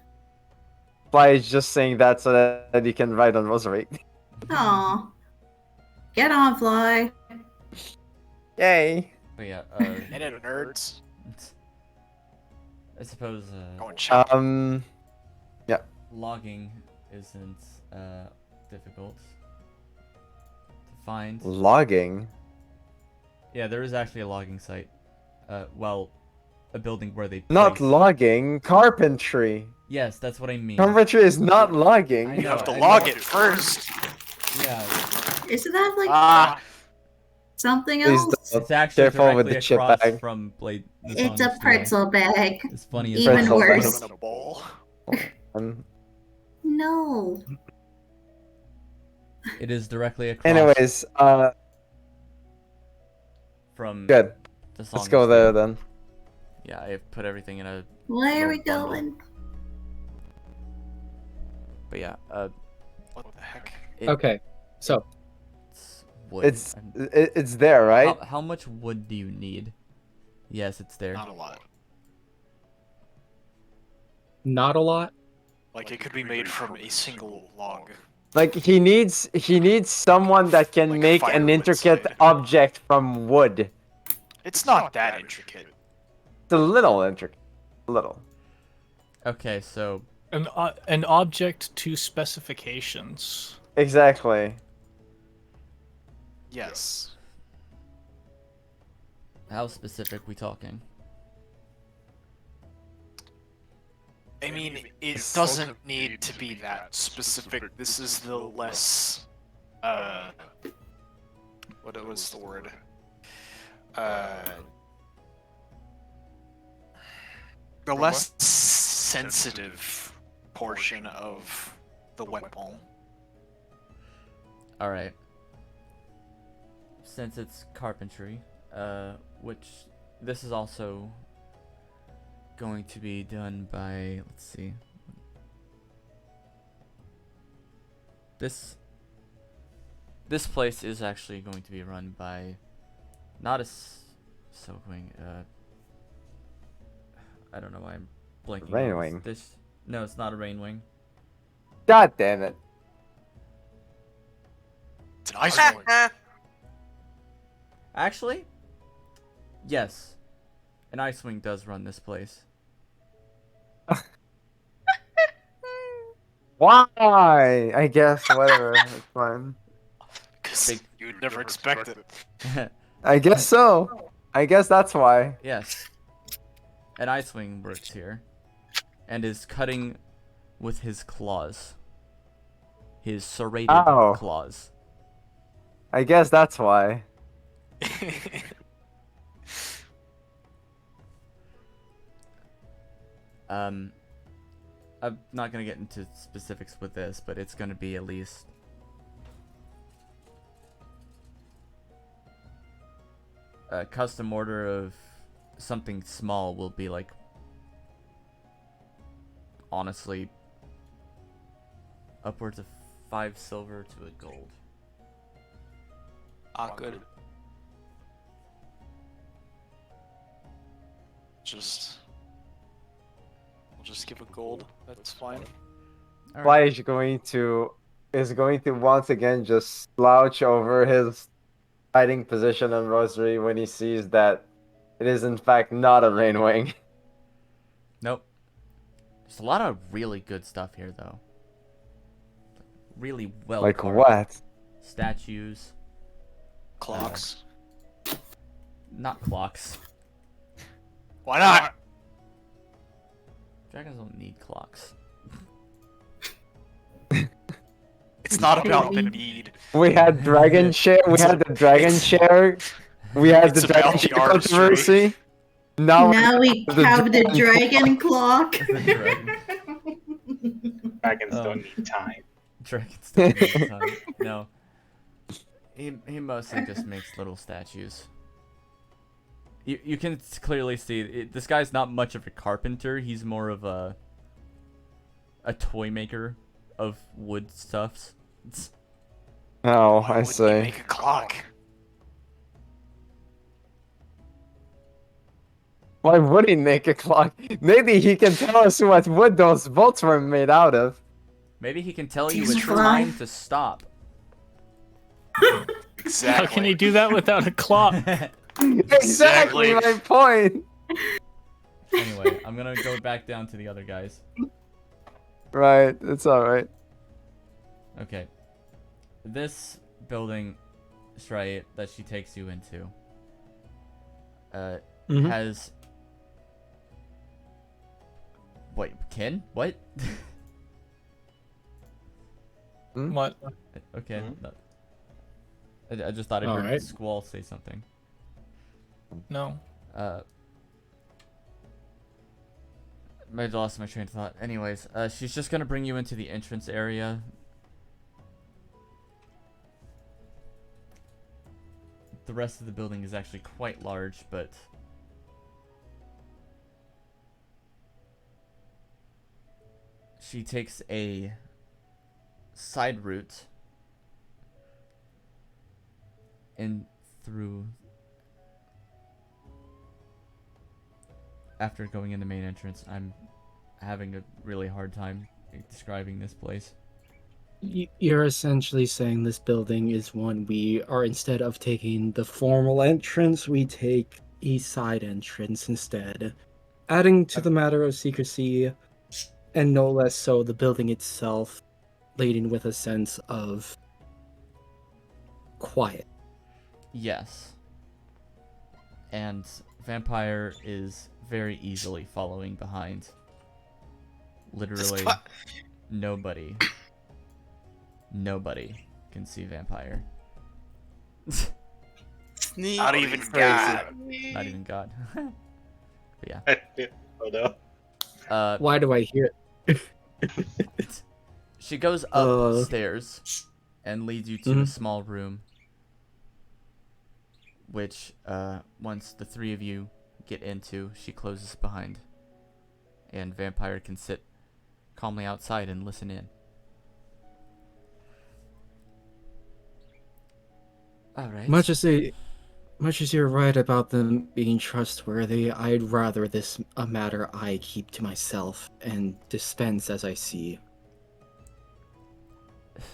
Fly is just saying that so that he can ride on Rosary. Aw. Get on, Fly. Yay. But yeah, Get it, nerds. I suppose Going check. logging isn't difficult to find. Logging. Yeah, there is actually a logging site. Well, a building where they Not place- logging, carpentry. Yes, that's what I mean. Carpentry is not logging. I You know, have to I log know. it first. Yeah, Isn't that like Ah, something Please else? don't. it's actually Careful with directly the chip across bag. from Blade. It's Lasagna's a pretzel bag. store. It's funny as Even hell. Pretzel bag. worse. put 'em in a bowl. Um, No. It is directly across Anyways, from good. the Let's song go there museum. then. Yeah, I've put everything in a Where are we little bundle. going? But yeah, What the heck? Okay, so it's wood. It's there, right? How much wood do you need? Yes, it's there. Not a lot. not a lot. Like it could be made from a single log. Like he needs someone that can Like make an firewood intricate side. object from wood. It's not that intricate. It's a little intricate. A little. Okay, so An object to specifications. Exactly. Yes. how specific we talking? I mean, it doesn't need to be that specific. This is the less, what was the word? The less sensitive portion of the wet palm. All right. Since it's carpentry, which this is also going to be done by, let's see. This place is actually going to be run by not a Silkwing, I don't know why I'm blanking. Rainwing. No, it's not a Rainwing. God damn it. It's an ice wing. Actually, yes, an Icewing does run this place. Why? I guess whatever. It's fine. Because you'd never expect it. I guess so. I guess that's why. Yes, an Icewing works here, and is cutting with his claws. His serrated Ow. claws. I guess that's why. I'm not gonna get into specifics with this, but it's gonna be at least a custom order of something small will be like, honestly, upwards of 5 silver to a gold. Ah, good. We'll just give a gold. That's fine. All Fly right. is going to once again just slouch over his hiding position on Rosary when he sees that it is in fact not a Rainwing. Nope. There's a lot of really good stuff here, though. Really well Like carved what? statues. Clocks. Not clocks. Why not? Dragons don't need clocks. It's not about the need. We had dragon chair. We had the dragon chair. We had It's the dragon about the chair artistry. controversy. Now We have the dragon clock. The dragon. Dragons Oh. don't need time. Dragons don't need time. No. He mostly just makes little statues. You can clearly see this guy's not much of a carpenter. He's more of a toy maker of wood stuffs. Oh, Why I wouldn't you see. make a clock? Why would he make a clock? Maybe he can tell us what wood those bolts were made out of. Maybe he can tell you He's it's flying. time to stop. Exactly. How can he do that without a clock? Exactly my point. Anyway, I'm gonna go back down to the other guys. Right, it's alright. Okay. This building, right, that she takes you into, Mhm. has. Wait, Ken? What? What? Okay. Mhm. no. I just thought I heard Alright. Squall say something. No. I lost my train of thought. Anyways, she's just gonna bring you into the entrance area. the rest of the building is actually quite large, but she takes a side route in through after going in the main entrance. I'm having a really hard time describing this place. You're essentially saying this building is one we are, instead of taking the formal entrance, we take a side entrance instead, adding to the matter of secrecy, and no less so the building itself, laden with a sense of quiet. Yes. And Vampire is very easily following behind. Literally nobody can see Vampire. Sneak. Not even God. Not even God. But yeah. Oh no. Why do I hear it? She goes upstairs and leads you to a small room, which once the three of you get into, she closes behind, and Vampire can sit calmly outside and listen in. All right. Much as you're right about them being trustworthy, I'd rather this a matter I keep to myself and dispense as I see.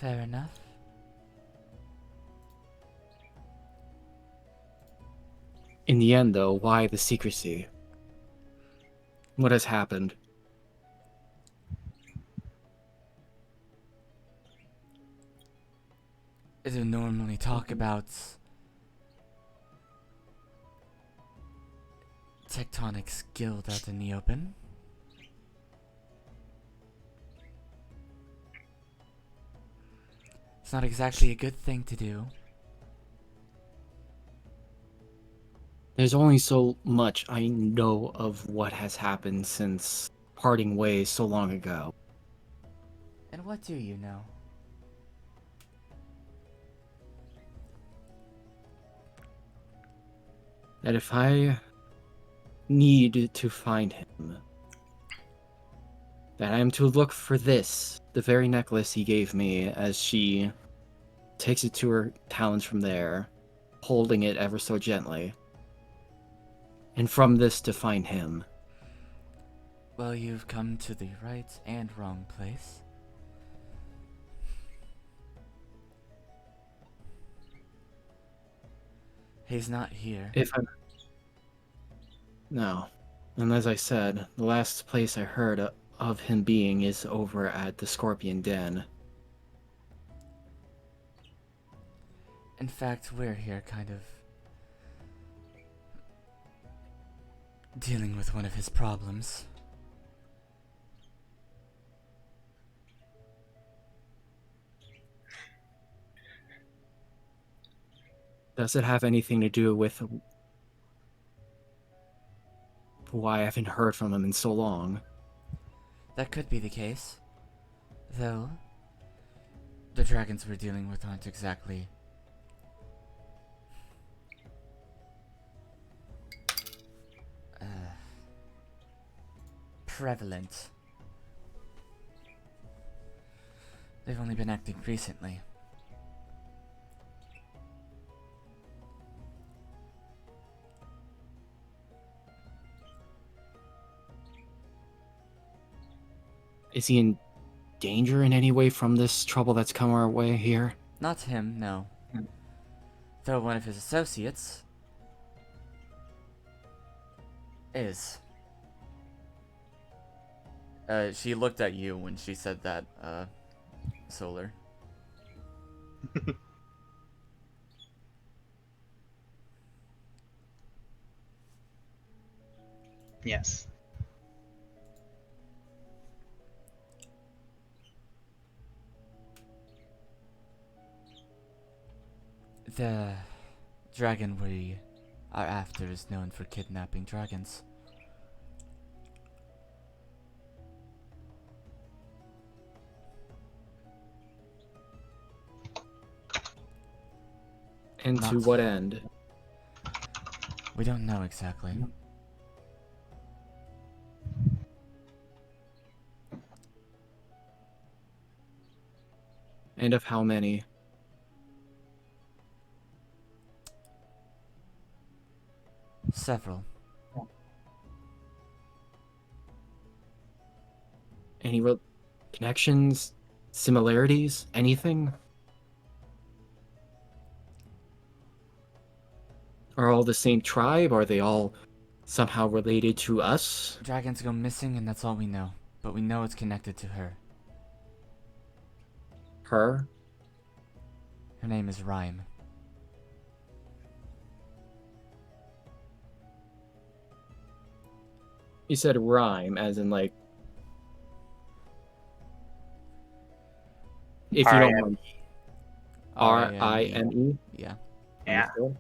Fair enough. In the end, though, why the secrecy? What has happened? I don't normally talk about Tectonic's guild out in the open. It's not exactly a good thing to do. There's only so much I know of what has happened since parting ways so long ago. And what do you know? That if I need to find him, that I am to look for this, the very necklace he gave me, as she takes it to her talons from there, holding it ever so gently. And from this to find him. Well, you've come to the right and wrong place. He's not here. No. And as I said, the last place I heard of him being is over at the Scorpion Den. In fact, we're here kind of dealing with one of his problems. Does it have anything to do with why I haven't heard from him in so long? That could be the case. Though, the dragons we're dealing with aren't exactly prevalent. They've only been active recently. Is he in danger in any way from this trouble that's come our way here? Not him, no. Though one of his associates is. She looked at you when she said that, Solar. Yes. The dragon we are after is known for kidnapping dragons. And to Not- what end? We don't know exactly. And of how many? Several. Any connections? Similarities? Anything? Are all the same tribe? Are they all somehow related to us? Dragons go missing, and that's all we know. But we know it's connected to her. Her? Her name is Rhyme. You said rhyme, as in like. If you don't mind. R-I-M-E? Yeah. Yeah. Understood.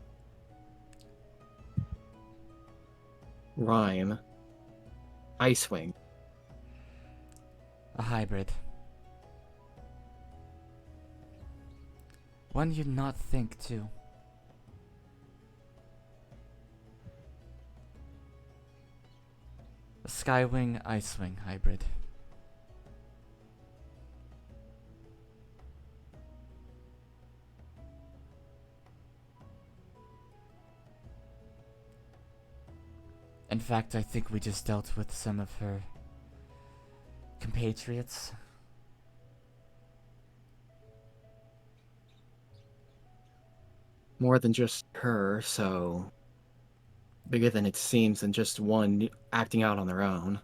Rhyme. Icewing. A hybrid. One you'd not think, too. A Skywing Icewing hybrid. In fact, I think we just dealt with some of her compatriots. More than just her, so bigger than it seems than just one acting out on their own.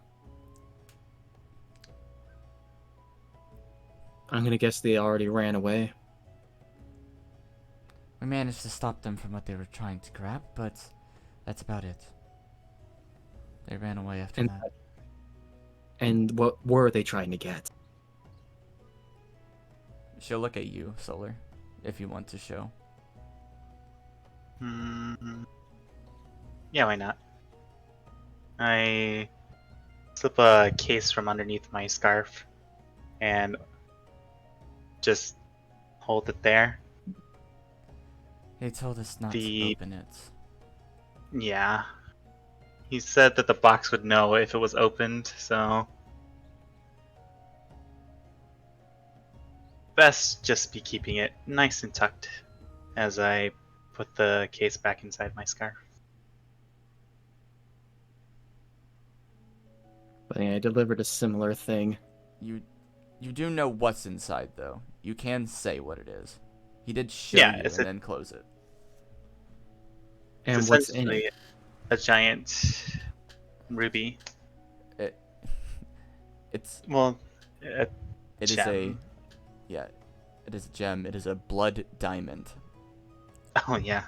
I'm gonna guess they already ran away. We managed to stop them from what they were trying to grab, but that's about it. They ran away after And that. And what were they trying to get? She'll look at you, Solar, if you want to show. Yeah, why not? I slip a case from underneath my scarf and just hold it there. He told us not to open it. Yeah. He said that the box would know if it was opened, so best just be keeping it nice and tucked as I put the case back inside my scarf. But yeah, I delivered a similar thing. You do know what's inside, though. You can say what it is. He did show Yeah, you it's and then close it. And It's what's in essentially it? a giant ruby. It's Well, it is a gem. yeah, it is a gem. It is a blood diamond. Oh yeah.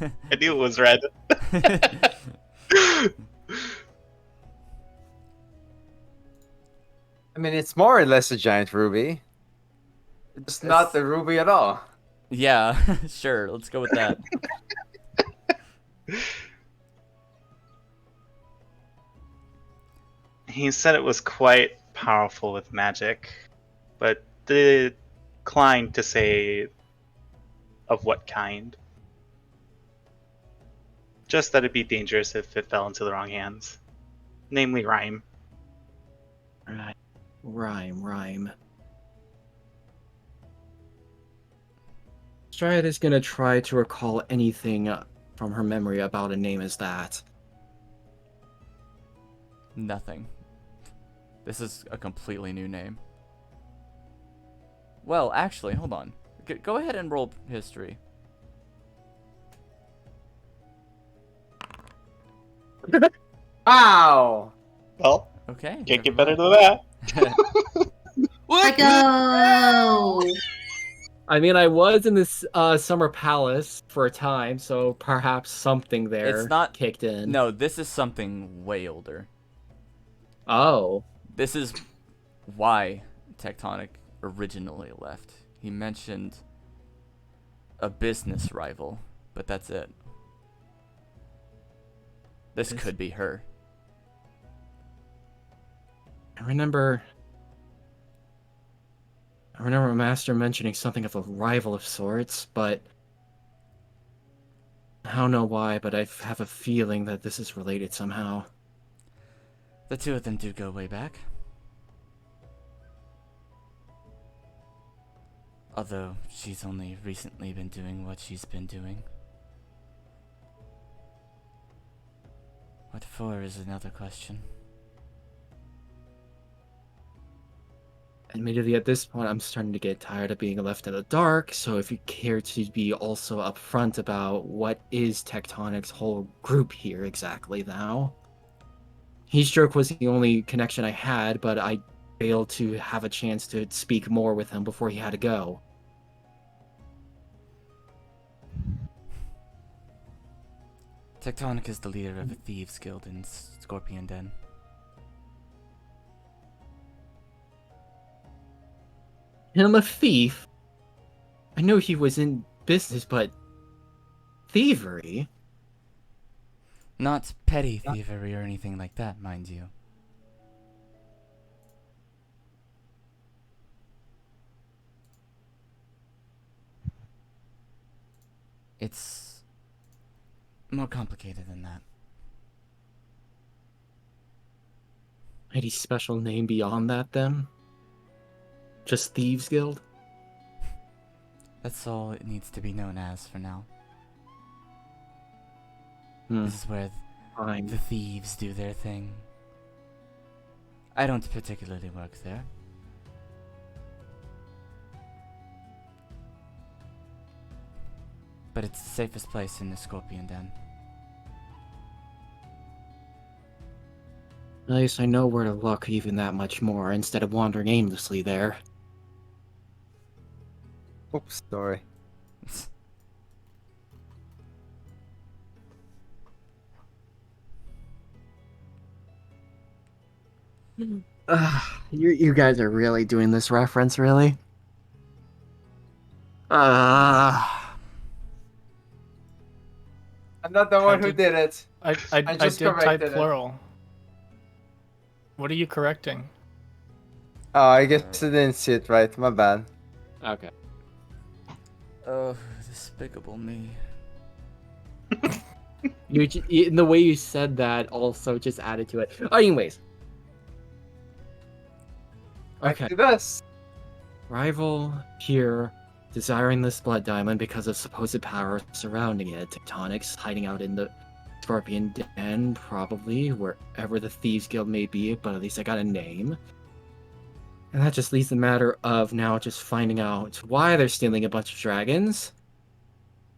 I knew it was red. I mean, it's more or less a giant ruby. It's not the ruby at all. Yeah, sure. Let's go with that. He said it was quite powerful with magic, but declined to say of what kind. Just that it'd be dangerous if it fell into the wrong hands. Namely, Rhyme. Right. Rhyme. Stride is gonna try to recall anything from her memory about a name as that. Nothing. This is a completely new name. Well, actually, hold on. Go ahead and roll history. Wow! Well, Okay. can't get never better than that. I go. I mean, I was in this summer palace for a time, so perhaps something there It's not kicked in. No, this is something way older. Oh. This is why Tectonic originally left. He mentioned a business rival, but that's it. This could be her. I remember Master mentioning something of a rival of sorts, but I don't know why, but I have a feeling that this is related somehow. The two of them do go way back. Although she's only recently been doing what she's been doing. What for is another question. Admittedly, at this point, I'm starting to get tired of being left in the dark, so if you care to be also upfront about what is Tectonic's whole group here exactly now. Heatstroke was the only connection I had, but I failed to have a chance to speak more with him before he had to go. Tectonic is the leader of a thieves guild in Scorpion Den. I'm a thief. I know he was in business, but thievery? Not petty thievery or anything like that, mind you. It's more complicated than that. Any special name beyond that, then? Just Thieves Guild? That's all it needs to be known as for now. Hmm. This is where Fine. the thieves do their thing. I don't particularly work there. But it's the safest place in the Scorpion Den. At least I know where to look even that much more instead of wandering aimlessly there. Oops, sorry. You guys are really doing this reference, really? I'm not the one who did- did it. I just did type corrected it. plural. What are you correcting? Oh, I guess I didn't see it right. My bad. Okay. Oh, despicable me. In the way you said that also just added to it. Anyways. Okay. Do this. Rival here, desiring this blood diamond because of supposed power surrounding it. Tectonics hiding out in the Scorpion Den, probably, wherever the Thieves Guild may be, but at least I got a name. And that just leaves the matter of now just finding out why they're stealing a bunch of dragons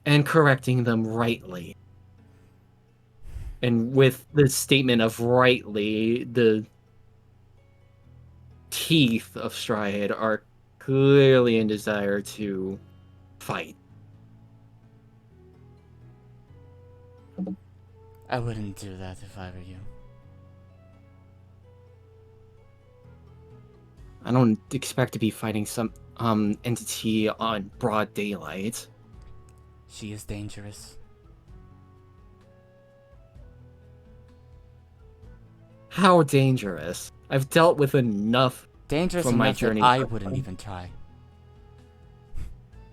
and correcting them rightly. And with the statement of rightly, the teeth of Stride are clearly in desire to fight. I wouldn't do that if I were you. I don't expect to be fighting some entity on broad daylight. She is dangerous. How dangerous? I've dealt with enough. Dangerous From my enough that journey. I wouldn't even try.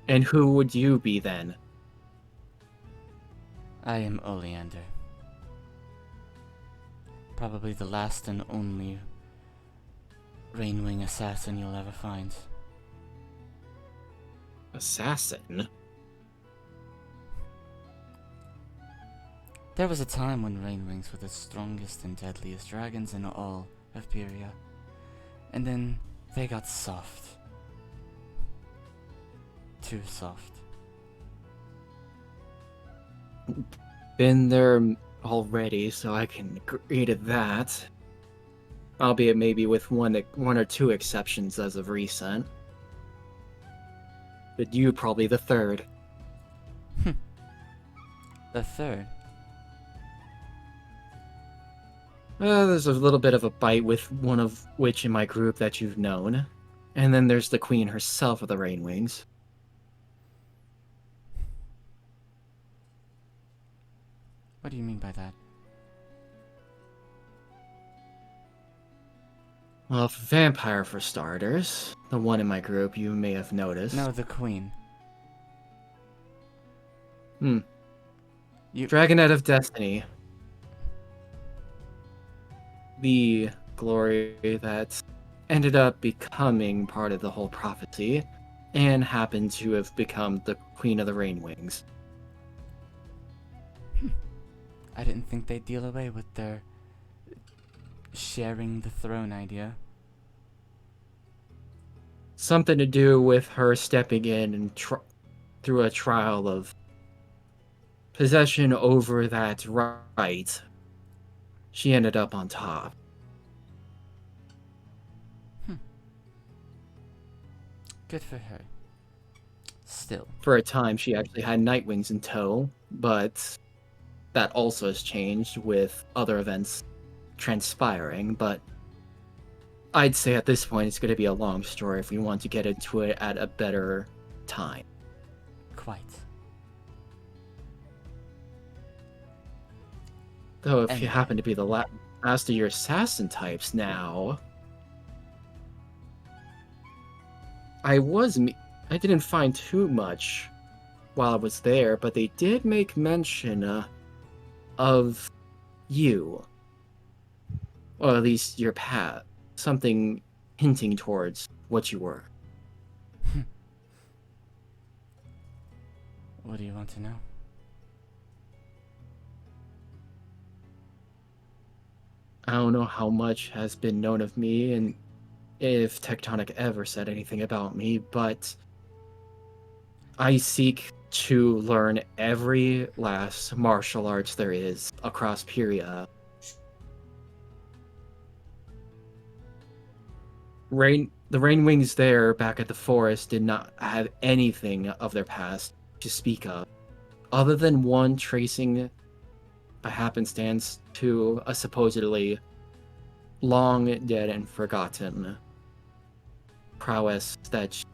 And who would you be then? I am Oleander. Probably the last and only Rainwing assassin you'll ever find. Assassin? There was a time when Rainwings were the strongest and deadliest dragons in all of Pyria. And then they got soft. Too soft. Been there already, so I can agree to that. Albeit maybe with one or two exceptions as of recent. But you probably the third. The third. There's a little bit of a bite with one of which in my group that you've known. And then there's the queen herself of the Rainwings. What do you mean by that? Well, vampire for starters. The one in my group you may have noticed. No, the queen. Dragonet of Destiny. The glory that ended up becoming part of the whole prophecy and happened to have become the Queen of the Rain Wings. I didn't think they'd deal away with their sharing the throne idea. Something to do with her stepping in and through a trial of possession over that right. She ended up on top. Good for her. Still. For a time, she actually had Nightwings in tow, but that also has changed with other events transpiring. But I'd say at this point, it's going to be a long story if we want to get into it at a better time. Quite. Though, if And- you happen to be the last of your assassin types now, I didn't find too much while I was there, but they did make mention of you, or at least your path, something hinting towards what you were. What do you want to know? I don't know how much has been known of me and if Tectonic ever said anything about me, but I seek to learn every last martial arts there is across Pyria. The Rain Wings there back at the forest did not have anything of their past to speak of, other than one tracing by happenstance to a supposedly long dead and forgotten prowess that,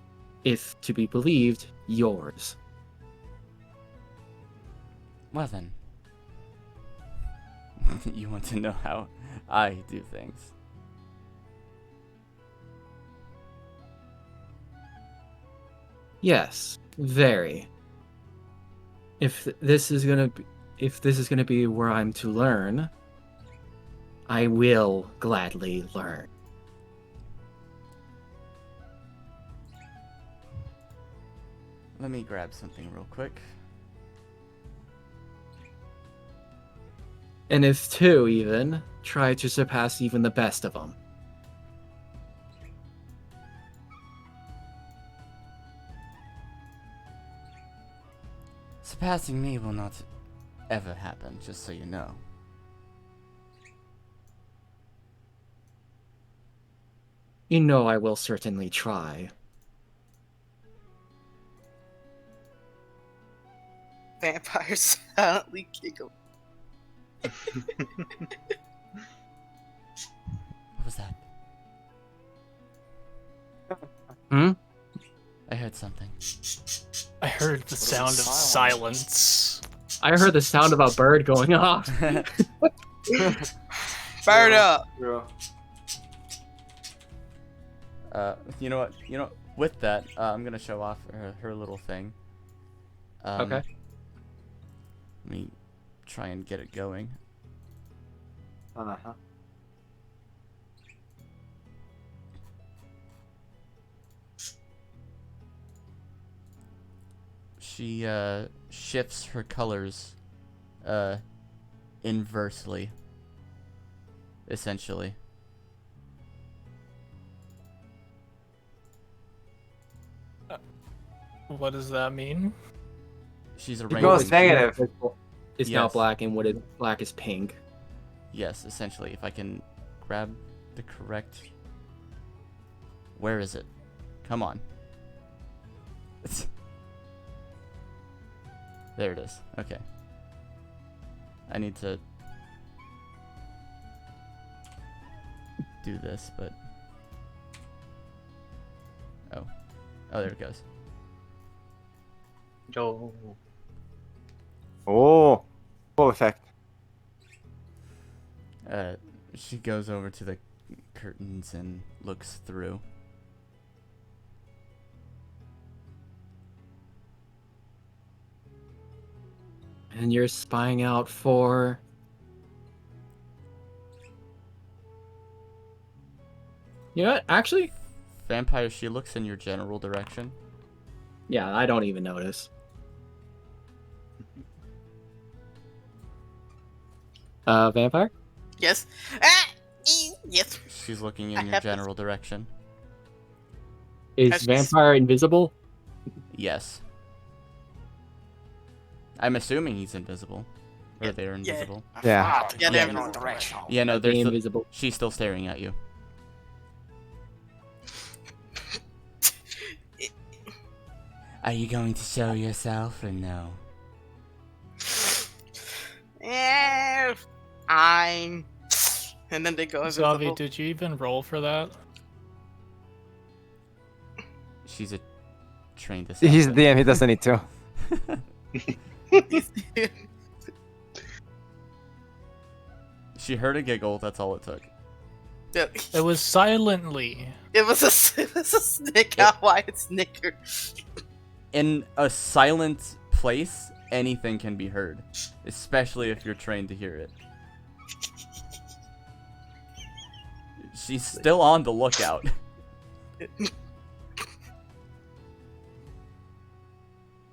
if to be believed, yours. Well then. You want to know how I do things. Yes, very. If this is gonna be where I'm to learn, I will gladly learn. Let me grab something real quick. And if two even, try to surpass even the best of them. Surpassing me will not ever happen, just so you know. You know I will certainly try. Vampires silently giggle. What was that? Hmm? I heard something. I heard the sound of silence. I heard the sound of a bird going off. Fire it up! You know what? With that, I'm gonna show off her little thing. Okay. Let me try and get it going. Uh-huh. She shifts her colors inversely, essentially. What does that mean? She's a It rainbow. goes negative. It's now Yes. black, and what is black is pink. Yes, essentially. If I can grab the correct... Where is it? Come on. There it is. Okay. I need to do this, but... Oh, there it goes. Yo. Oh, full effect. She goes over to the curtains and looks through. And you're spying out for... You know what? Actually, Vampire, she looks in your general direction. yeah, I don't even notice. Vampire? Yes. Ah! Yes. She's looking I in your have this- general direction. Is Has- Vampire invisible? Yes. I'm assuming he's invisible. Or Yeah, they're yeah. invisible. Yeah. Yeah, Yeah, they're direction. Yeah, no, Being there's invisible. she's still staring at you. Are you going to show yourself or no? I'm. And then they go Zavi, invisible. did you even roll for that? She's a trained assassin. He's the DM. He doesn't need to. She heard a giggle, that's all it took. Yeah. It was silently. It was a snick out Wyatt snicker. In a silent place, anything can be heard. Especially if you're trained to hear it. She's still on the lookout.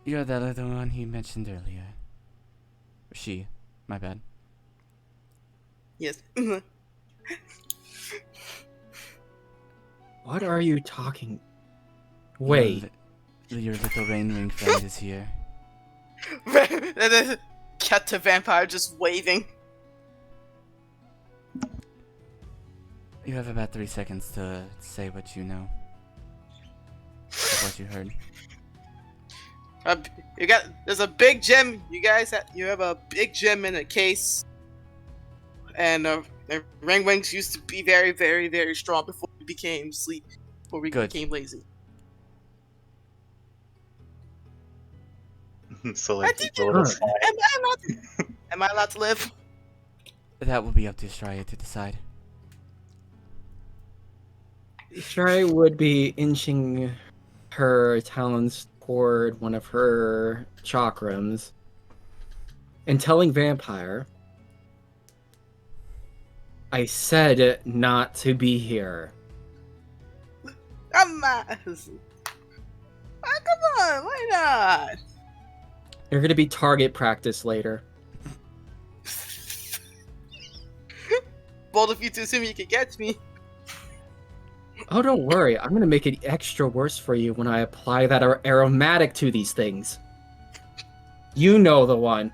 You're the little one he mentioned earlier. She, my bad. Yes. What are you talking? Wait. Your little rain ring friend is here. And then cut to Vampire just waving. You have about 3 seconds to say what you know. Of what you heard. There's a big gem. You have a big gem in a case. And the ring wings used to be very, very, very strong before we became Good. became lazy. So I like did it's a little it. sad. Am I allowed to live? That will be up to Straya to decide. Shrai would be inching her talons toward one of her chakrams and telling Vampire, I said not to be here. I'm not. Ah, come on, why not? You're gonna be target practice later. Bold of you to assume you could get me. Oh, don't worry. I'm gonna make it extra worse for you when I apply that aromatic to these things. You know the one.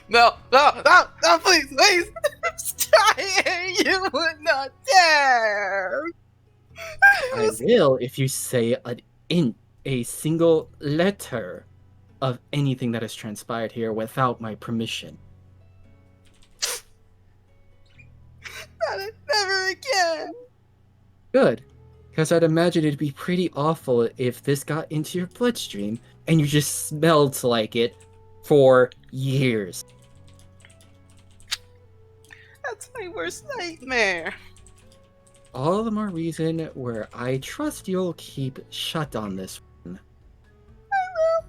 No, please, please. You would not dare. I will if you say a single letter of anything that has transpired here without my permission. Never again. Good. Because I'd imagine it'd be pretty awful if this got into your bloodstream and you just smelled like it for years. That's my worst nightmare. All the more reason where I trust you'll keep shut on this one. I will.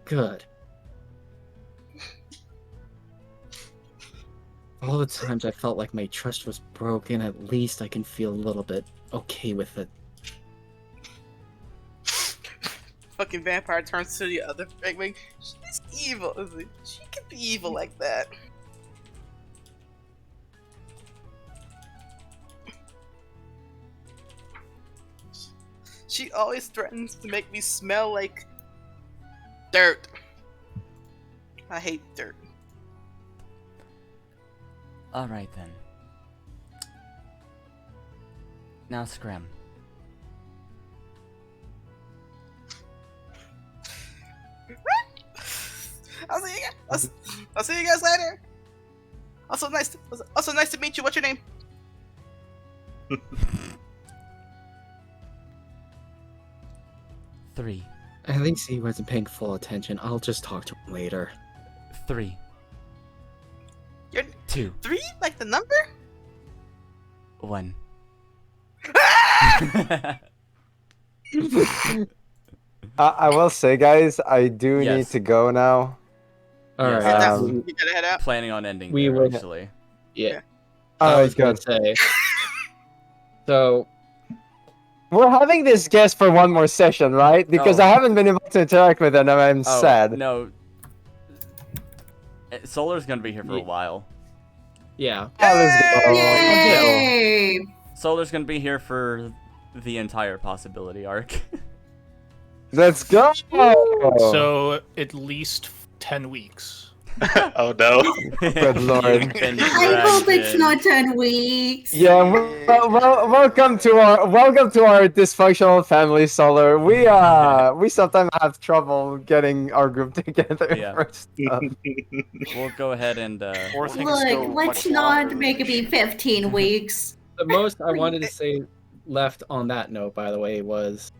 Good. All the times I felt like my trust was broken, at least I can feel a little bit okay with it. Fucking Vampire turns to the other wing. She's evil. She can be evil like that. She always threatens to make me smell like dirt. I hate dirt. Alright then. Now scram. I'll see you guys later. Also nice to meet you. What's your name? 3. I think he wasn't paying full attention. I'll just talk to him later. 3. You're 2. 3? Like the number? 1. I will say, guys, I do Yes. need to go now. All Yes. right. Head out. Um, You gotta head out. Planning on ending We there, will- actually. Yeah. All I right, was gonna good. say. So We're having this guest for one more session, right? Because Oh. I haven't been able to interact with him, and I'm Oh, sad. no. Solar's gonna be here for a Ye- while. yeah. Ah, let's go. Yay! Solar's gonna be here for the entire possibility arc. Let's go. So at least 10 weeks. Oh no. Good lord. I hope it's not 10 weeks. Yeah, welcome to our dysfunctional family, Solar. We sometimes have trouble getting our group together Yeah. for stuff. We'll go ahead and Or things go Look, let's much not longer than make they it be should. 15 weeks. The most I wanted to say left on that note, by the way, was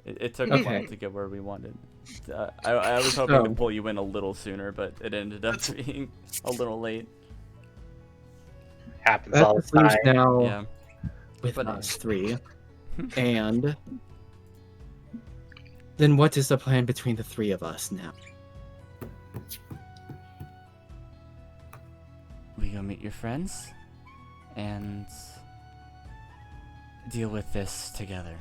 it took a Okay. while to get where we wanted. I was hoping to So- pull you in a little sooner, but it ended up being a little late. Happens all that's the time. now Yeah. with But- us three. And then what is the plan between the three of us now? We go meet your friends and deal with this together.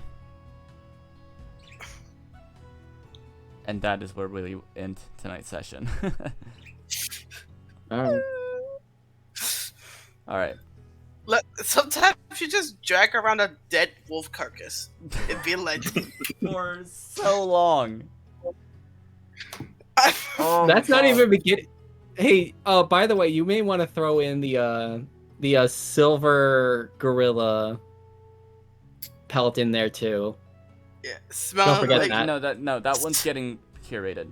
And that is where we end tonight's session. Alright. Alright. Sometimes you just drag around a dead wolf carcass. It'd be like. For so long. Oh That's my not God. even beginning. Hey, by the way, you may want to throw in the silver gorilla pelt in there too. Yeah, smell Don't forget like that. No, that one's getting curated.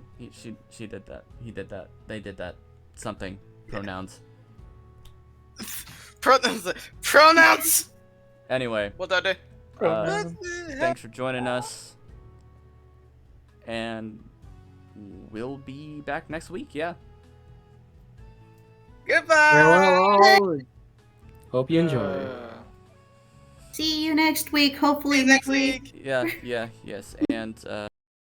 She did that. He did that. They did that. Something. Pronouns. pronouns. Anyway, What are they? thanks for joining us. And we'll be back next week, yeah. Goodbye. Farewell. Hope you enjoy. See you next week. Hopefully See you next week. Yeah, yes. And